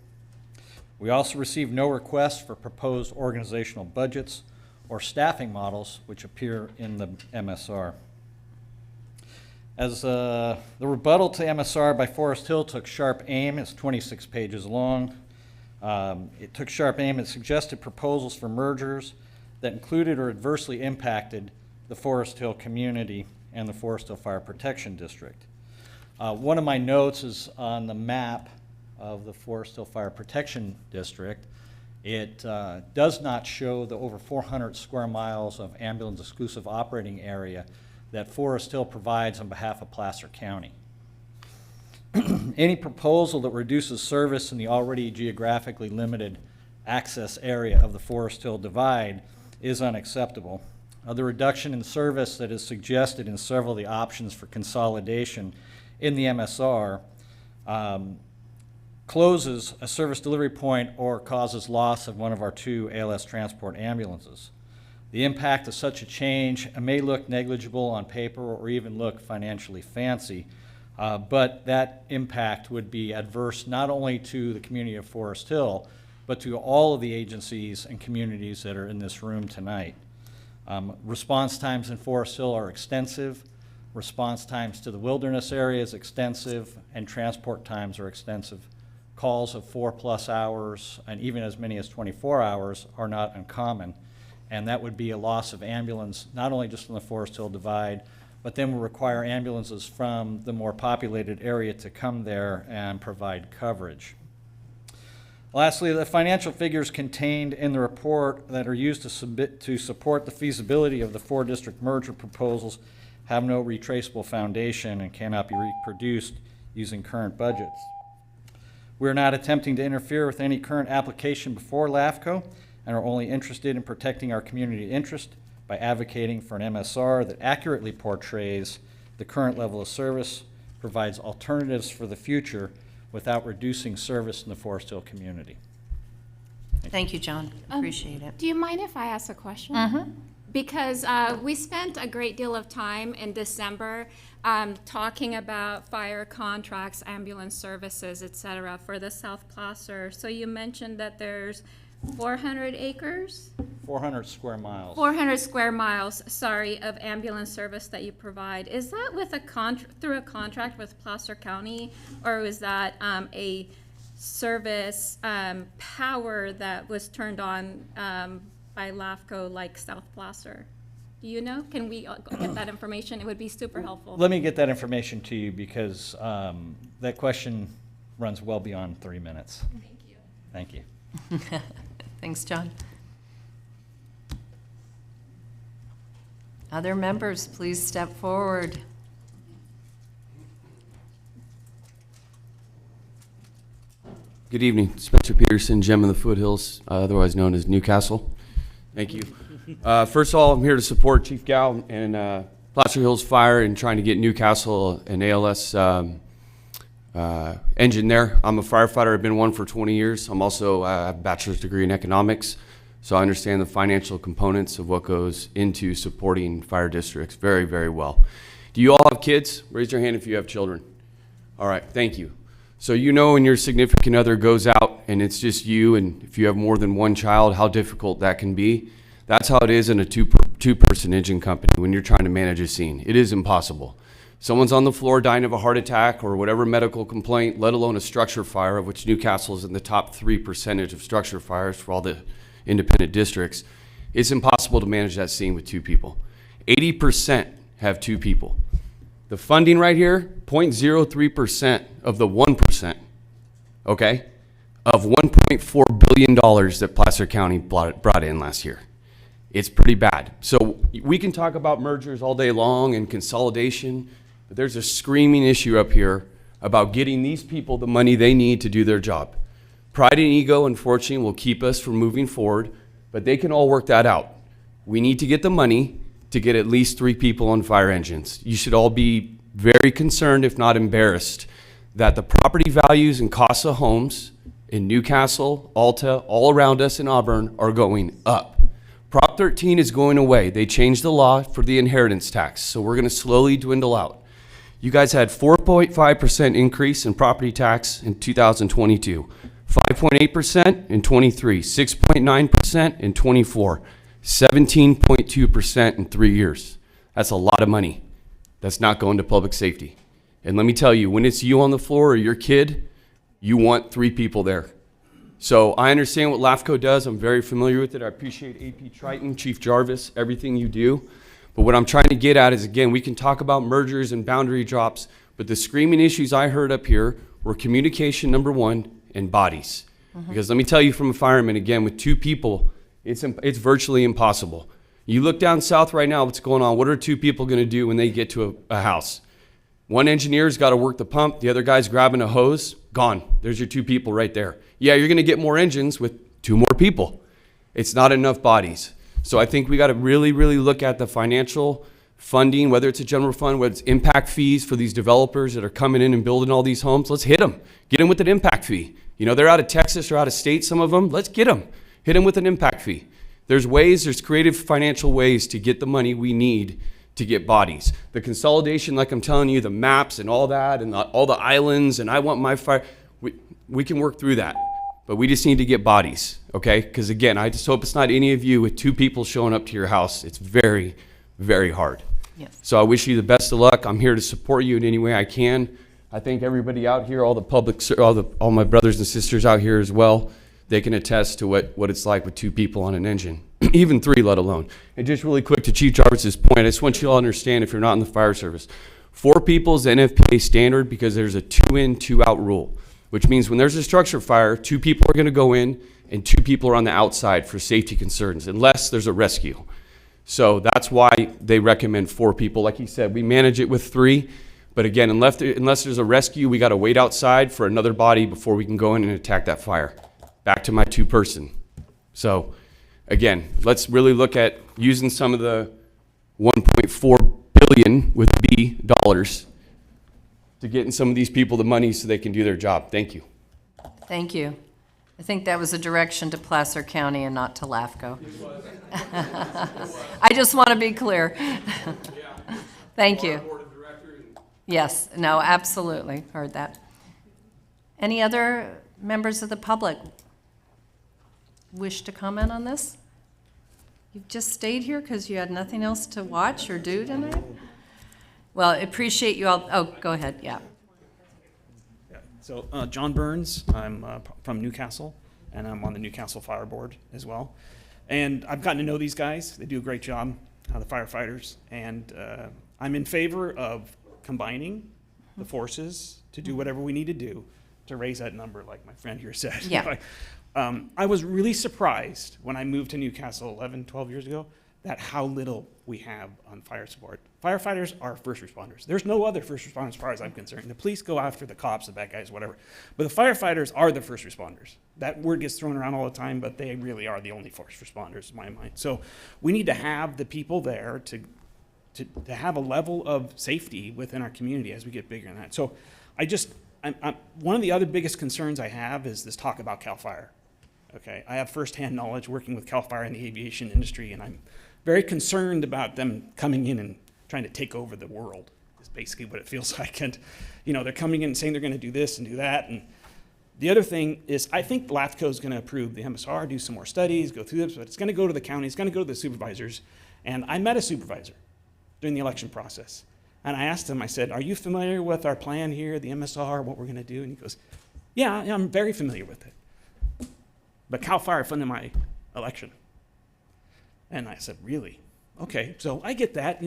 We also received no requests for proposed organizational budgets or staffing models which appear in the MSR. As the rebuttal to MSR by Forest Hill took sharp aim, it's 26 pages long. It took sharp aim and suggested proposals for mergers that included or adversely impacted the Forest Hill community and the Forest Hill Fire Protection District. One of my notes is on the map of the Forest Hill Fire Protection District. It does not show the over 400 square miles of ambulance exclusive operating area that Forest Hill provides on behalf of Placer County. Any proposal that reduces service in the already geographically limited access area of the Forest Hill Divide is unacceptable. The reduction in service that is suggested in several of the options for consolidation in the MSR closes a service delivery point or causes loss of one of our 2 ALS transport ambulances. The impact of such a change may look negligible on paper or even look financially fancy, but that impact would be adverse not only to the community of Forest Hill, but to all of the agencies and communities that are in this room tonight. Response times in Forest Hill are extensive. Response times to the wilderness area is extensive, and transport times are extensive. Calls of 4+ hours and even as many as 24 hours are not uncommon, and that would be a loss of ambulance not only just in the Forest Hill Divide, but then will require ambulances from the more populated area to come there and provide coverage. Lastly, the financial figures contained in the report that are used to support the feasibility of the 4-district merger proposals have no retraceable foundation and cannot be reproduced using current budgets. We're not attempting to interfere with any current application before LAFCO and are only interested in protecting our community interest by advocating for an MSR that accurately portrays the current level of service, provides alternatives for the future, without reducing service in the Forest Hill community. Thank you, John. Appreciate it. Do you mind if I ask a question? Mm-hmm. Because we spent a great deal of time in December talking about fire contracts, ambulance services, et cetera, for the South Placer. So you mentioned that there's 400 acres? 400 square miles. 400 square miles, sorry, of ambulance service that you provide. Is that with through a contract with Placer County, or is that a service power that was turned on by LAFCO like South Placer? Do you know? Can we get that information? It would be super helpful. Let me get that information to you because that question runs well beyond 3 minutes. Thank you. Thanks, John. Other members, please step forward. Good evening, Spencer Peterson, Gem of the Foothills, otherwise known as Newcastle. Thank you. First of all, I'm here to support Chief Gow and Placer Hills Fire in trying to get Newcastle an ALS engine there. I'm a firefighter. I've been one for 20 years. I'm also have a bachelor's degree in economics, so I understand the financial components of what goes into supporting fire districts very, very well. Do you all have kids? Raise your hand if you have children. All right, thank you. So you know when your significant other goes out and it's just you, and if you have more than one child, how difficult that can be. That's how it is in a two-person engine company when you're trying to manage a scene. It is impossible. Someone's on the floor dying of a heart attack or whatever medical complaint, let alone a structure fire, of which Newcastle is in the top 3% of structure fires for all the independent districts. It's impossible to manage that scene with two people. 80% have two people. The funding right here, 0.03% of the 1%, okay, of $1.4 billion that Placer County brought in last year. It's pretty bad. So we can talk about mergers all day long and consolidation, but there's a screaming issue up here about getting these people the money they need to do their job. Pride and ego, unfortunately, will keep us from moving forward, but they can all work that out. We need to get the money to get at least 3 people on fire engines. You should all be very concerned, if not embarrassed, that the property values and costs of homes in Newcastle, Alta, all around us in Auburn are going up. Prop 13 is going away. They changed the law for the inheritance tax, so we're going to slowly dwindle out. You guys had 4.5% increase in property tax in 2022, 5.8% in 23, 6.9% in 24. 17.2% in 3 years. That's a lot of money. That's not going to public safety. And let me tell you, when it's you on the floor or your kid, you want 3 people there. So I understand what LAFCO does. I'm very familiar with it. I appreciate AP Triton, Chief Jarvis, everything you do. But what I'm trying to get at is, again, we can talk about mergers and boundary drops, but the screaming issues I heard up here were communication, number 1, and bodies. Because let me tell you from a fireman, again, with 2 people, it's virtually impossible. You look down south right now, what's going on? What are 2 people going to do when they get to a house? One engineer's got to work the pump. The other guy's grabbing a hose. Gone. There's your 2 people right there. Yeah, you're going to get more engines with 2 more people. It's not enough bodies. So I think we got to really, really look at the financial funding, whether it's a general fund, whether it's impact fees for these developers that are coming in and building all these homes. Let's hit them. Get them with an impact fee. You know, they're out of Texas or out of state, some of them. Let's get them. Hit them with an impact fee. There's creative financial ways to get the money we need to get bodies. The consolidation, like I'm telling you, the maps and all that, and all the islands, and I want my fire, we can work through that. But we just need to get bodies, okay? Because again, I just hope it's not any of you with 2 people showing up to your house. It's very, very hard. Yes. So I wish you the best of luck. I'm here to support you in any way I can. I think everybody out here, all my brothers and sisters out here as well, they can attest to what it's like with 2 people on an engine, even 3, let alone. And just really quick to Chief Jarvis's point, I just want you all to understand, if you're not in the fire service, 4 people is the NFPA standard because there's a 2-in, 2-out rule, which means when there's a structure fire, 2 people are going to go in and 2 people are on the outside for safety concerns, unless there's a rescue. So that's why they recommend 4 people. Like he said, we manage it with 3. But again, unless there's a rescue, we got to wait outside for another body before we can go in and attack that fire. Back to my 2-person. So again, let's really look at using some of the $1.4 billion with B dollars to getting some of these people the money so they can do their job. Thank you. Thank you. I think that was a direction to Placer County and not to LAFCO. I just want to be clear. Thank you. Yes, no, absolutely, heard that. Any other members of the public wish to comment on this? You've just stayed here because you had nothing else to watch or do tonight? Well, I appreciate you all. Oh, go ahead, yeah. So John Burns, I'm from Newcastle, and I'm on the Newcastle Fire Board as well. And I've gotten to know these guys. They do a great job, the firefighters. And I'm in favor of combining the forces to do whatever we need to do to raise that number, like my friend here said. Yeah. I was really surprised when I moved to Newcastle 11, 12 years ago that how little we have on fire support. Firefighters are first responders. There's no other first responders as far as I'm concerned. The police go after the cops, the bad guys, whatever. But the firefighters are the first responders. That word gets thrown around all the time, but they really are the only first responders in my mind. So we need to have the people there to have a level of safety within our community as we get bigger than that. So I'm one of the other biggest concerns I have is this talk about CAL FIRE. Okay, I have firsthand knowledge working with CAL FIRE in the aviation industry, and I'm very concerned about them coming in and trying to take over the world, is basically what it feels like. And, they're coming in and saying they're going to do this and do that. And the other thing is, I think LAFCO is going to approve the MSR, do some more studies, go through this, but it's going to go to the county, it's going to go to the supervisors. And I met a supervisor during the election process. And I asked him, I said, are you familiar with our plan here, the MSR, what we're going to do? And he goes, yeah, I'm very familiar with it. But CAL FIRE funded my election. And I said, really? Okay, so I get that,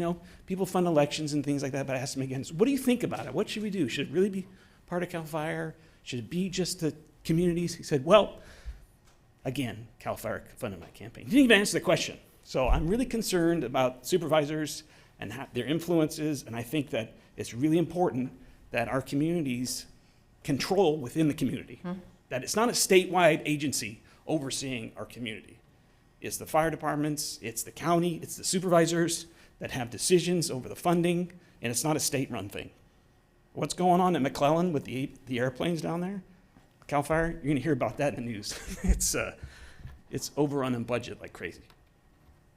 people fund elections and things like that, but I asked him again, so what do you think about it? What should we do? Should it really be part of CAL FIRE? Should it be just the communities? He said, well, again, CAL FIRE funded my campaign. He didn't even answer the question. So I'm really concerned about supervisors and their influences, and I think that it's really important that our communities control within the community, that it's not a statewide agency overseeing our community. It's the fire departments, it's the county, it's the supervisors that have decisions over the funding, and it's not a state-run thing. What's going on at McClellan with the airplanes down there, CAL FIRE, you're gonna hear about that in the news. It's overrun in budget like crazy.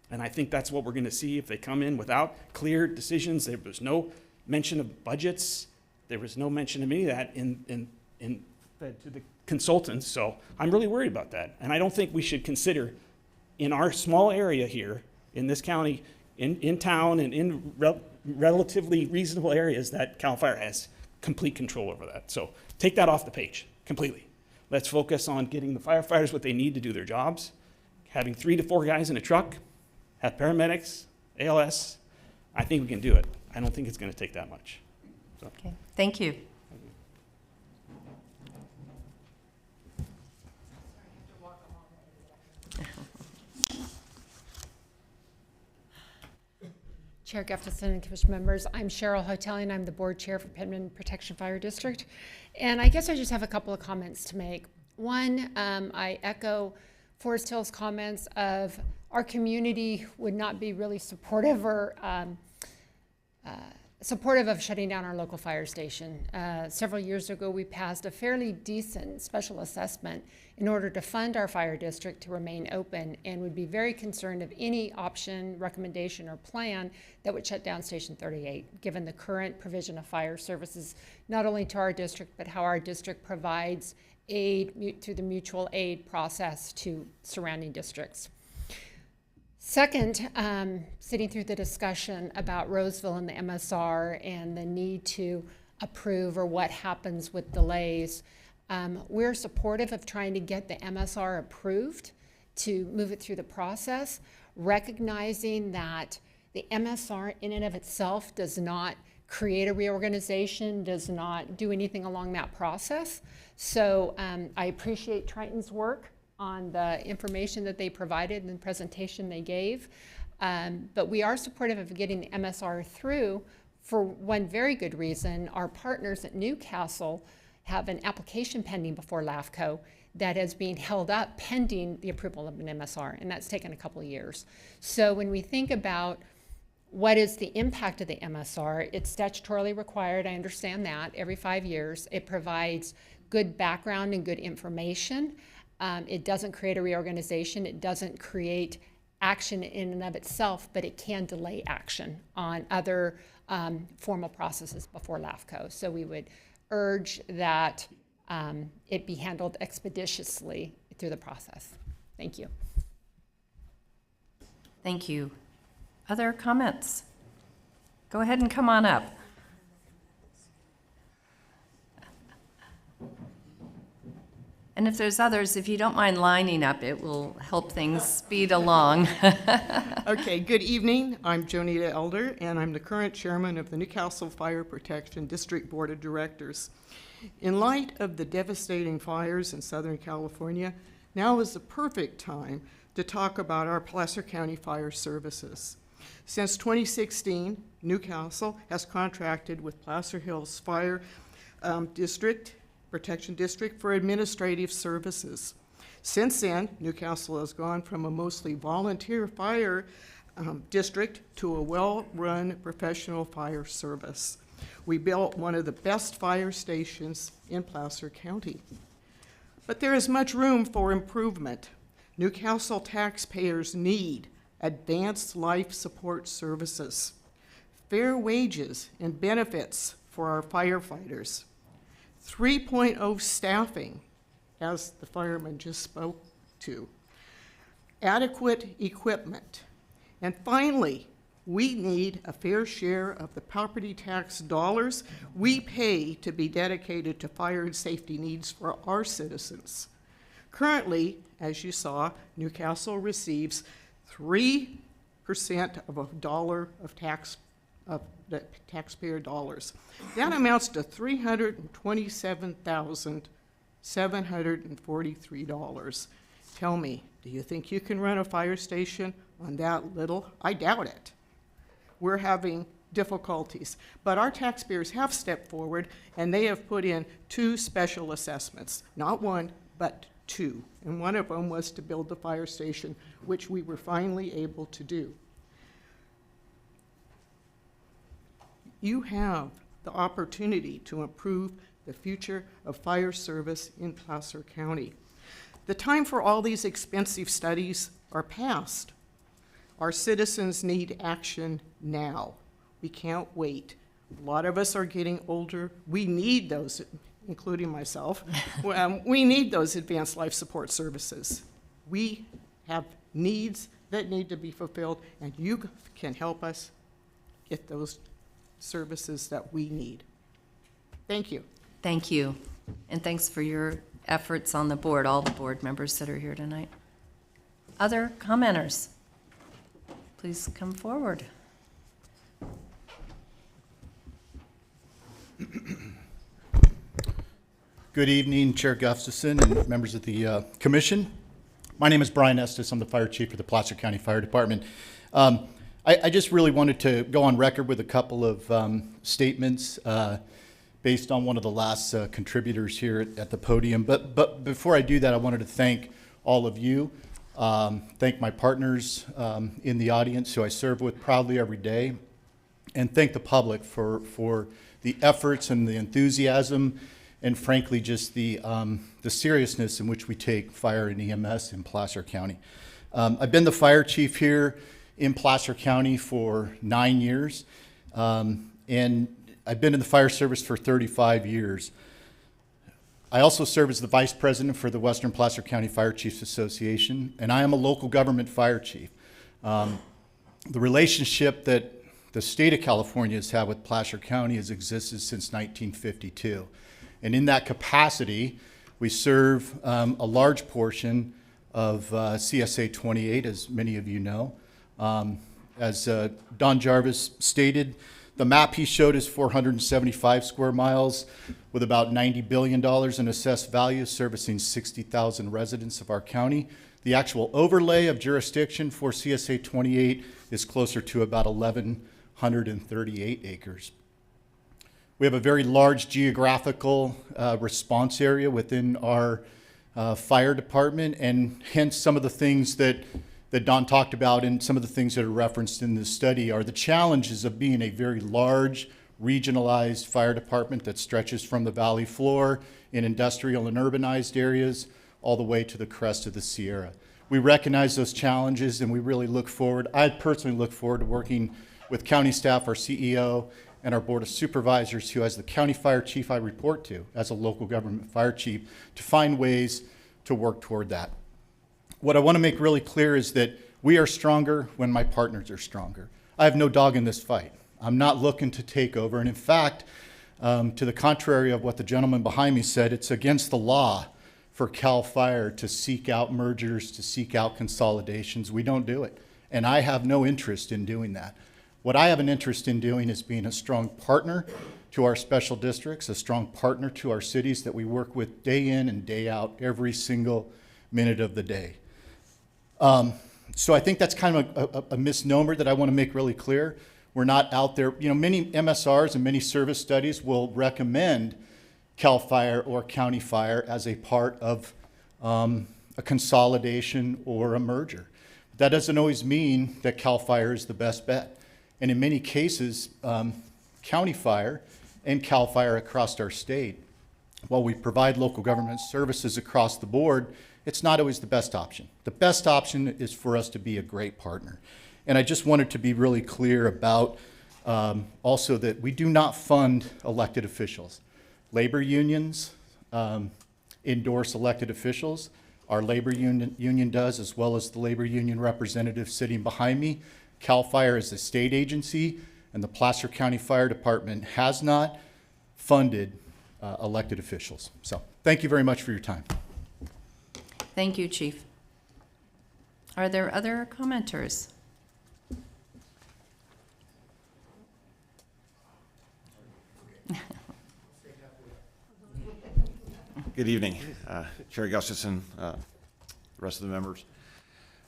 And I think that's what we're gonna see if they come in without clear decisions. There was no mention of budgets. There was no mention of any of that to the consultants. So I'm really worried about that. And I don't think we should consider in our small area here, in this county, in town and in relatively reasonable areas that CAL FIRE has complete control over that. So take that off the page completely. Let's focus on getting the firefighters what they need to do their jobs, having 3 to 4 guys in a truck, have paramedics, ALS. I think we can do it. I don't think it's going to take that much. So. Okay, thank you. Chair Gustafson and Commission members, I'm Cheryl Hotelian. I'm the board chair for Pittman Protection Fire District. And I guess I just have a couple of comments to make. One, I echo Forest Hill's comments of our community would not be really supportive or supportive of shutting down our local fire station. Several years ago, we passed a fairly decent special assessment in order to fund our fire district to remain open, and would be very concerned of any option, recommendation, or plan that would shut down Station 38, given the current provision of fire services, not only to our district, but how our district provides aid through the mutual aid process to surrounding districts. Second, sitting through the discussion about Roseville and the MSR and the need to approve or what happens with delays, we're supportive of trying to get the MSR approved to move it through the process, recognizing that the MSR in and of itself does not create a reorganization, does not do anything along that process. So I appreciate Triton's work on the information that they provided and the presentation they gave. But we are supportive of getting the MSR through for one very good reason. Our partners at Newcastle have an application pending before LAFCO that is being held up pending the approval of an MSR, and that's taken a couple of years. So when we think about what is the impact of the MSR, it's statutorily required, I understand that, every 5 years. It provides good background and good information. It doesn't create a reorganization. It doesn't create action in and of itself, but it can delay action on other formal processes before LAFCO. So we would urge that it be handled expeditiously through the process. Thank you. Thank you. Other comments? Go ahead and come on up. And if there's others, if you don't mind lining up, it will help things speed along. Okay, good evening. I'm Jonita Elder, and I'm the current chairman of the Newcastle Fire Protection District Board of Directors. In light of the devastating fires in Southern California, now is the perfect time to talk about our Placer County Fire Services. Since 2016, Newcastle has contracted with Placer Hills Fire Protection District for administrative services. Since then, Newcastle has gone from a mostly volunteer fire district to a well-run professional fire service. We built one of the best fire stations in Placer County. But there is much room for improvement. Newcastle taxpayers need advanced life support services, fair wages and benefits for our firefighters, 3.0 staffing, as the fireman just spoke to, adequate equipment, and finally, we need a fair share of the property tax dollars we pay to be dedicated to fire and safety needs for our citizens. Currently, as you saw, Newcastle receives 3% of a dollar of the taxpayer dollars. That amounts to $327,743. Tell me, do you think you can run a fire station on that little? I doubt it. We're having difficulties, but our taxpayers have stepped forward and they have put in 2 special assessments, not 1, but 2. And one of them was to build the fire station, which we were finally able to do. You have the opportunity to improve the future of fire service in Placer County. The time for all these expensive studies are past. Our citizens need action now. We can't wait. A lot of us are getting older. We need those, including myself. We need those advanced life support services. We have needs that need to be fulfilled, and you can help us get those services that we need. Thank you. Thank you. And thanks for your efforts on the board, all the board members that are here tonight. Other commenters? Please come forward. Good evening, Chair Gustafson and members of the commission. My name is Brian Estes. I'm the fire chief for the Placer County Fire Department. I just really wanted to go on record with a couple of statements based on one of the last contributors here at the podium. But before I do that, I wanted to thank all of you, thank my partners in the audience who I serve with proudly every day, and thank the public for the efforts and the enthusiasm and frankly just the seriousness in which we take fire and EMS in Placer County. I've been the fire chief here in Placer County for 9 years, and I've been in the fire service for 35 years. I also serve as the vice president for the Western Placer County Fire Chiefs Association, and I am a local government fire chief. The relationship that the state of California has had with Placer County has existed since 1952. And in that capacity, we serve a large portion of CSA 28, as many of you know. As Don Jarvis stated, the map he showed is 475 square miles with about $90 billion in assessed value, servicing 60,000 residents of our county. The actual overlay of jurisdiction for CSA 28 is closer to about 1,138 acres. We have a very large geographical response area within our fire department, and hence some of the things that Don talked about and some of the things that are referenced in this study are the challenges of being a very large, regionalized fire department that stretches from the valley floor in industrial and urbanized areas all the way to the crest of the Sierra. We recognize those challenges, and we really look forward, I personally look forward to working with county staff, our CEO, and our Board of Supervisors, who as the county fire chief I report to, as a local government fire chief, to find ways to work toward that. What I want to make really clear is that we are stronger when my partners are stronger. I have no dog in this fight. I'm not looking to take over, and in fact, to the contrary of what the gentleman behind me said, it's against the law for CAL FIRE to seek out mergers, to seek out consolidations. We don't do it. And I have no interest in doing that. What I have an interest in doing is being a strong partner to our special districts, a strong partner to our cities that we work with day in and day out every single minute of the day. So I think that's kind of a misnomer that I want to make really clear. We're not out there, you know, many MSRs and many service studies will recommend CAL FIRE or County Fire as a part of a consolidation or a merger. That doesn't always mean that CAL FIRE is the best bet. And in many cases, County Fire and CAL FIRE across our state, while we provide local government services across the board, it's not always the best option. The best option is for us to be a great partner. And I just wanted to be really clear about also that we do not fund elected officials. Labor unions endorse elected officials. Our labor union does, as well as the labor union representative sitting behind me. CAL FIRE is a state agency, and the Placer County Fire Department has not funded elected officials. So thank you very much for your time. Thank you, Chief. Are there other commenters? Good evening, Chair Gustafson, the rest of the members.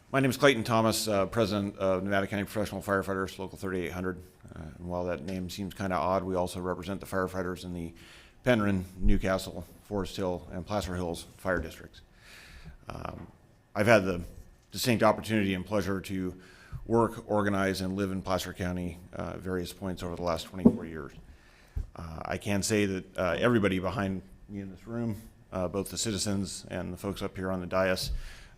My name is Clayton Thomas, President of Nevada County Professional Firefighters, Local 3800. And while that name seems kind of odd, we also represent the firefighters in the Penryn, Newcastle, Forest Hill, and Placer Hills fire districts. I've had the distinct opportunity and pleasure to work, organize, and live in Placer County at various points over the last 24 years. I can say that everybody behind me in this room, both the citizens and the folks up here on the dais,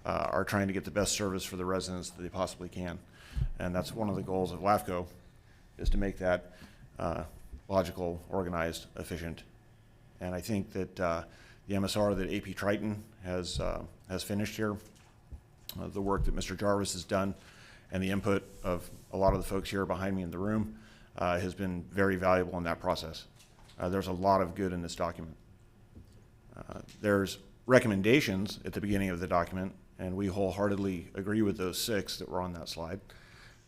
are trying to get the best service for the residents that they possibly can. And that's one of the goals of LAFCO, is to make that logical, organized, efficient. And I think that the MSR that AP Triton has finished here, the work that Mr. Jarvis has done, and the input of a lot of the folks here behind me in the room has been very valuable in that process. There's a lot of good in this document. There's recommendations at the beginning of the document, and we wholeheartedly agree with those 6 that were on that slide.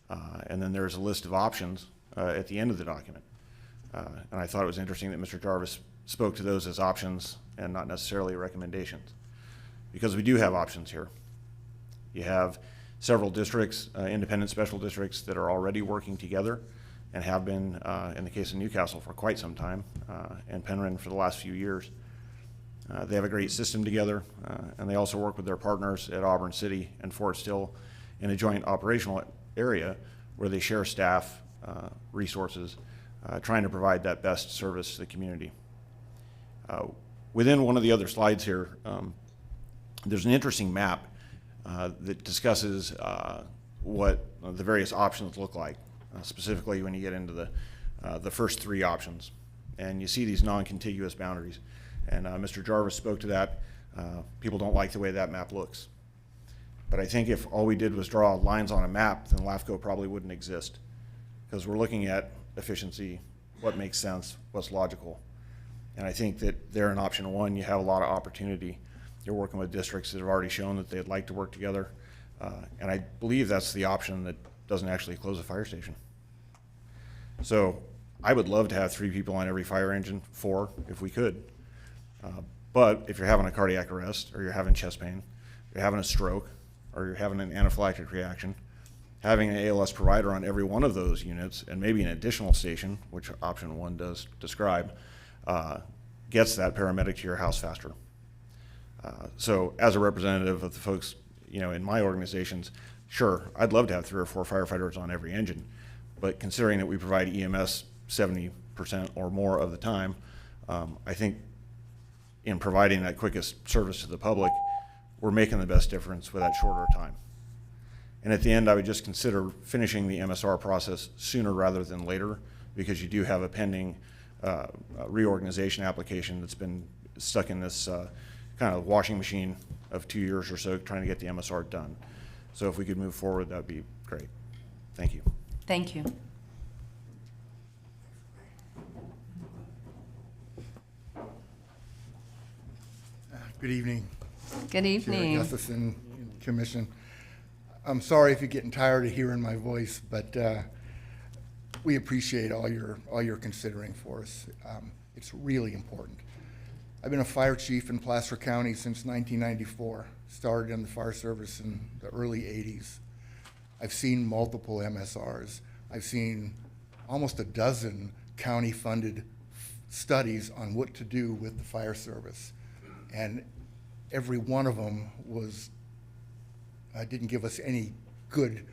And then there's a list of options at the end of the document. And I thought it was interesting that Mr. Jarvis spoke to those as options and not necessarily recommendations, because we do have options here. You have several districts, independent special districts, that are already working together and have been, in the case of Newcastle, for quite some time, and Penryn for the last few years. They have a great system together, and they also work with their partners at Auburn City and Forest Hill in a joint operational area where they share staff, resources, trying to provide that best service to the community. Within one of the other slides here, there's an interesting map that discusses what the various options look like, specifically when you get into the first 3 options. And you see these non-contiguous boundaries. And Mr. Jarvis spoke to that. People don't like the way that map looks. But I think if all we did was draw lines on a map, then LAFCO probably wouldn't exist, because we're looking at efficiency, what makes sense, what's logical. And I think that there in option 1, you have a lot of opportunity. You're working with districts that have already shown that they'd like to work together. And I believe that's the option that doesn't actually close a fire station. So I would love to have 3 people on every fire engine, 4 if we could. But if you're having a cardiac arrest, or you're having chest pain, you're having a stroke, or you're having an anaphylactic reaction, having an ALS provider on every one of those units, and maybe an additional station, which option 1 does describe, gets that paramedic to your house faster. So as a representative of the folks, you know, in my organizations, sure, I'd love to have 3 or 4 firefighters on every engine, but considering that we provide EMS 70% or more of the time, I think in providing that quickest service to the public, we're making the best difference with that shorter time. And at the end, I would just consider finishing the MSR process sooner rather than later, because you do have a pending reorganization application that's been stuck in this kind of washing machine of 2 years or so trying to get the MSR done. So if we could move forward, that'd be great. Thank you. Thank you. Good evening. Good evening. Chair Gustafson, Commission. I'm sorry if you're getting tired of hearing my voice, but we appreciate all you're considering for us. It's really important. I've been a fire chief in Placer County since 1994. Started in the fire service in the early 80s. I've seen multiple MSRs. I've seen almost a dozen county-funded studies on what to do with the fire service. And every one of them didn't give us any good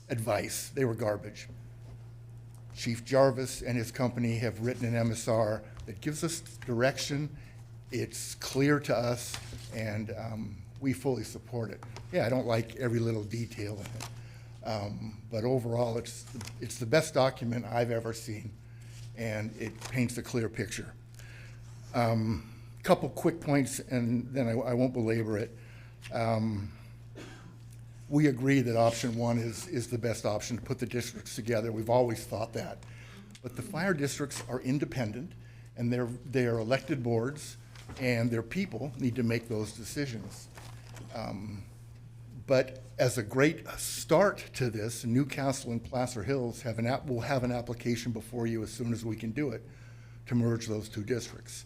advice. They were garbage. Chief Jarvis and his company have written an MSR that gives us direction. It's clear to us, and we fully support it. Yeah, I don't like every little detail in it, but overall, it's the best document I've ever seen, and it paints a clear picture. Couple quick points, and then I won't belabor it. We agree that option one is the best option to put the districts together. We've always thought that. But the fire districts are independent, and they're elected boards, and their people need to make those decisions. But as a great start to this, Newcastle and Placer Hills will have an application before you as soon as we can do it to merge those two districts.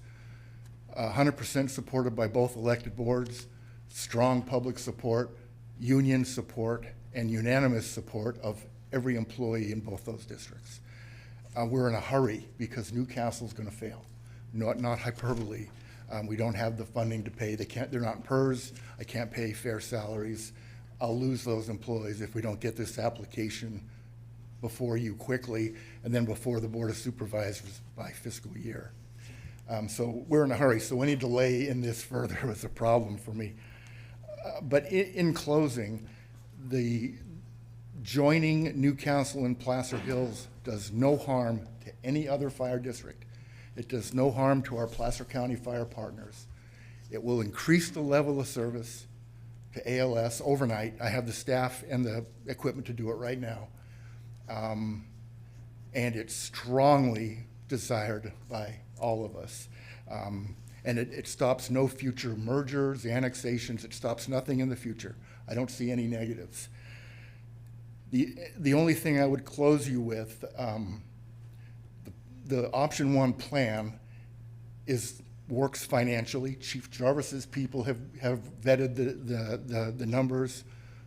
100% supported by both elected boards, strong public support, union support, and unanimous support of every employee in both those districts. We're in a hurry because Newcastle's going to fail. Not hyperbole. We don't have the funding to pay. They're not in PERS. I can't pay fair salaries. I'll lose those employees if we don't get this application before you quickly, and then before the Board of Supervisors by fiscal year. So we're in a hurry. So any delay in this further is a problem for me. But in closing, the joining Newcastle and Placer Hills does no harm to any other fire district. It does no harm to our Placer County fire partners. It will increase the level of service to ALS overnight. I have the staff and the equipment to do it right now. And it's strongly desired by all of us. And it stops no future mergers, annexations. It stops nothing in the future. I don't see any negatives. The only thing I would close you with, the option one plan works financially. Chief Jarvis's people have vetted the numbers.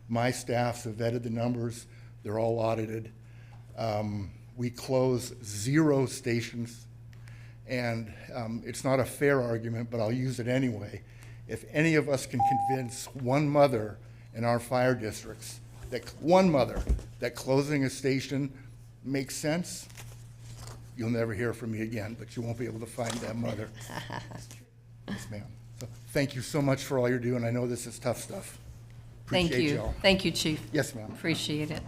My staffs have vetted the numbers. They're all audited. We close 0 stations. And it's not a fair argument, but I'll use it anyway. If any of us can convince one mother in our fire districts, that closing a station makes sense, you'll never hear from me again, but you won't be able to find that mother. Yes, ma'am. So thank you so much for all you're doing. I know this is tough stuff. Thank Appreciate you. y'all. Thank you, Chief. Yes, ma'am. Appreciate it.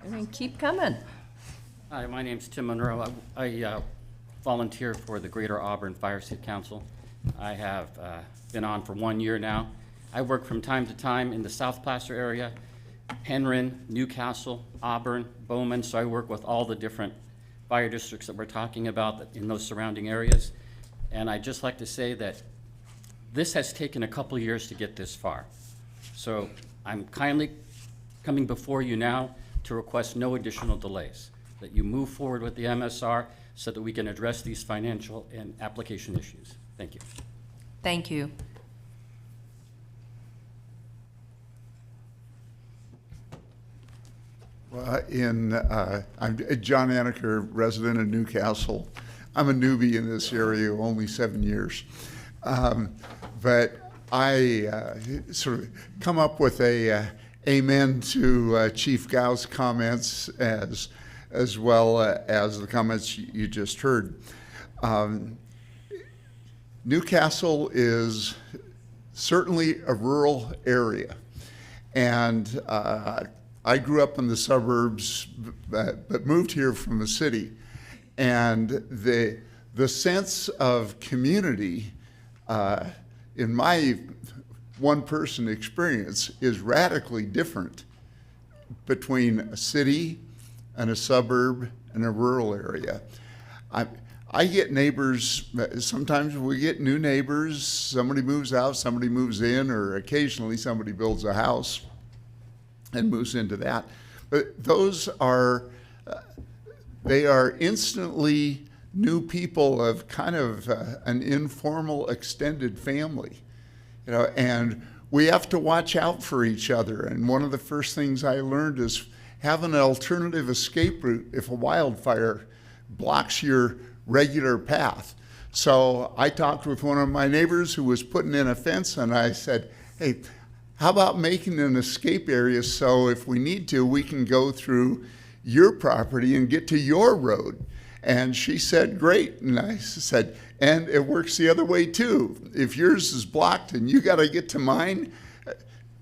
And keep coming. Hi, my name's Tim Monroe. I volunteer for the Greater Auburn Fire City Council. I have been on for 1 year now. I work from time to time in the South Placer area, Penryn, Newcastle, Auburn, Bowman, so I work with all the different fire districts that we're talking about in those surrounding areas. And I'd just like to say that this has taken a couple years to get this far. So I'm kindly coming before you now to request no additional delays, that you move forward with the MSR so that we can address these financial and application issues. Thank you. Thank you. Well, I'm John Anaker, resident of Newcastle. I'm a newbie in this area, only 7 years. But I sort of come up with a amen to Chief Gao's comments as well as the comments you just heard. Newcastle is certainly a rural area, and I grew up in the suburbs, but moved here from the city, and the sense of community in my one-person experience is radically different between a city and a suburb and a rural area. I get neighbors, sometimes we get new neighbors, somebody moves out, somebody moves in, or occasionally somebody builds a house and moves into that. But those are, they are instantly new people of kind of an informal extended family, you know, and we have to watch out for each other. And one of the first things I learned is have an alternative escape route if a wildfire blocks your regular path. So I talked with one of my neighbors who was putting in a fence, and I said, hey, how about making an escape area so if we need to, we can go through your property and get to your road? And she said, great. And I said, and it works the other way too. If yours is blocked and you got to get to mine,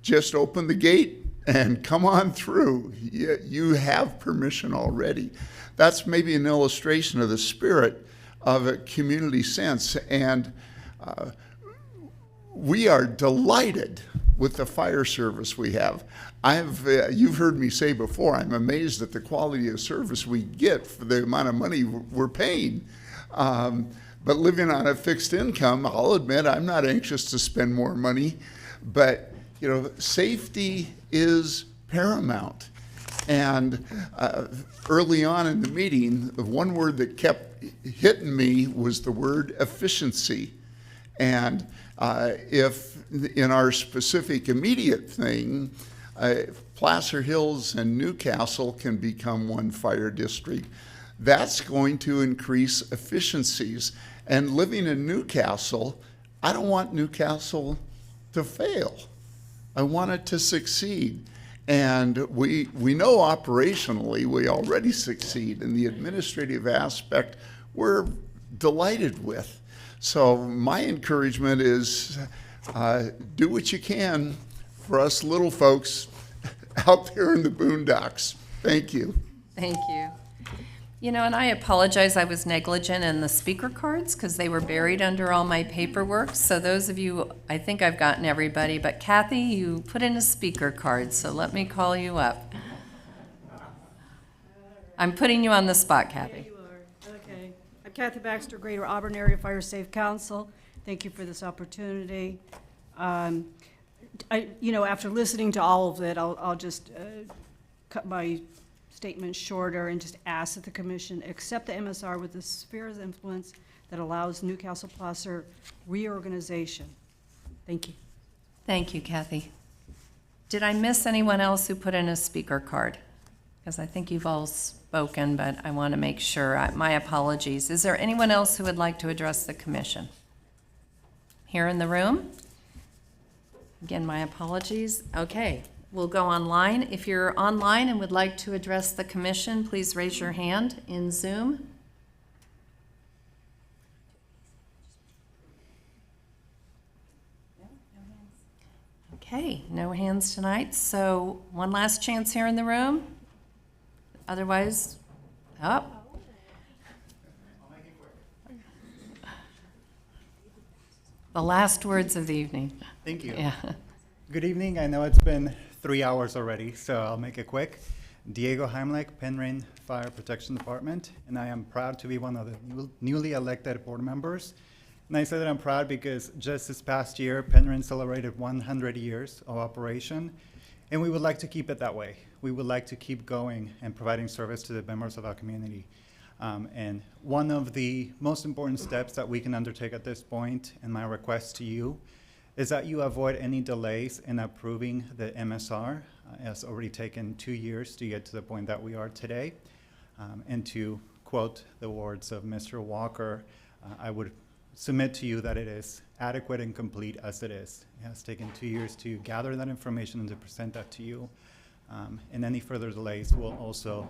just open the gate and come on through. You have permission already. That's maybe an illustration of the spirit of a community sense. And we are delighted with the fire service we have. You've heard me say before, I'm amazed at the quality of service we get for the amount of money we're paying. But living on a fixed income, I'll admit I'm not anxious to spend more money, but you know, safety is paramount. And early on in the meeting, the one word that kept hitting me was the word efficiency. And if in our specific immediate thing, Placer Hills and Newcastle can become one fire district, that's going to increase efficiencies. And living in Newcastle, I don't want Newcastle to fail. I want it to succeed. And we know operationally we already succeed, and the administrative aspect we're delighted with. So my encouragement is do what you can for us little folks out there in the boondocks. Thank you. Thank you. You know, and I apologize, I was negligent in the speaker cards because they were buried under all my paperwork. So those of you, I think I've gotten everybody, but Kathy, you put in a speaker card, so let me call you up. I'm putting you on the spot, Kathy. You are. Okay. I'm Kathy Baxter, Greater Auburn Area Fire Safe Council. Thank you for this opportunity. After listening to all of it, I'll just cut my statement shorter and just ask that the commission accept the MSR with the sphere of influence that allows Newcastle Placer reorganization. Thank you. Thank you, Kathy. Did I miss anyone else who put in a speaker card? Because I think you've all spoken, but I want to make sure. My apologies. Is there anyone else who would like to address the commission? Here in the room? Again, my apologies. Okay. We'll go online. If you're online and would like to address the commission, please raise your hand in Zoom. Okay, no hands tonight. So one last chance here in the room. Otherwise, oh. The last words of the evening. Thank you. Yeah. Good evening. I know it's been 3 hours already, so I'll make it quick. Diego Heimlich, Penryn Fire Protection Department, and I am proud to be one of the newly elected board members. And I say that I'm proud because just this past year, Penryn celebrated 100 years of operation, and we would like to keep it that way. We would like to keep going and providing service to the members of our community. And one of the most important steps that we can undertake at this point, and my request to you, is that you avoid any delays in approving the MSR. It's already taken 2 years to get to the point that we are today. And to quote the words of Mr. Walker, I would submit to you that it is adequate and complete as it is. It has taken 2 years to gather that information and to present that to you. And any further delays will also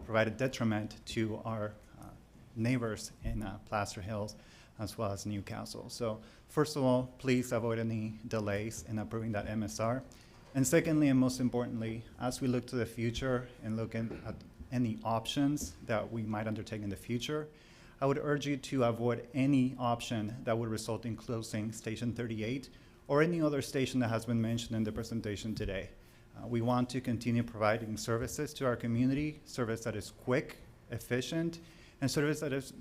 provide a detriment to our neighbors in Placer Hills as well as Newcastle. So first of all, please avoid any delays in approving that MSR. And secondly, and most importantly, as we look to the future and look at any options that we might undertake in the future, I would urge you to avoid any option that would result in closing Station 38 or any other station that has been mentioned in the presentation today. We want to continue providing services to our community, service that is quick, efficient, and service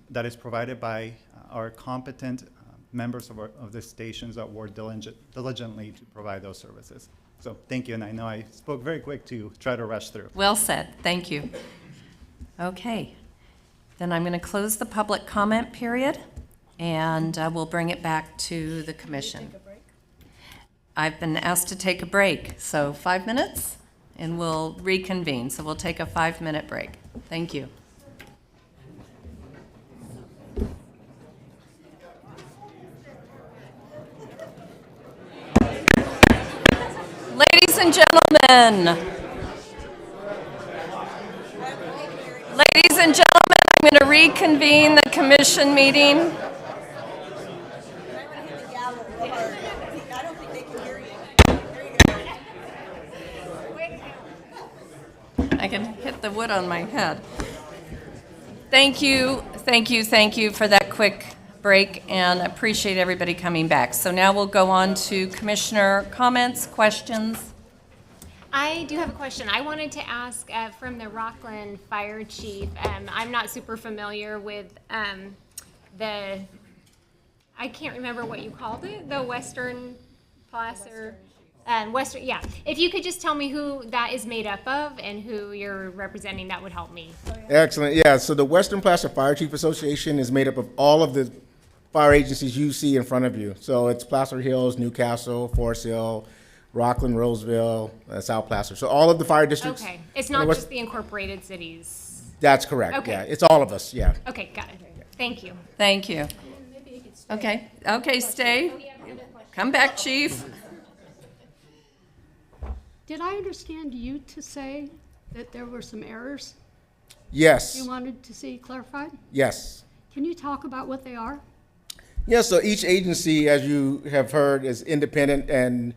that is provided by our competent members of the stations that work diligently to provide those services. So thank you, and I know I spoke very quick to try to rush through. Well said, thank you. Okay, then I'm going to close the public comment period, and we'll bring it back to the commission. I've been asked to take a break, so 5 minutes, and we'll reconvene. So we'll take a 5-minute break. Thank you. Ladies and gentlemen, I'm going to reconvene the commission meeting. I can hit the wood on my head. Thank you for that quick break, and appreciate everybody coming back. So now we'll go on to commissioner comments, questions. I do have a question. I wanted to ask from the Rocklin Fire Chief. I'm not super familiar with I can't remember what you called it, the Western Placer. Western, yeah. If you could just tell me who that is made up of and who you're representing, that would help me. Excellent. Yeah, so the Western Placer Fire Chief Association is made up of all of the fire agencies you see in front of you. So it's Placer Hills, Newcastle, Forest Hill, Rocklin, Roseville, South Placer. So all of the fire districts. Okay. It's not just the incorporated cities. That's correct. Okay. Yeah, it's all of us. Yeah. Okay, got it. Thank you. Thank you. Okay, stay. Come back, Chief. Did I understand you to say that there were some errors Yes. you wanted to see clarified? Yes. Can you talk about what they are? Yeah, so each agency, as you have heard, is independent, and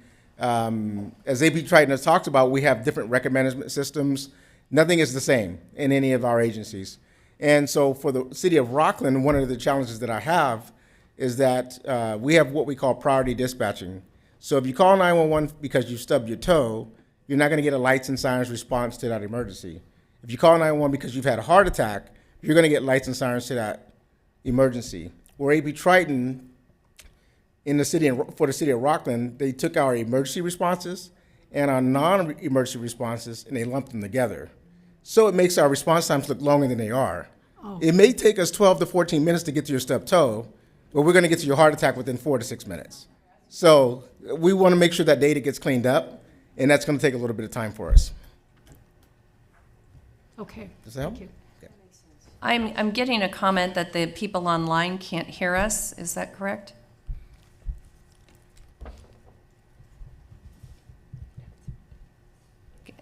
as AP Triton has talked about, we have different record management systems. Nothing is the same in any of our agencies. And so for the city of Rocklin, one of the challenges that I have is that we have what we call priority dispatching. So if you call 911 because you stubbed your toe, you're not going to get a lights and sirens response to that emergency. If you call 911 because you've had a heart attack, you're going to get lights and sirens to that emergency. Where AP Triton, for the city of Rocklin, they took our emergency responses and our non-emergency responses and they lumped them together. So it makes our response times look longer than they are. Oh. It may take us 12 to 14 minutes to get to your stubbed toe, but we're going to get to your heart attack within 4 to 6 minutes. So we want to make sure that data gets cleaned up, and that's going to take a little bit of time for us. Okay. Does that help? Thank you. I'm getting a comment that the people online can't hear us. Is that correct?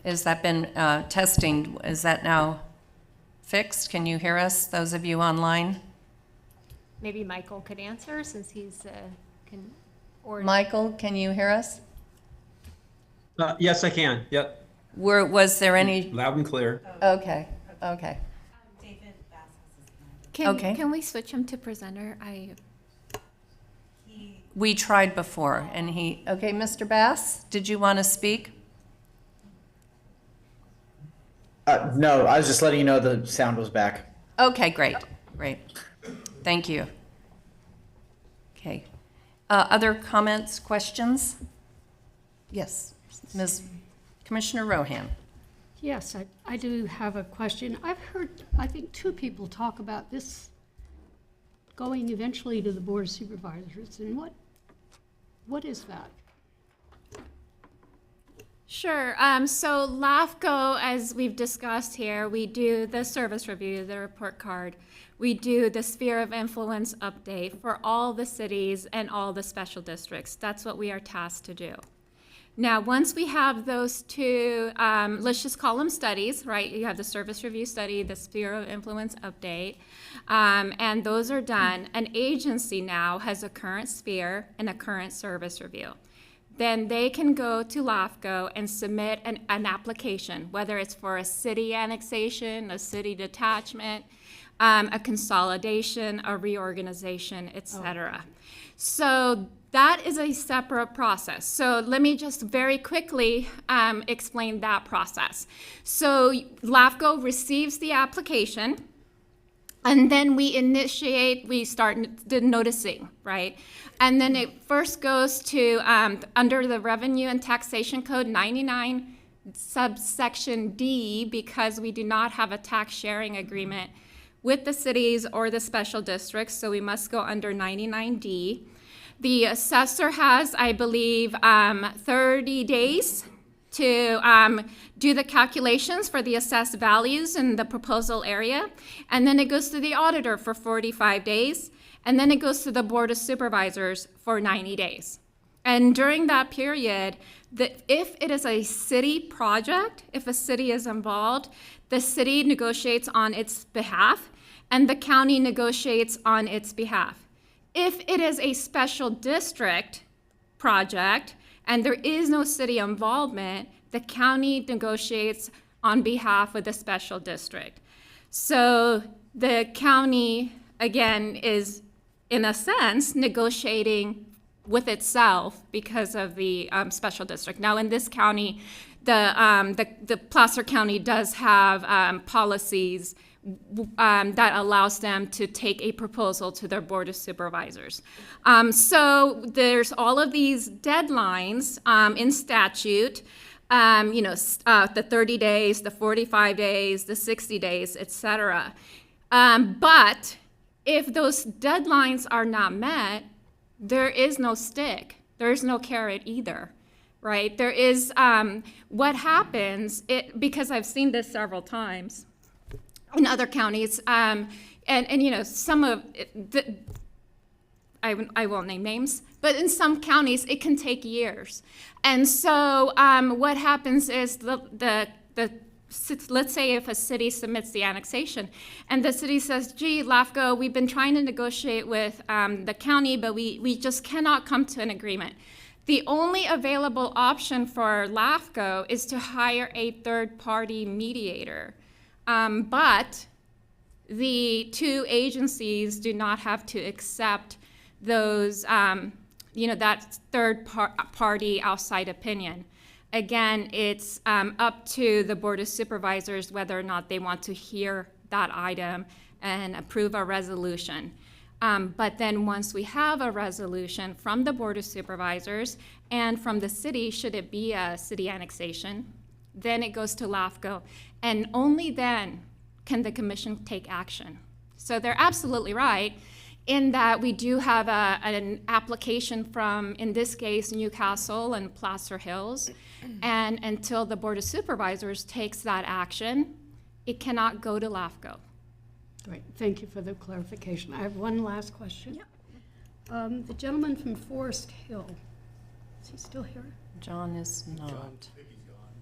Has that been testing? Is that now fixed? Can you hear us, those of you online? Maybe Michael could answer since he's Michael, can you hear us? Yes, I can. Yep. Was there any? Loud and clear. Okay. Okay. Can we switch him to presenter? We tried before, and okay, Mr. Bass, did you want to speak? No, I was just letting you know the sound was back. Okay, great. Thank you. Okay. Other comments, questions? Yes, Ms. Commissioner Rohan. Yes, I do have a question. I've heard, I think, 2 people talk about this going eventually to the Board of Supervisors, and what is that? Sure. So LAFCO, as we've discussed here, we do the service review, the report card. We do the sphere of influence update for all the cities and all the special districts. That's what we are tasked to do. Now, once we have those 2, let's just call them studies, right? You have the service review study, the sphere of influence update, and those are done. An agency now has a current sphere and a current service review. Then they can go to LAFCO and submit an application, whether it's for a city annexation, a city detachment, a consolidation, a reorganization, et cetera. So that is a separate process. So let me just very quickly explain that process. So LAFCO receives the application, And then we start noticing, right? And then it first goes to, under the Revenue and Taxation Code 99, subsection D, because we do not have a tax sharing agreement with the cities or the special districts, so we must go under 99D. The assessor has, I believe, 30 days to do the calculations for the assessed values in the proposal area. And then it goes to the auditor for 45 days. And then it goes to the Board of Supervisors for 90 days. And during that period, if it is a city project, if a city is involved, the city negotiates on its behalf and the county negotiates on its behalf. If it is a special district project and there is no city involvement, the county negotiates on behalf of the special district. So the county, again, is, in a sense, negotiating with itself because of the special district. Now, in this county, the Placer County does have policies that allows them to take a proposal to their Board of Supervisors. So there's all of these deadlines in statute, the 30 days, the 45 days, the 60 days, et cetera. But if those deadlines are not met, there is no stick. There is no carrot either, right? There is, what happens, because I've seen this several times in other counties, and some of I won't name names, but in some counties it can take years. And so what happens is let's say if a city submits the annexation and the city says, gee, LAFCO, we've been trying to negotiate with the county, but we just cannot come to an agreement. The only available option for LAFCO is to hire a third-party mediator. But the two agencies do not have to accept those, that third-party outside opinion. Again, it's up to the Board of Supervisors whether or not they want to hear that item and approve a resolution. But then once we have a resolution from the Board of Supervisors and from the city, should it be a city annexation, then it goes to LAFCO. And only then can the commission take action. So they're absolutely right in that we do have an application from, in this case, Newcastle and Placer Hills. And until the Board of Supervisors takes that action, it cannot go to LAFCO. Great, thank you for the clarification. I have one last question. The gentleman from Forest Hill, is he still here? John is not.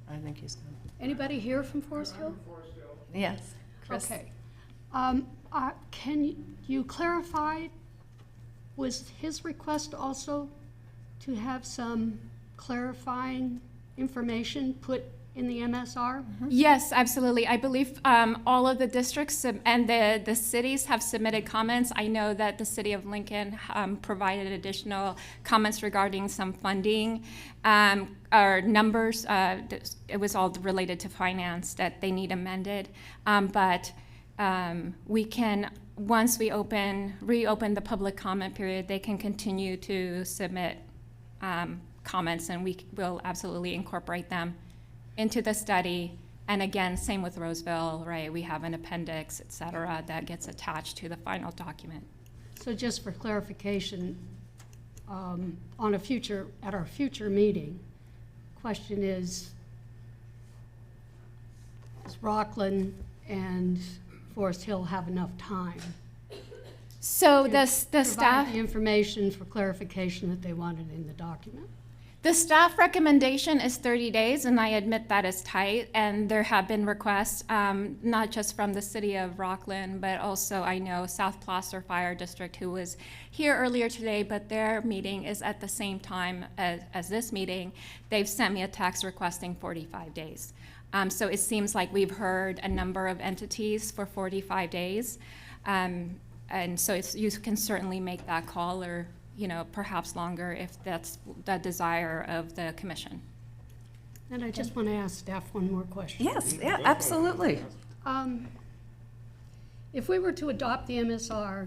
I think he's gone. Anybody here from Forest Hill? Yes, Chris. Okay. Can you clarify, was his request also to have some clarifying information put in the MSR? Yes, absolutely. I believe all of the districts and the cities have submitted comments. I know that the city of Lincoln provided additional comments regarding some funding or numbers. It was all related to finance that they need amended. But we can, once we reopen the public comment period, they can continue to submit comments, and we will absolutely incorporate them into the study. And again, same with Roseville, right? We have an appendix, et cetera, that gets attached to the final document. So just for clarification, at our future meeting, question is Rocklin and Forest Hill have enough time? So the staff staff, the information for clarification that they wanted in the document. the staff recommendation is 30 days, and I admit that is tight. And there have been requests, not just from the city of Rocklin, but also I know South Placer Fire District, who was here earlier today, but their meeting is at the same time as this meeting. They've sent me a text requesting 45 days. So it seems like we've heard a number of entities for 45 days. And so you can certainly make that call, or perhaps longer if that's the desire of the commission. And I just want to ask staff one more question. Yes, yeah, absolutely. if we were to adopt the MSR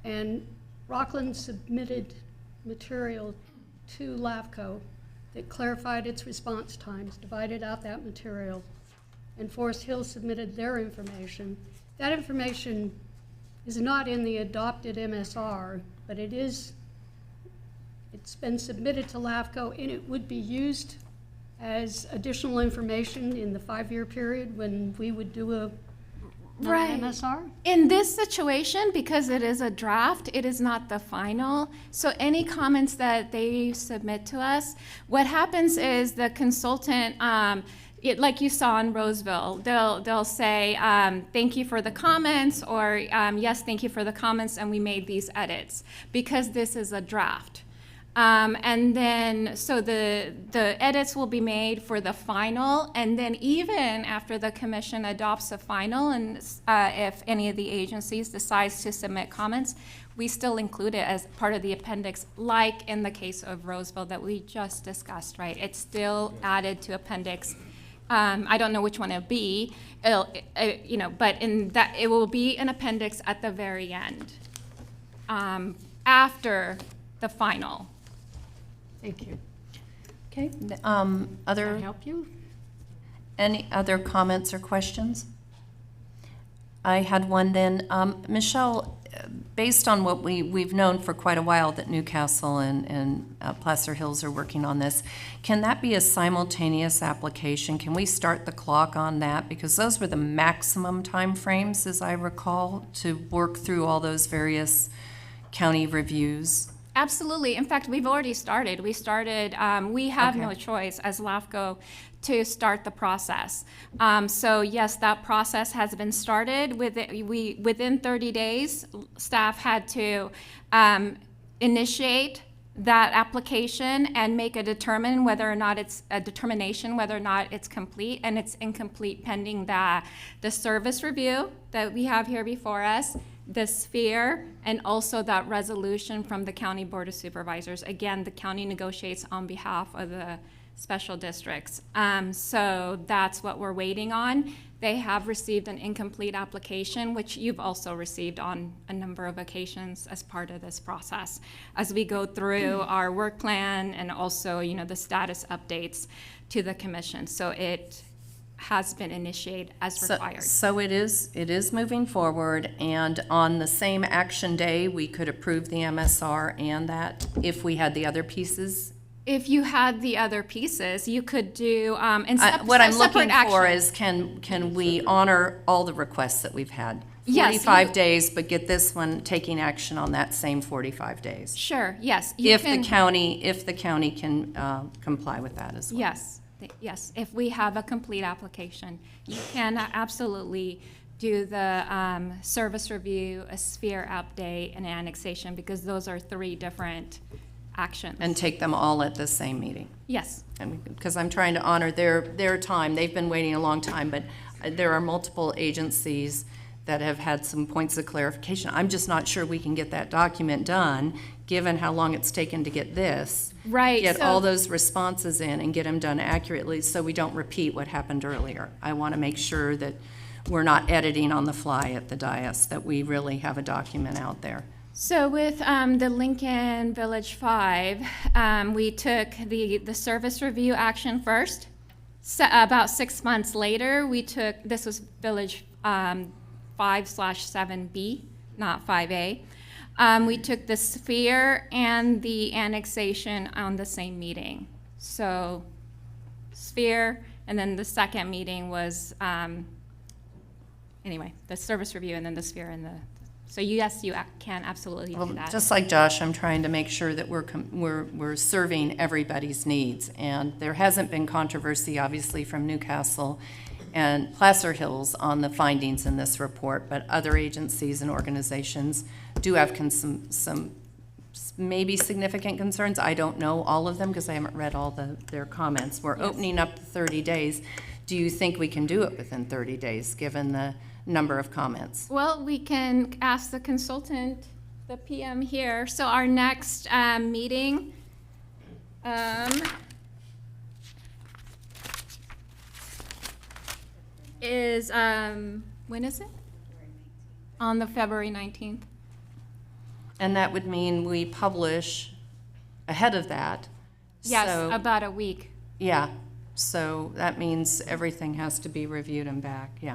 and Rocklin submitted material to LAFCO that clarified its response times, divided out that material, and Forest Hills submitted their information, that information is not in the adopted MSR, but it's been submitted to LAFCO, and it would be used as additional information in the 5-year period when we would do a Right. MSR? In this situation, because it is a draft, it is not the final. So any comments that they submit to us, what happens is the consultant, like you saw in Roseville, they'll say, thank you for the comments, or yes, thank you for the comments, and we made these edits, because this is a draft. And then, so the edits will be made for the final, and then even after the commission adopts the final, and if any of the agencies decides to submit comments, we still include it as part of the appendix, like in the case of Roseville that we just discussed, right? It's still added to appendix. I don't know which one it'll be, but in that, it will be an appendix at the very end, after the final. Thank you. Okay, Does other, that help you? any other comments or questions? I had one then. Michelle, based on what we've known for quite a while that Newcastle and Placer Hills are working on this, can that be a simultaneous application? Can we start the clock on that? Because those were the maximum timeframes, as I recall, to work through all those various county reviews. Absolutely. In fact, we've already started. We have no choice as LAFCO to start the process. So yes, that process has been started. Within 30 days, staff had to initiate that application and make a determination whether or not it's complete, and it's incomplete pending the service review that we have here before us, the sphere, and also that resolution from the County Board of Supervisors. Again, the county negotiates on behalf of the special districts. So that's what we're waiting on. They have received an incomplete application, which you've also received on a number of occasions as part of this process, as we go through our work plan and also, the status updates to the commission. So it has been initiated as required. So it is moving forward, and on the same action day, we could approve the MSR and that if we had the other pieces? If you had the other pieces, you could do, What I'm looking for is, can we honor all the requests that we've had? Yes, 45 days, but get this one taking action on that same 45 days? Sure, yes. If the county can comply with that as well? Yes, if we have a complete application, you can absolutely do the service review, a sphere update, and annexation, because those are 3 different actions. And take them all at the same meeting? Yes. Because I'm trying to honor their time. They've been waiting a long time, but there are multiple agencies that have had some points of clarification. I'm just not sure we can get that document done, given how long it's taken to get this. Right. Get all those responses in and get them done accurately so we don't repeat what happened earlier. I want to make sure that we're not editing on the fly at the dais, that we really have a document out there. So with the Lincoln Village 5, we took the service review action first. So about 6 months later, this was Village 5/7B, not 5A. We took the sphere and the annexation on the same meeting. So sphere, and then the second meeting was, the service review, and then the sphere and so yes, you can absolutely do that. Just like Josh, I'm trying to make sure that we're serving everybody's needs. And there hasn't been controversy, obviously, from Newcastle and Placer Hills on the findings in this report, but other agencies and organizations do have some maybe significant concerns. I don't know all of them because I haven't read all their comments. We're opening up to 30 days. Do you think we can do it within 30 days, given the number of comments? Well, we can ask the consultant, the PM here. So our next meeting is, when is it? On the February 19th. And that would mean we publish ahead of that. Yes, So- about a week. Yeah, so that means everything has to be reviewed and back, yeah.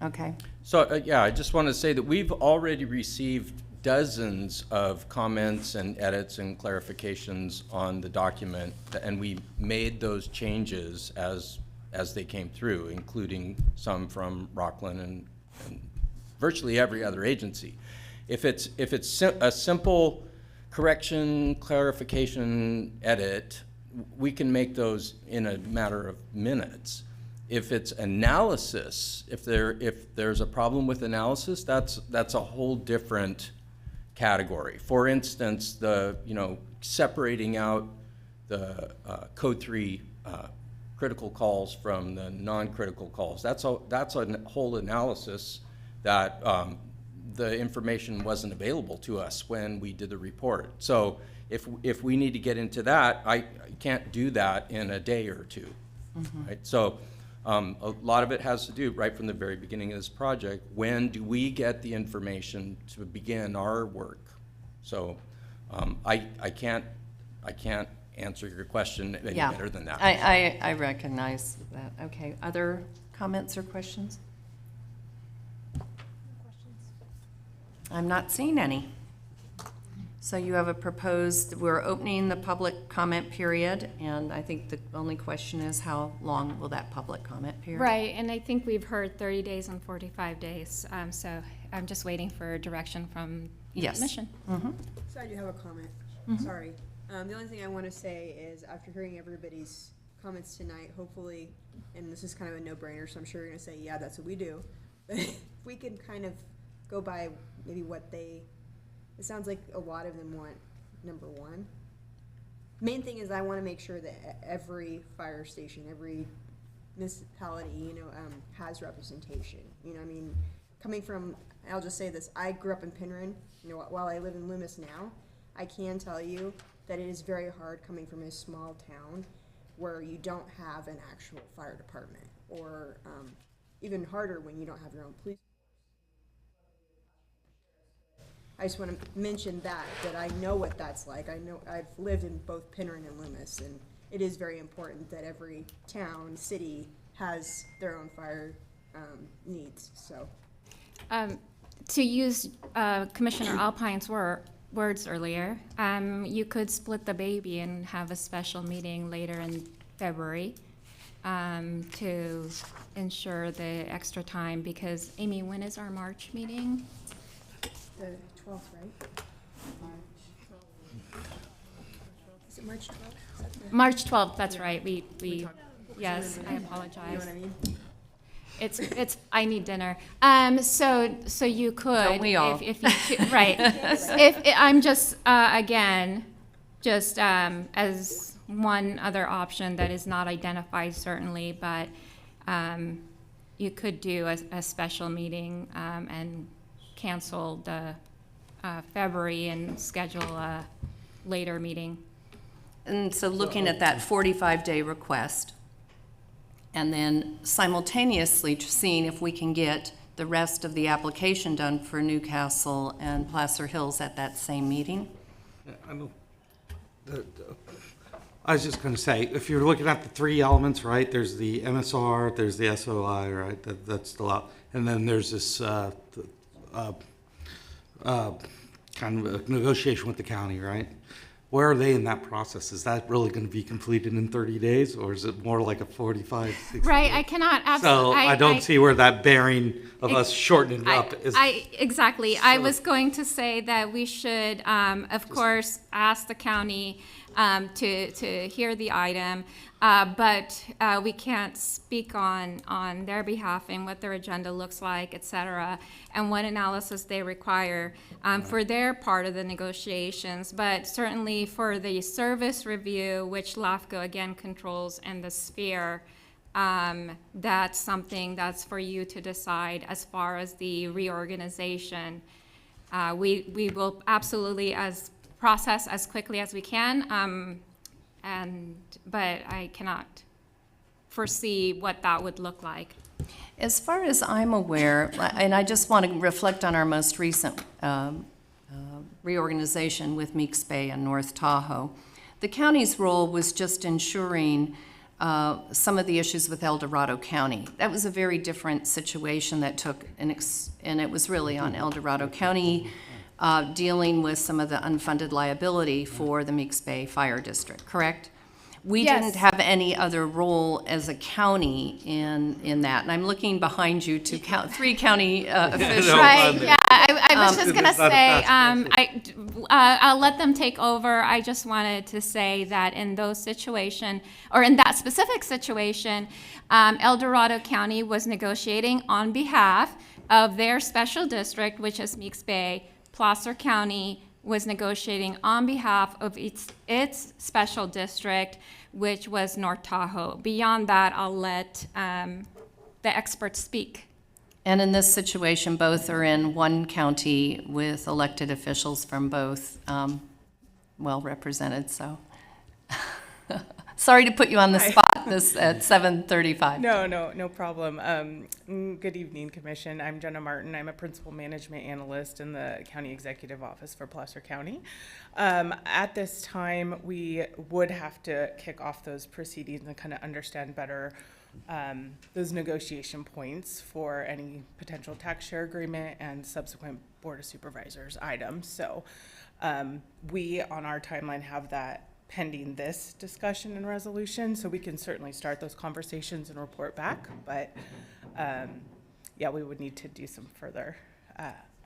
Okay. So, yeah, I just want to say that we've already received dozens of comments and edits and clarifications on the document, and we made those changes as they came through, including some from Rocklin and virtually every other agency. If it's a simple correction, clarification, edit, we can make those in a matter of minutes. If it's analysis, if there's a problem with analysis, that's a whole different category. For instance, separating out the code 3 critical calls from the non-critical calls. That's a whole analysis that the information wasn't available to us when we did the report. So if we need to get into that, I can't do that in a day or two. Mhm. Right? So a lot of it has to do right from the very beginning of this project. When do we get the information to begin our work? So I can't answer your question any Yeah. better than that. I recognize that. Okay, other comments or questions? I'm not seeing any. So you have a proposed, we're opening the public comment period, and I think the only question is how long will that public comment period? Right, and I think we've heard 30 days and 45 days, so I'm just waiting for direction from the Yes. commission. Mhm. So I do have a comment. Mhm. Sorry. The only thing I want to say is after hearing everybody's comments tonight, hopefully, and this is kind of a no-brainer, so I'm sure you're going to say, yeah, that's what we do. But if we can kind of go by maybe it sounds like a lot of them want number one. Main thing is I want to make sure that every fire station, every municipality, has representation. I mean, coming from, I'll just say this, I grew up in Penryn, while I live in Loomis now, I can tell you that it is very hard coming from a small town where you don't have an actual fire department, or even harder when you don't have your own police. I just want to mention that I know what that's like. I know I've lived in both Penryn and Loomis, and it is very important that every town, city has their own fire needs. So, To use Commissioner Alpine's words earlier, you could split the baby and have a special meeting later in February to ensure the extra time, because Amy, when is our March meeting? the 12th, right? Is it March 12th? March 12th, that's right. Yes, I apologize. You know what I mean? It's, I need dinner. So you could. Don't we all? If you, right. I'm just, again, as one other option that is not identified certainly, but you could do a special meeting and cancel the February and schedule a later meeting. And so looking at that 45-day request, and then simultaneously seeing if we can get the rest of the application done for Newcastle and Placer Hills at that same meeting? I was just going to say, if you're looking at the three elements, right, there's the MSR, there's the SOI, right, that's still out, and then there's this kind of a negotiation with the county, right? Where are they in that process? Is that really going to be completed in 30 days, or is it more like a 45, 60 Right, days? I cannot, So I don't see where that bearing of us shortening it up is. Exactly. I was going to say that we should, of course, ask the county to hear the item, but we can't speak on their behalf and what their agenda looks like, et cetera, and what analysis they require for their part of the negotiations. But certainly for the service review, which LAFCO again controls, and the sphere, that's something that's for you to decide as far as the reorganization. We will absolutely process as quickly as we can, but I cannot foresee what that would look like. As far as I'm aware, and I just want to reflect on our most recent reorganization with Meeks Bay and North Tahoe, the county's role was just ensuring some of the issues with El Dorado County. That was a very different situation that took, and it was really on El Dorado County dealing with some of the unfunded liability for the Meeks Bay Fire District, correct? We Yes. didn't have any other role as a county in that. And I'm looking behind you to count 3 county officials. Right, yeah, I was just gonna say, I'll let them take over. I just wanted to say that in those situation, or in that specific situation, El Dorado County was negotiating on behalf of their special district, which is Meeks Bay. Placer County was negotiating on behalf of its special district, which was North Tahoe. Beyond that, I'll let the experts speak. And in this situation, both are in one county with elected officials from both well represented, so. Sorry to put you on the spot this at 7:35. No problem. Good evening, Commission. I'm Jenna Martin. I'm a Principal Management Analyst in the County Executive Office for Placer County. At this time, we would have to kick off those proceedings and kind of understand better those negotiation points for any potential tax share agreement and subsequent Board of Supervisors items. So we, on our timeline, have that pending this discussion and resolution, so we can certainly start those conversations and report back, but yeah, we would need to do some further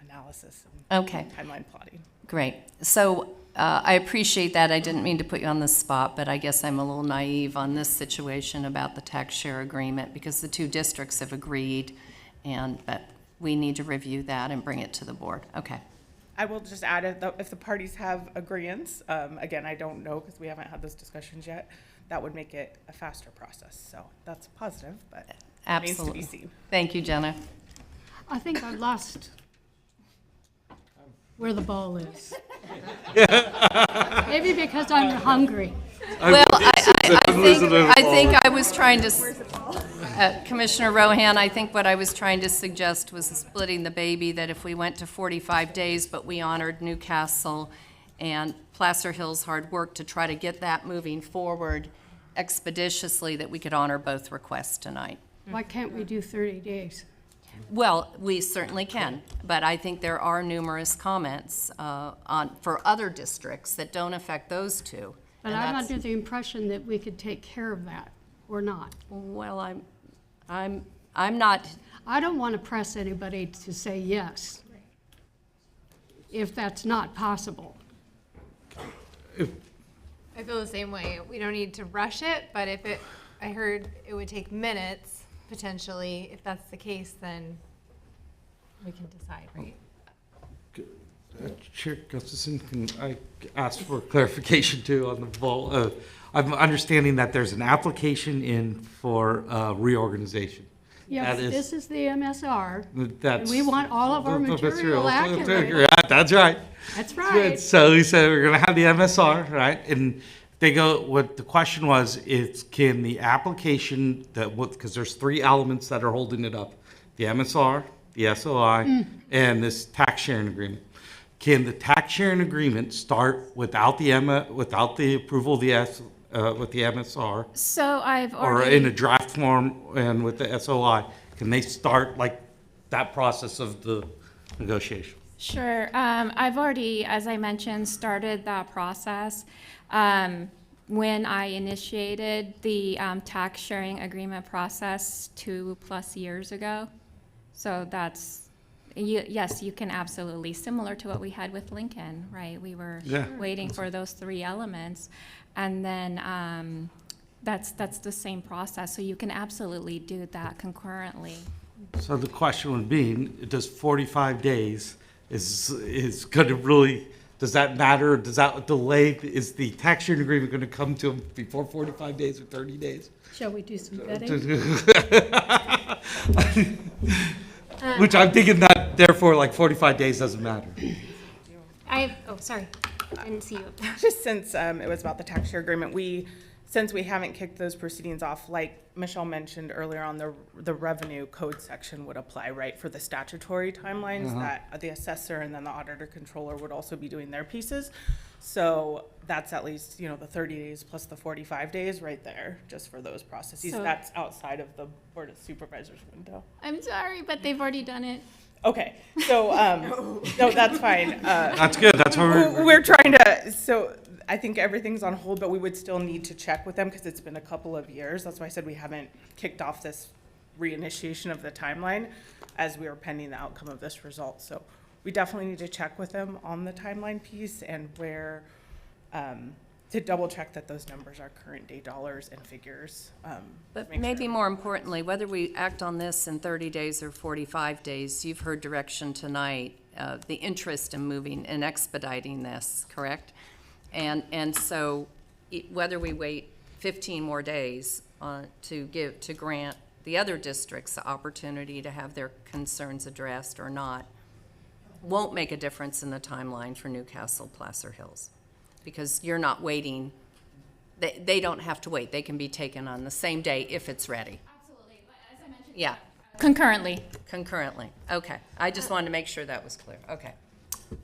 analysis and Okay. timeline plotting. Great. So I appreciate that. I didn't mean to put you on the spot, but I guess I'm a little naive on this situation about the tax share agreement because the 2 districts have agreed, but we need to review that and bring it to the board. Okay. I will just add, if the parties have agreements, again, I don't know because we haven't had those discussions yet, that would make it a faster process. So that's positive, but Absolutely. remains to be seen. Thank you, Jenna. I think I lost where the ball is. Maybe because I'm hungry. Well, I think I was trying to, Commissioner Rohan, I think what I was trying to suggest was splitting the baby, that if we went to 45 days, but we honored Newcastle and Placer Hill's hard work to try to get that moving forward expeditiously, that we could honor both requests tonight. Why can't we do 30 days? Well, we certainly can, but I think there are numerous comments for other districts that don't affect those 2. But I'm under the impression that we could take care of that, or not. Well, I'm not. I don't want to press anybody to say yes, if that's not possible. I feel the same way. We don't need to rush it, but I heard it would take minutes, potentially. If that's the case, then we can decide, right? Chair Gustafson, can I ask for clarification too on the vote? I'm understanding that there's an application in for reorganization. Yes, That is- this is the MSR. That's- And we want all of our material accurate. Yeah, that's right. That's right. So we said we're gonna have the MSR, right? And they go, what the question was, is can the application because there's 3 elements that are holding it up. The MSR, the SOI, and this tax sharing agreement. Can the tax sharing agreement start without the approval of with the MSR? So I've Or already. in a draft form and with the SOI? Can they start like that process of the negotiation? Sure. I've already, as I mentioned, started that process. When I initiated the tax sharing agreement process 2+ years ago. So that's, yes, you can absolutely, similar to what we had with Lincoln, right? We were waiting for those 3 elements. And then that's the same process. So you can absolutely do that concurrently. So the question would be, does 45 days is going to really, does that matter? Does that delay? Is the tax sharing agreement going to come to them before 45 days or 30 days? Shall we do some vetting? Which I'm thinking that therefore like 45 days doesn't matter. Oh, sorry. I didn't see you. Just since it was about the tax share agreement, we since we haven't kicked those proceedings off, like Michelle mentioned earlier on, the revenue code section would apply, right, for the statutory timelines that the assessor and then the auditor controller would also be doing their pieces. So that's at least, the 30 days plus the 45 days right there, just for those processes. So- That's outside of the Board of Supervisors window. I'm sorry, but they've already done it. Okay, so, no, that's fine. That's good. That's what We're trying to, so I think everything's on hold, but we would still need to check with them because it's been a couple of years. That's why I said we haven't kicked off this reinitiation of the timeline as we are pending the outcome of this result. So we definitely need to check with them on the timeline piece and where, to double check that those numbers are current day dollars and figures. But make maybe sure. more importantly, whether we act on this in 30 days or 45 days, you've heard direction tonight, the interest in moving and expediting this, correct? And so whether we wait 15 more days to grant the other districts the opportunity to have their concerns addressed or not, won't make a difference in the timeline for Newcastle Placer Hills. Because you're not waiting, they don't have to wait. They can be taken on the same day if it's ready. Absolutely, but as I mentioned. Yeah, Concurrently. concurrently. Okay, I just wanted to make sure that was clear. Okay.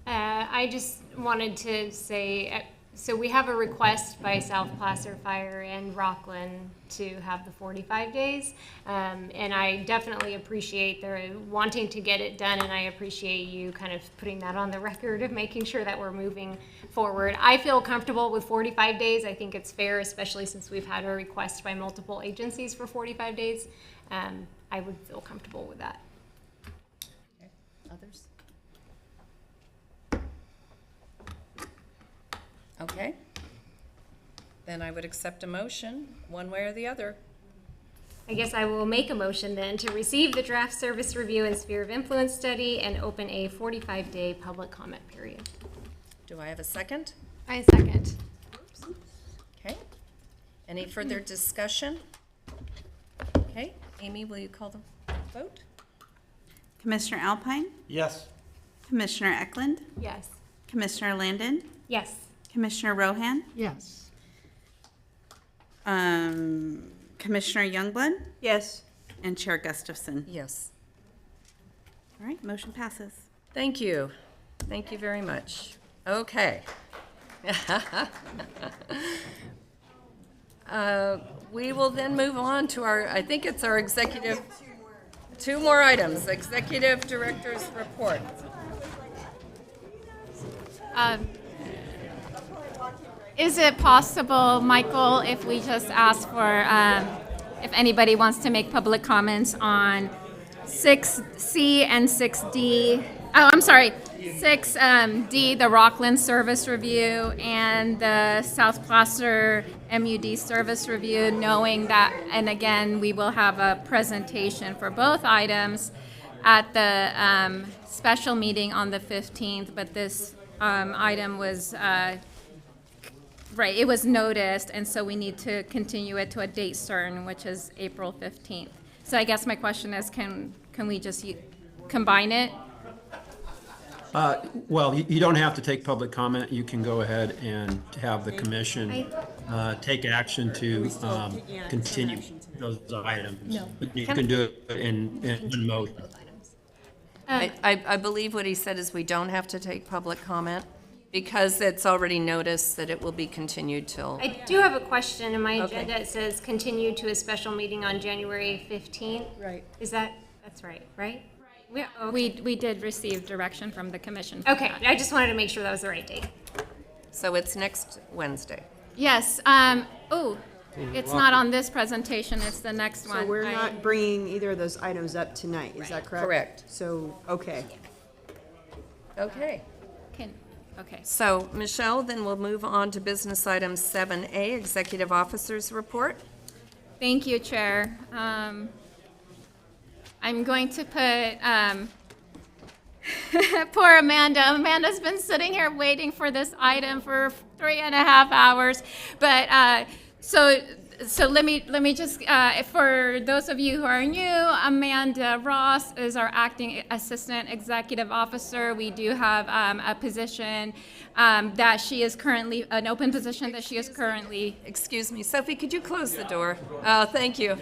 I just wanted to say, so we have a request by South Placer Fire and Rocklin to have the 45 days. And I definitely appreciate their wanting to get it done, and I appreciate you kind of putting that on the record of making sure that we're moving forward. I feel comfortable with 45 days. I think it's fair, especially since we've had a request by multiple agencies for 45 days. I would feel comfortable with that. Others? Okay. Then I would accept a motion, one way or the other. I guess I will make a motion then to receive the draft service review and sphere of influence study and open a 45-day public comment period. Do I have a second? I second. Okay. Any further discussion? Okay, Amy, will you call the vote? Commissioner Alpine, Yes. Commissioner Eklund, Yes. Commissioner Landon, Yes. Commissioner Rohan, Yes. Commissioner Youngblood, Yes. and Chair Gustafson. Yes. All right, motion passes. Thank you. Thank you very much. Okay. We will then move on to our, I think it's our executive, two more items, executive director's report. Is it possible, Michael, if we just ask for, if anybody wants to make public comments on 6C and 6D? Oh, I'm sorry, 6D, the Rocklin service review, and the South Placer MUD service review, knowing that, and again, we will have a presentation for both items at the special meeting on the 15th, but this item was right, it was noticed, and so we need to continue it to a date certain, which is April 15th. So I guess my question is, can we just combine it? Well, you don't have to take public comment. You can go ahead and have the commission take action to continue those items. No. You can do it in one motion. I believe what he said is we don't have to take public comment because it's already noticed that it will be continued till. I do have a question in my Okay. agenda. It says continue to a special meeting on January 15th. Right. Is that's right, right? We did receive direction from the commission. Okay, I just wanted to make sure that was the right date. So it's next Wednesday. Yes, it's not on this presentation, it's the next one. So we're not bringing either of those items up tonight, is that correct? Correct. So, okay. Okay. Okay. So, Michelle, then we'll move on to business item 7A, Executive Officer's Report. Thank you, Chair. I'm going to put, poor Amanda. Amanda's been sitting here waiting for this item for 3.5 hours. But, so So let me just, for those of you who are new, Amanda Ross is our acting assistant executive officer. We do have a position that she is currently, an open position that she is currently. Excuse me, Sophie, could you close the door? Oh, thank you.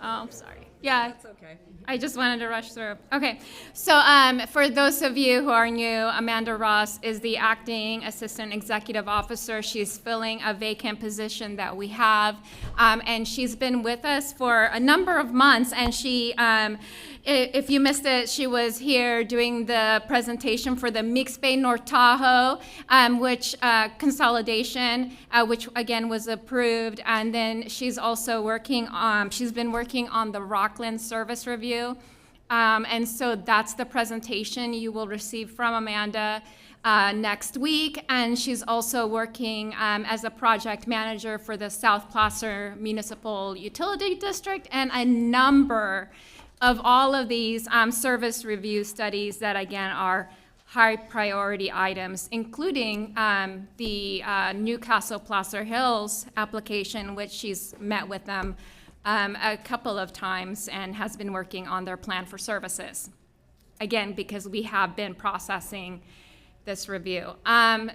Oh, I'm sorry. Yeah. That's okay. I just wanted to rush through. Okay, so for those of you who are new, Amanda Ross is the acting assistant executive officer. She's filling a vacant position that we have, and she's been with us for a number of months. And she, if you missed it, she was here doing the presentation for the Mixed Bay North Tahoe, which consolidation, which again was approved. And then she's also working on, she's been working on the Rocklin service review. And so that's the presentation you will receive from Amanda next week. And she's also working as a project manager for the South Placer Municipal Utility District and a number of all of these service review studies that again are high priority items, including the Newcastle Placer Hills application, which she's met with them a couple of times and has been working on their plan for services. Again, because we have been processing this review.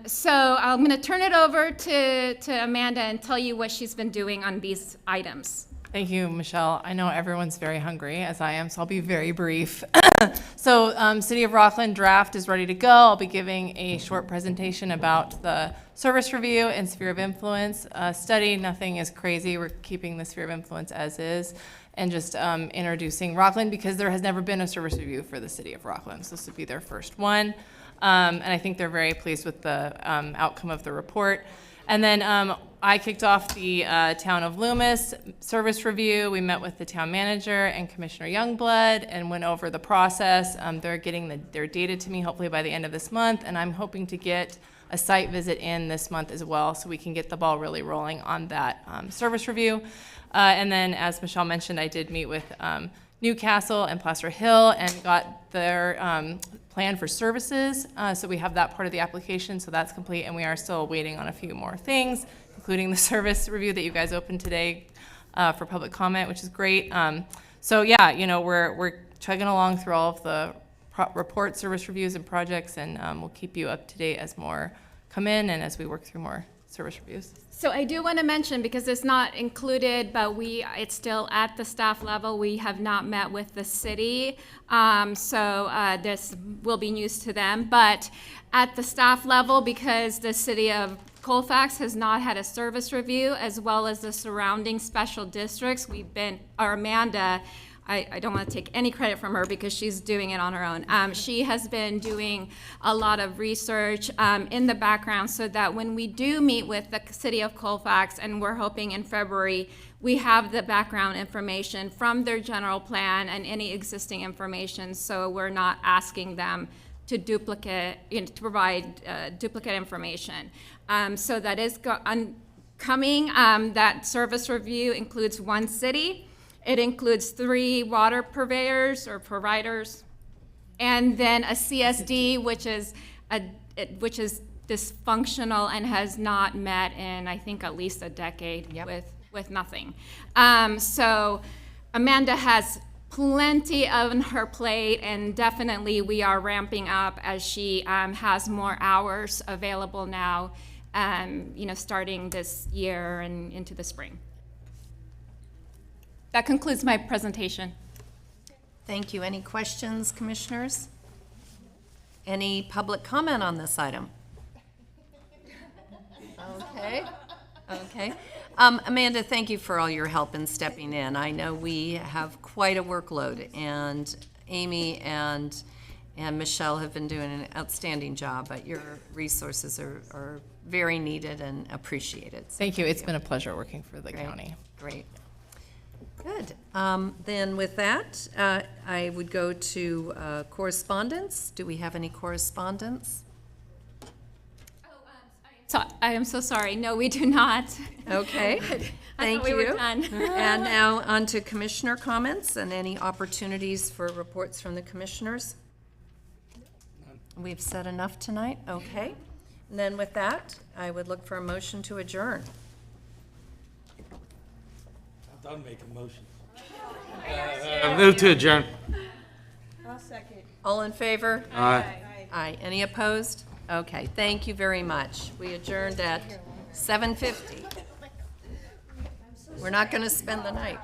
So I'm going to turn it over to Amanda and tell you what she's been doing on these items. Thank you, Michelle. I know everyone's very hungry, as I am, so I'll be very brief. So City of Rocklin draft is ready to go. I'll be giving a short presentation about the service review and sphere of influence study. Nothing is crazy. We're keeping the sphere of influence as is, and just introducing Rocklin because there has never been a service review for the City of Rocklin. So this would be their first one. And I think they're very pleased with the outcome of the report. And then I kicked off the Town of Loomis service review. We met with the town manager and Commissioner Youngblood and went over the process. They're getting their data to me hopefully by the end of this month, and I'm hoping to get a site visit in this month as well so we can get the ball really rolling on that service review. And then, as Michelle mentioned, I did meet with Newcastle and Placer Hill and got their plan for services. So we have that part of the application, so that's complete, and we are still waiting on a few more things, including the service review that you guys opened today for public comment, which is great. So yeah, you know, we're chugging along through all of the reports, service reviews, and projects, and we'll keep you up to date as more come in and as we work through more service reviews. So I do want to mention, because it's not included, but it's still at the staff level. We have not met with the city, so this will be news to them. But at the staff level, because the city of Colfax has not had a service review, as well as the surrounding special districts, Amanda, I don't want to take any credit from her because she's doing it on her own. She has been doing a lot of research in the background so that when we do meet with the city of Colfax, and we're hoping in February, we have the background information from their general plan and any existing information, so we're not asking them to to provide duplicate information. So that is coming. That service review includes one city. It includes 3 water purveyors or providers, and then a CSD, which is dysfunctional and has not met in, I think, at least a decade with nothing. So Amanda has plenty on her plate, and definitely we are ramping up as she has more hours available now, starting this year and into the spring. That concludes my presentation. Thank you. Any questions, commissioners? Any public comment on this item? Okay. Amanda, thank you for all your help in stepping in. I know we have quite a workload, and Amy and Michelle have been doing an outstanding job, but your resources are very needed and appreciated. So Thank you. It's been a pleasure working for the county. Great. Good. Then with that, I would go to correspondence. Do we have any correspondence? So I am so sorry. No, we do not. Okay. Thank we you. were done. And now on to commissioner comments and any opportunities for reports from the commissioners. We've said enough tonight. Okay. And then with that, I would look for a motion to adjourn. done making motions. Move to adjourn. I'll second. All in favor? Aye. Aye. Any opposed? Okay, thank you very much. We adjourned at 7:50. We're not going to spend the night.